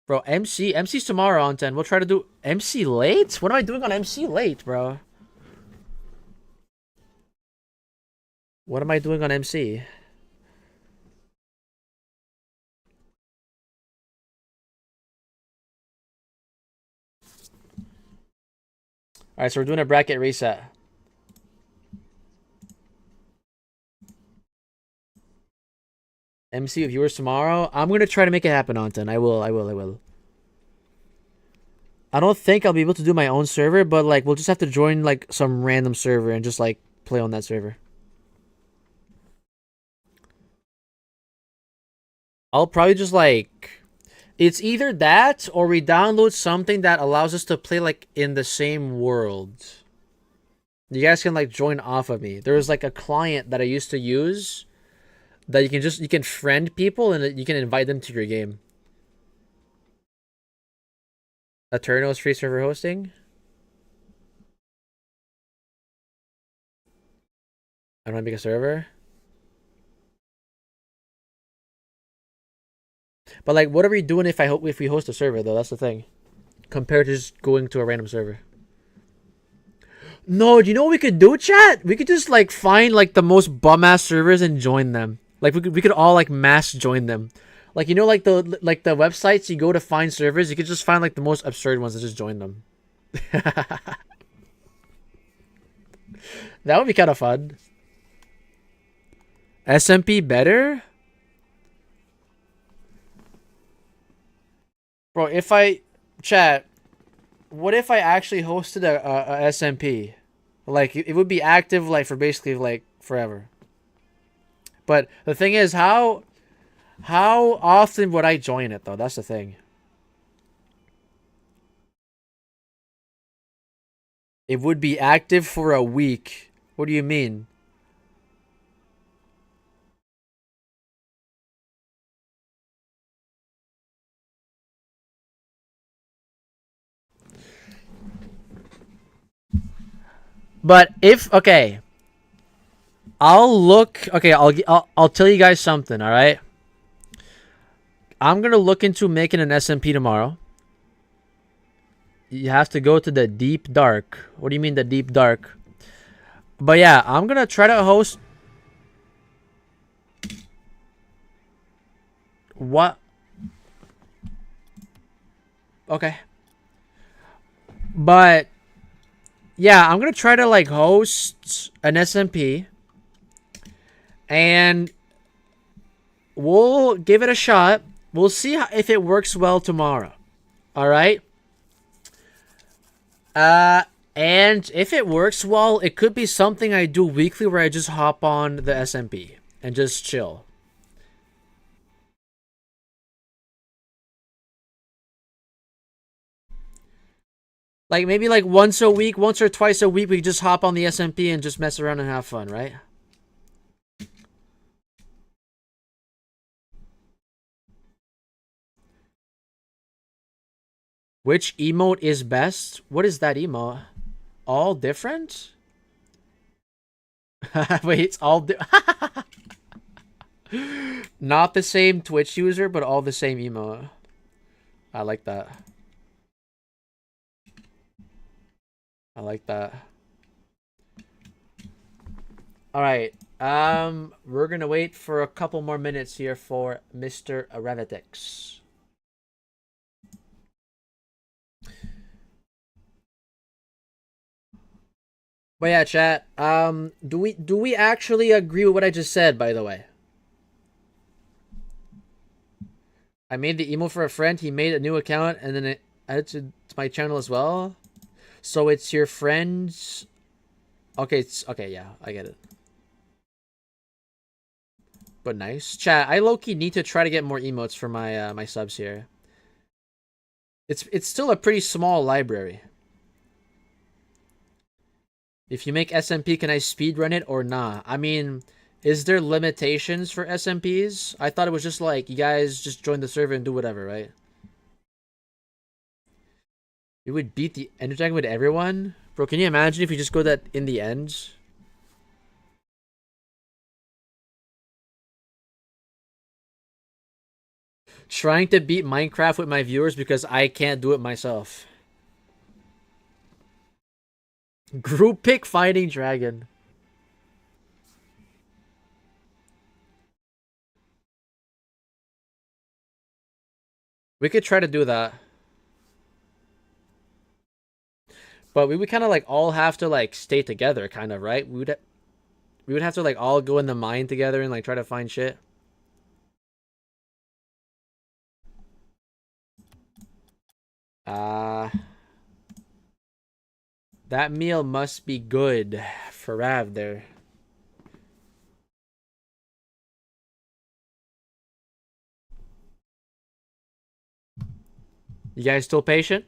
bro, MC's tomorrow on 10. We'll try to do MC late. What am I doing on MC late, bro? What am I doing on MC? Alright, so we're doing a bracket reset. MC viewers tomorrow. I'm gonna try to make it happen, Anton. I will. I don't think I'll be able to do my own server, but like we'll just have to join like some random server and just like play on that server. I'll probably just like, it's either that or we download something that allows us to play like in the same world. You guys can like join off of me. There's like a client that I used to use that you can friend people and you can invite them to your game. Eterno's free server hosting. I don't want to make a server. But like, what are we doing if we host a server though? That's the thing. Compared to just going to a random server. No, do you know what we could do, chat? We could just like find like the most bum ass servers and join them. Like we could all like mass join them. Like you know like the websites you go to find servers, you could just find like the most absurd ones and just join them. That would be kind of fun. SMP better? Bro, if I... Chat, what if I actually hosted a SMP? Like, it would be active, like, for basically, like, forever. But the thing is, how often would I join it, though? That's the thing. It would be active for a week. What do you mean? But if, okay. I'll look. Okay, I'll tell you guys something. All right. I'm gonna look into making an SMP tomorrow. You have to go to the deep dark. What do you mean the deep dark? But yeah, I'm gonna try to host. What? Okay. But yeah, I'm gonna try to like host an SMP, and we'll give it a shot. We'll see if it works well tomorrow. All right. And if it works well, it could be something I do weekly where I just hop on the SMP and just chill. Like maybe like once a week, once or twice a week, we just hop on the SMP and just mess around and have fun, right? Which emote is best? What is that emote? All different? Wait, it's all not the same Twitch user, but all the same emote. I like that. I like that. All right. We're gonna wait for a couple more minutes here for Mr. Revetix. But yeah, chat. Do we actually agree with what I just said? By the way, I made the emo for a friend. He made a new account and then it added to my channel as well. So it's your friend's. Okay, it's okay. Yeah, I get it. But nice, chat. I low-key need to try to get more emotes for my my subs here. It's still a pretty small library. If you make SMP, can I speedrun it or nah? I mean, is there limitations for SMPs? I thought it was just like, you guys just join the server and do whatever, right? You would beat the Ender Dragon with everyone? Bro, can you imagine if you just go that in the end? Trying to beat Minecraft with my viewers because I can't do it myself. Group pick fighting dragon. We could try to do that. But we would kind of like all have to like stay together, kind of, right? We would have to like all go in the mine together and like try to find shit. That meal must be good for Rav there. You guys still patient?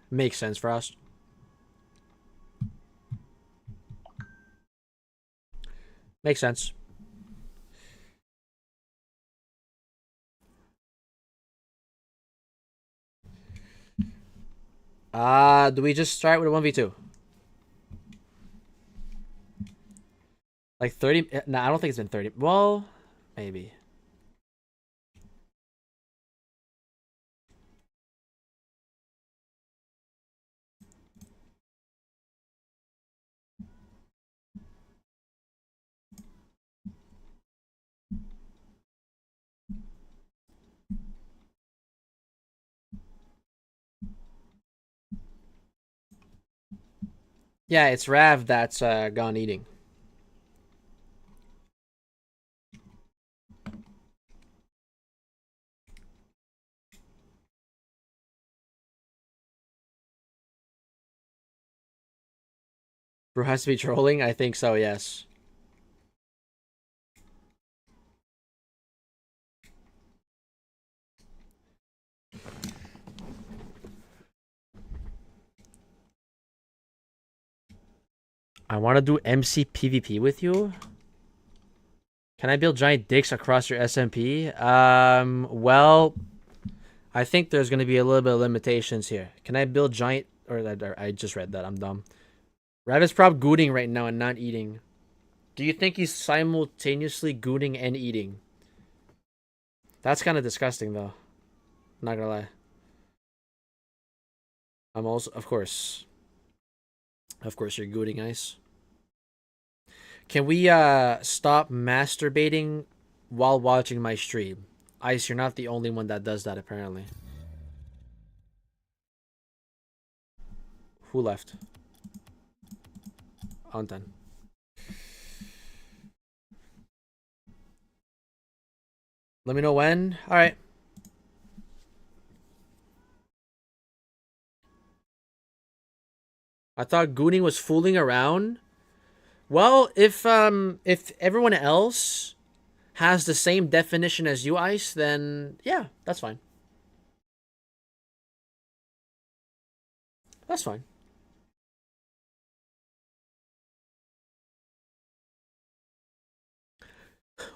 Makes sense for us. Makes sense. Do we just start with a 1v2? Like 30? Nah, I don't think it's been 30. Well, maybe. Yeah, it's Rav that's gone eating. Bro has to be trolling? I think so, yes. I want to do MC PvP with you. Can I build giant dicks across your SMP? Well, I think there's going to be a little bit of limitations here. Can I build giant... Or I just read that. I'm dumb. Rav is probably gooning right now and not eating. Do you think he's simultaneously gooning and eating? That's kind of disgusting, though. Not gonna lie. I'm also... Of course. Of course, you're gooning, Ice. Can we stop masturbating while watching my stream? Ice, you're not the only one that does that, apparently. Who left? Anton. Let me know when. Alright. I thought gooning was fooling around. Well, if everyone else has the same definition as you, Ice, then yeah, that's fine. That's fine.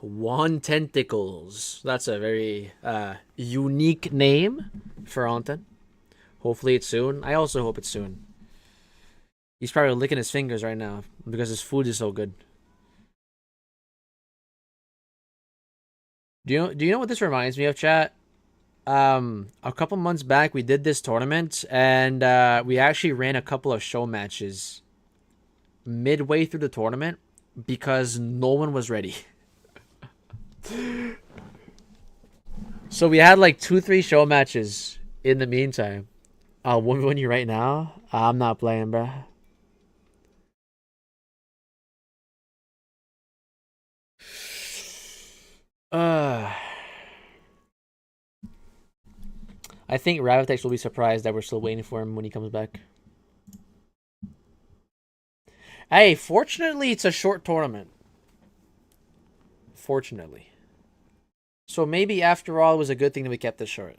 Wand Tentacles. That's a very unique name for Anton. Hopefully it's soon. I also hope it's soon. He's probably licking his fingers right now because his food is so good. Do you know what this reminds me of, chat? A couple months back we did this tournament and we actually ran a couple of show matches midway through the tournament because no one was ready. So we had like 2-3 show matches in the meantime. I'll 1v1 you right now. I'm not playing, bro. I think Ravitex will be surprised that we're still waiting for him when he comes back. Hey, fortunately, it's a short tournament. Fortunately. So maybe after all, it was a good thing that we kept this short.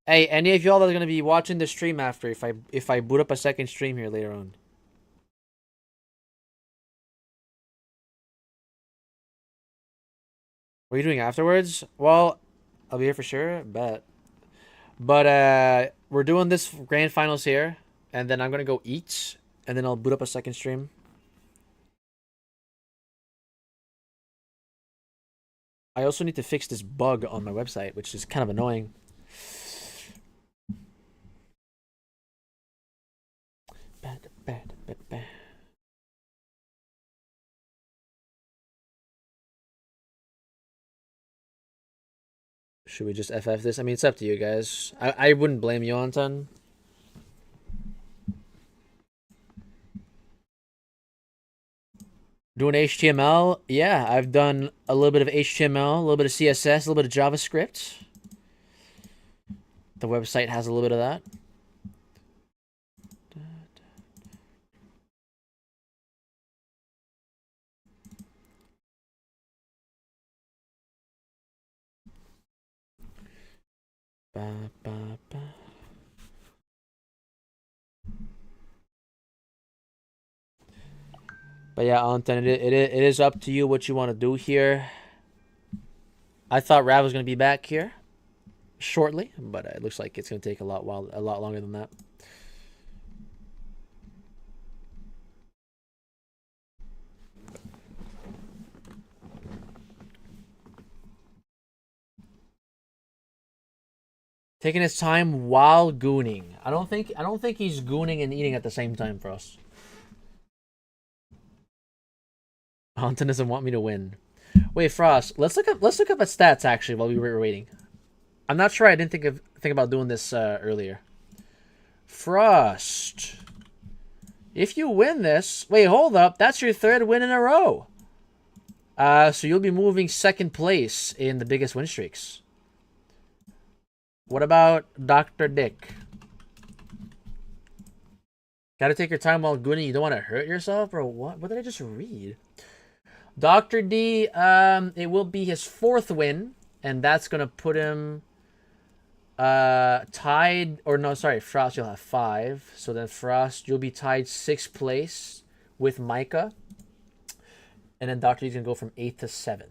Hey, any of y'all that are gonna be watching the stream after, if I boot up a second stream here later on. What are you doing afterwards? Well, I'll be here for sure, bet. But we're doing this grand finals here, and then I'm gonna go eat, and then I'll boot up a second stream. I also need to fix this bug on my website, which is kind of annoying. Should we just FF this? I mean, it's up to you guys. I wouldn't blame you, Anton. Doing HTML? Yeah, I've done a little bit of HTML, a little bit of CSS, a little bit of JavaScript. The website has a little bit of that. Ba, ba, ba. But yeah, Anton, it is up to you what you want to do here. I thought Rav was going to be back here shortly, but it looks like it's going to take a lot longer than that. Taking his time while gooning. I don't think he's gooning and eating at the same time for us. Anton doesn't want me to win. Wait, Frost. Let's look up at stats actually while we were waiting. I'm not sure. I didn't think about doing this earlier. Frost. If you win this, wait, hold up. That's your 3rd win in a row. So you'll be moving 2nd place in the biggest win streaks. What about Dr. Dick? Gotta take your time while gooning. You don't want to hurt yourself, or what? What did I just read? Dr. D, it will be his 4th win, and that's gonna put him tied, or no, sorry, Frost, you'll have 5. So then Frost, you'll be tied 6th place with Micah. And then Dr. D's going to go from 8th to 7th.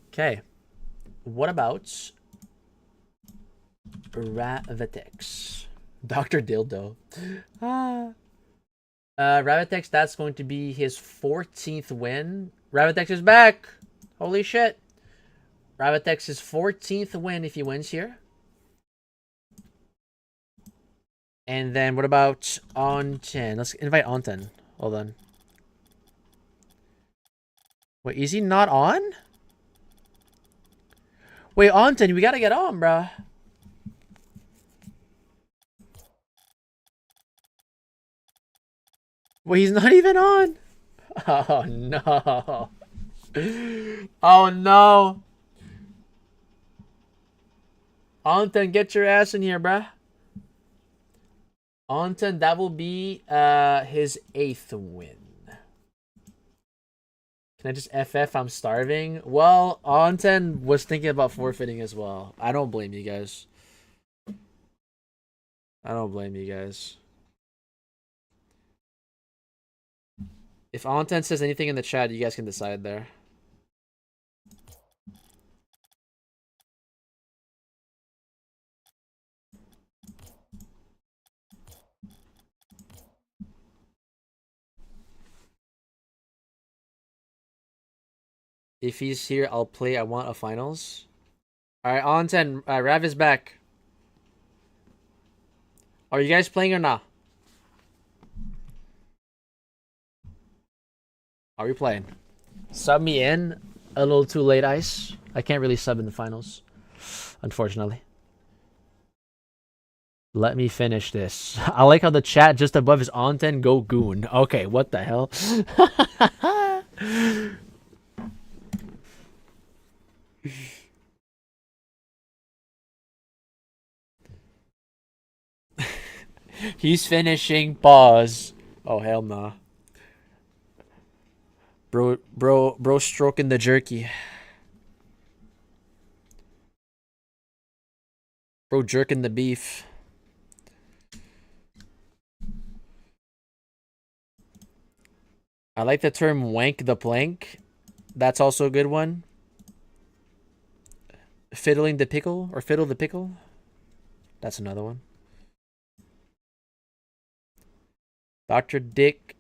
Okay. What about Ravitex? Dr. Dildo. Ravitex, that's going to be his 14th win. Ravitex is back. Holy shit. Ravitex's 14th win if he wins here. And then what about Onten? Let's invite Onten. Hold on. Wait, is he not on? Wait, Onten, we gotta get on, bruh. Wait, he's not even on. Oh, no. Oh, no. Onten, get your ass in here, bruh. Onten, that will be his 8th win. Can I just FF? I'm starving. Well, Onten was thinking about forfeiting as well. I don't blame you guys. I don't blame you guys. If Onten says anything in the chat, you guys can decide there. If he's here, I'll play. I want a finals. Alright, Onten, Rav is back. Are you guys playing or not? Are we playing? Sub me in. A little too late, Ice. I can't really sub in the finals, unfortunately. Let me finish this. I like how the chat just above is Onten go goon. Okay, what the hell? He's finishing. Pause. Oh, hell nah. Bro stroking the jerky. Bro jerking the beef. I like the term wank the plank. That's also a good one. Fiddling the pickle or fiddle the pickle. That's another one. Dr. Dick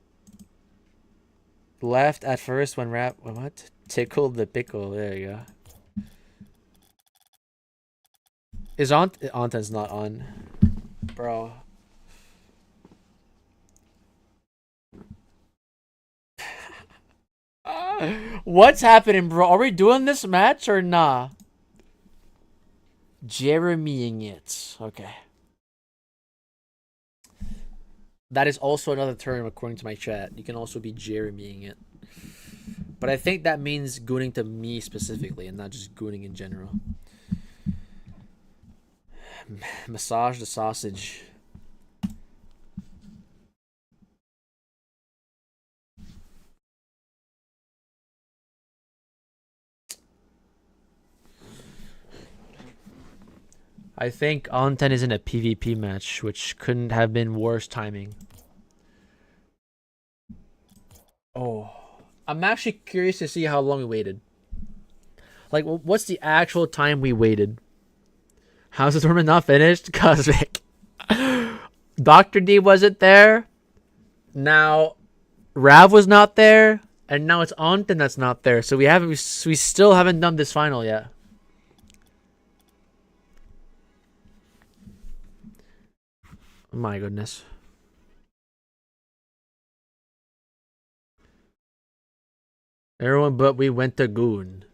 left at first when rap what? Tickled the pickle. There you go. Is Onten's not on. Bro. What's happening, bro? Are we doing this match or nah? Jeremying it. Okay. That is also another term according to my chat. You can also be Jeremying it. But I think that means gooning to me specifically and not just gooning in general. Massage the sausage. I think Onten is in a PvP match, which couldn't have been worse timing. Oh. I'm actually curious to see how long we waited. Like, what's the actual time we waited? How's the tournament not finished? Cosmic. Dr. D wasn't there. Now, Rav was not there. And now it's Onten that's not there. So we still haven't done this final yet. My goodness. Everyone but we went to Goon.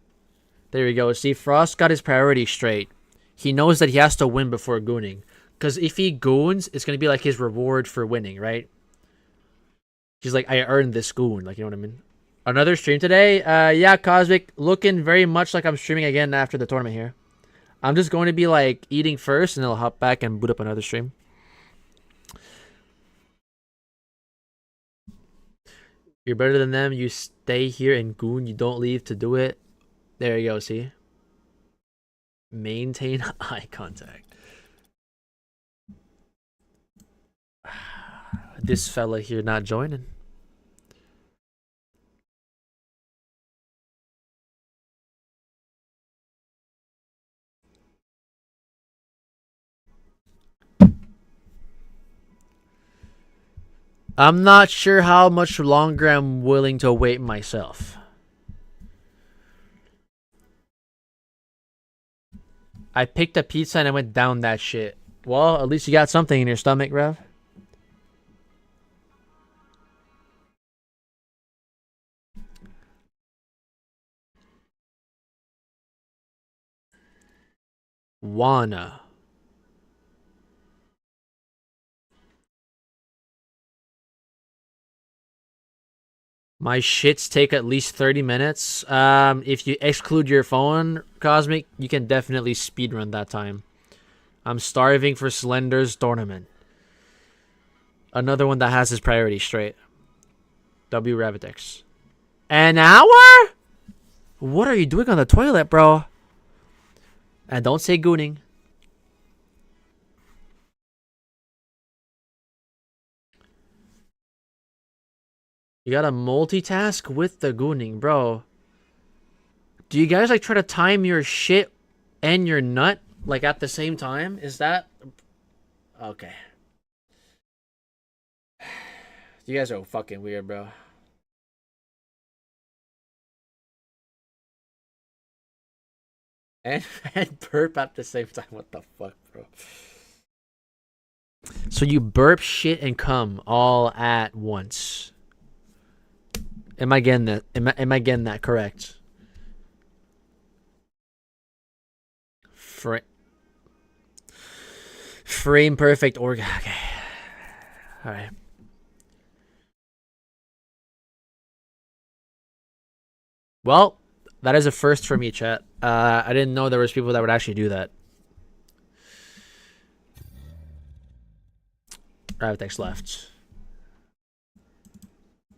There we go. See, Frost got his priorities straight. He knows that he has to win before gooning. Because if he goons, it's going to be like his reward for winning, right? He's like, I earned this goon. Like, you know what I mean? Another stream today? Yeah, Cosmic. Looking very much like I'm streaming again after the tournament here. I'm just going to be like eating first and then I'll hop back and boot up another stream. You're better than them. You stay here and goon. You don't leave to do it. There you go, see? Maintain eye contact. This fella here not joining. I'm not sure how much longer I'm willing to wait myself. I picked a pizza and I went down that shit. Well, at least you got something in your stomach, Rev. Wanna. My shits take at least 30 minutes. If you exclude your phone, Cosmic, you can definitely speedrun that time. I'm starving for Slender's tournament. Another one that has his priority straight. W Ravitex. An hour? What are you doing on the toilet, bro? And don't say gooning. You gotta multitask with the gooning, bro. Do you guys like try to time your shit and your nut like at the same time? Is that okay? You guys are fucking weird, bro. And and burp at the same time. What the fuck, bro? So you burp, shit, and cum all at once. Am I getting that? Am I getting that correct? Frame perfect organ. Okay. All right. Well, that is a first for me, chat. I didn't know there was people that would actually do that. Ravitex left.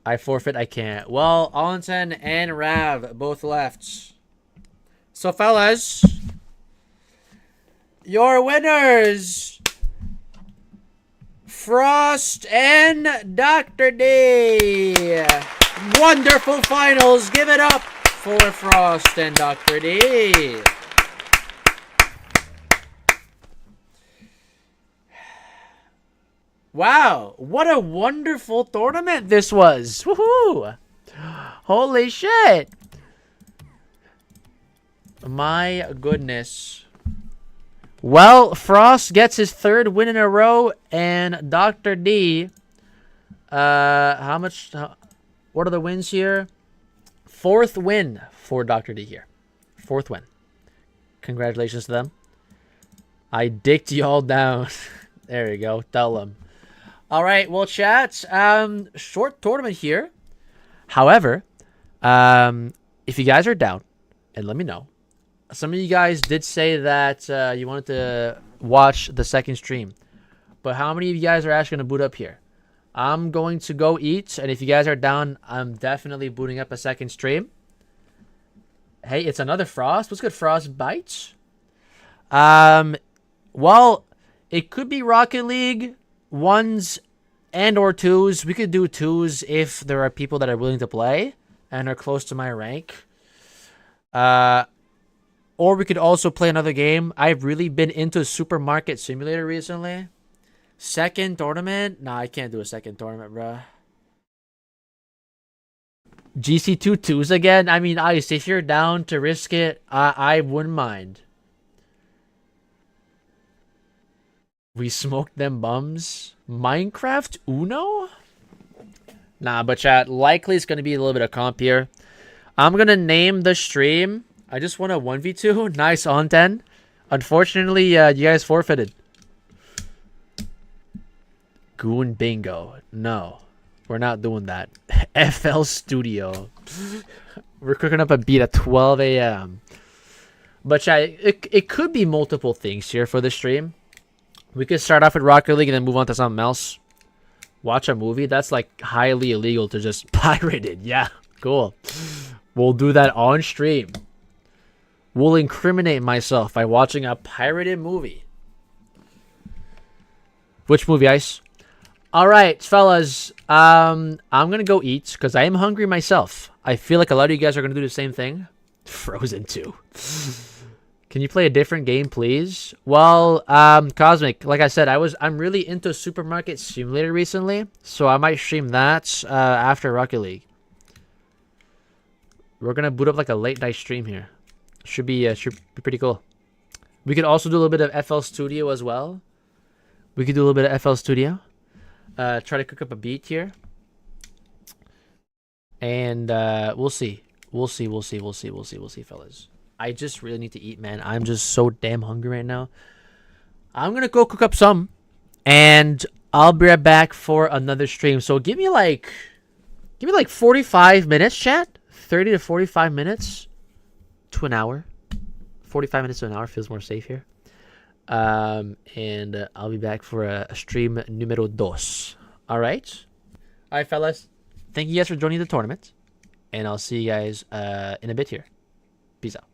I forfeit. I can't. Well, Allenton and Rav both left. So, fellas, your winners, Frost and Dr. D. Wonderful finals. Give it up for Frost and Dr. D. Wow, what a wonderful tournament this was. Woohoo! Holy shit. My goodness. Well, Frost gets his third win in a row, and Dr. D, how much, what are the wins here? Fourth win for Dr. D here. Fourth win. Congratulations to them. I dicked y'all down. There you go. Tell them. All right, well, chat, short tournament here. However, if you guys are down, and let me know. Some of you guys did say that you wanted to watch the second stream. But how many of you guys are actually going to boot up here? I'm going to go eat, and if you guys are down, I'm definitely booting up a second stream. Hey, it's another Frost. What's good, Frost? Bites? Well, it could be Rocket League. Ones and or twos. We could do twos if there are people that are willing to play and are close to my rank. Or we could also play another game. I've really been into Supermarket Simulator recently. Second tournament? Nah, I can't do a second tournament, bro. GC2 twos again? I mean, Ice, if you're down to risk it, I wouldn't mind. We smoked them bums. Minecraft Uno? Nah, but chat, likely it's going to be a little bit of comp here. I'm going to name the stream. I just won a 1v2. Nice on 10. Unfortunately, you guys forfeited. Goon Bingo. No, we're not doing that. FL Studio. We're cooking up a beat at 12 a.m. But chat, it could be multiple things here for the stream. We could start off with Rocket League and then move on to something else. Watch a movie. That's like highly illegal to just pirate it. Yeah, cool. We'll do that on stream. We'll incriminate myself by watching a pirated movie. Which movie, Ice? All right, fellas. I'm going to go eat because I am hungry myself. I feel like a lot of you guys are going to do the same thing. Frozen 2. Can you play a different game, please? Well, Cosmic, like I said, I'm really into Supermarket Simulator recently, so I might stream that after Rocket League. We're gonna boot up like a late night stream here. Should be pretty cool. We could also do a little bit of FL Studio as well. We could do a little bit of FL Studio. Try to cook up a beat here. And we'll see. We'll see, fellas. I just really need to eat, man. I'm just so damn hungry right now. I'm going to go cook up some. And I'll be right back for another stream. So give me like 45 minutes, chat. 30 to 45 minutes to an hour. 45 minutes to an hour feels more safe here. And I'll be back for a stream numero dos. All right, fellas. Thank you guys for joining the tournament, and I'll see you guys in a bit here. Peace out.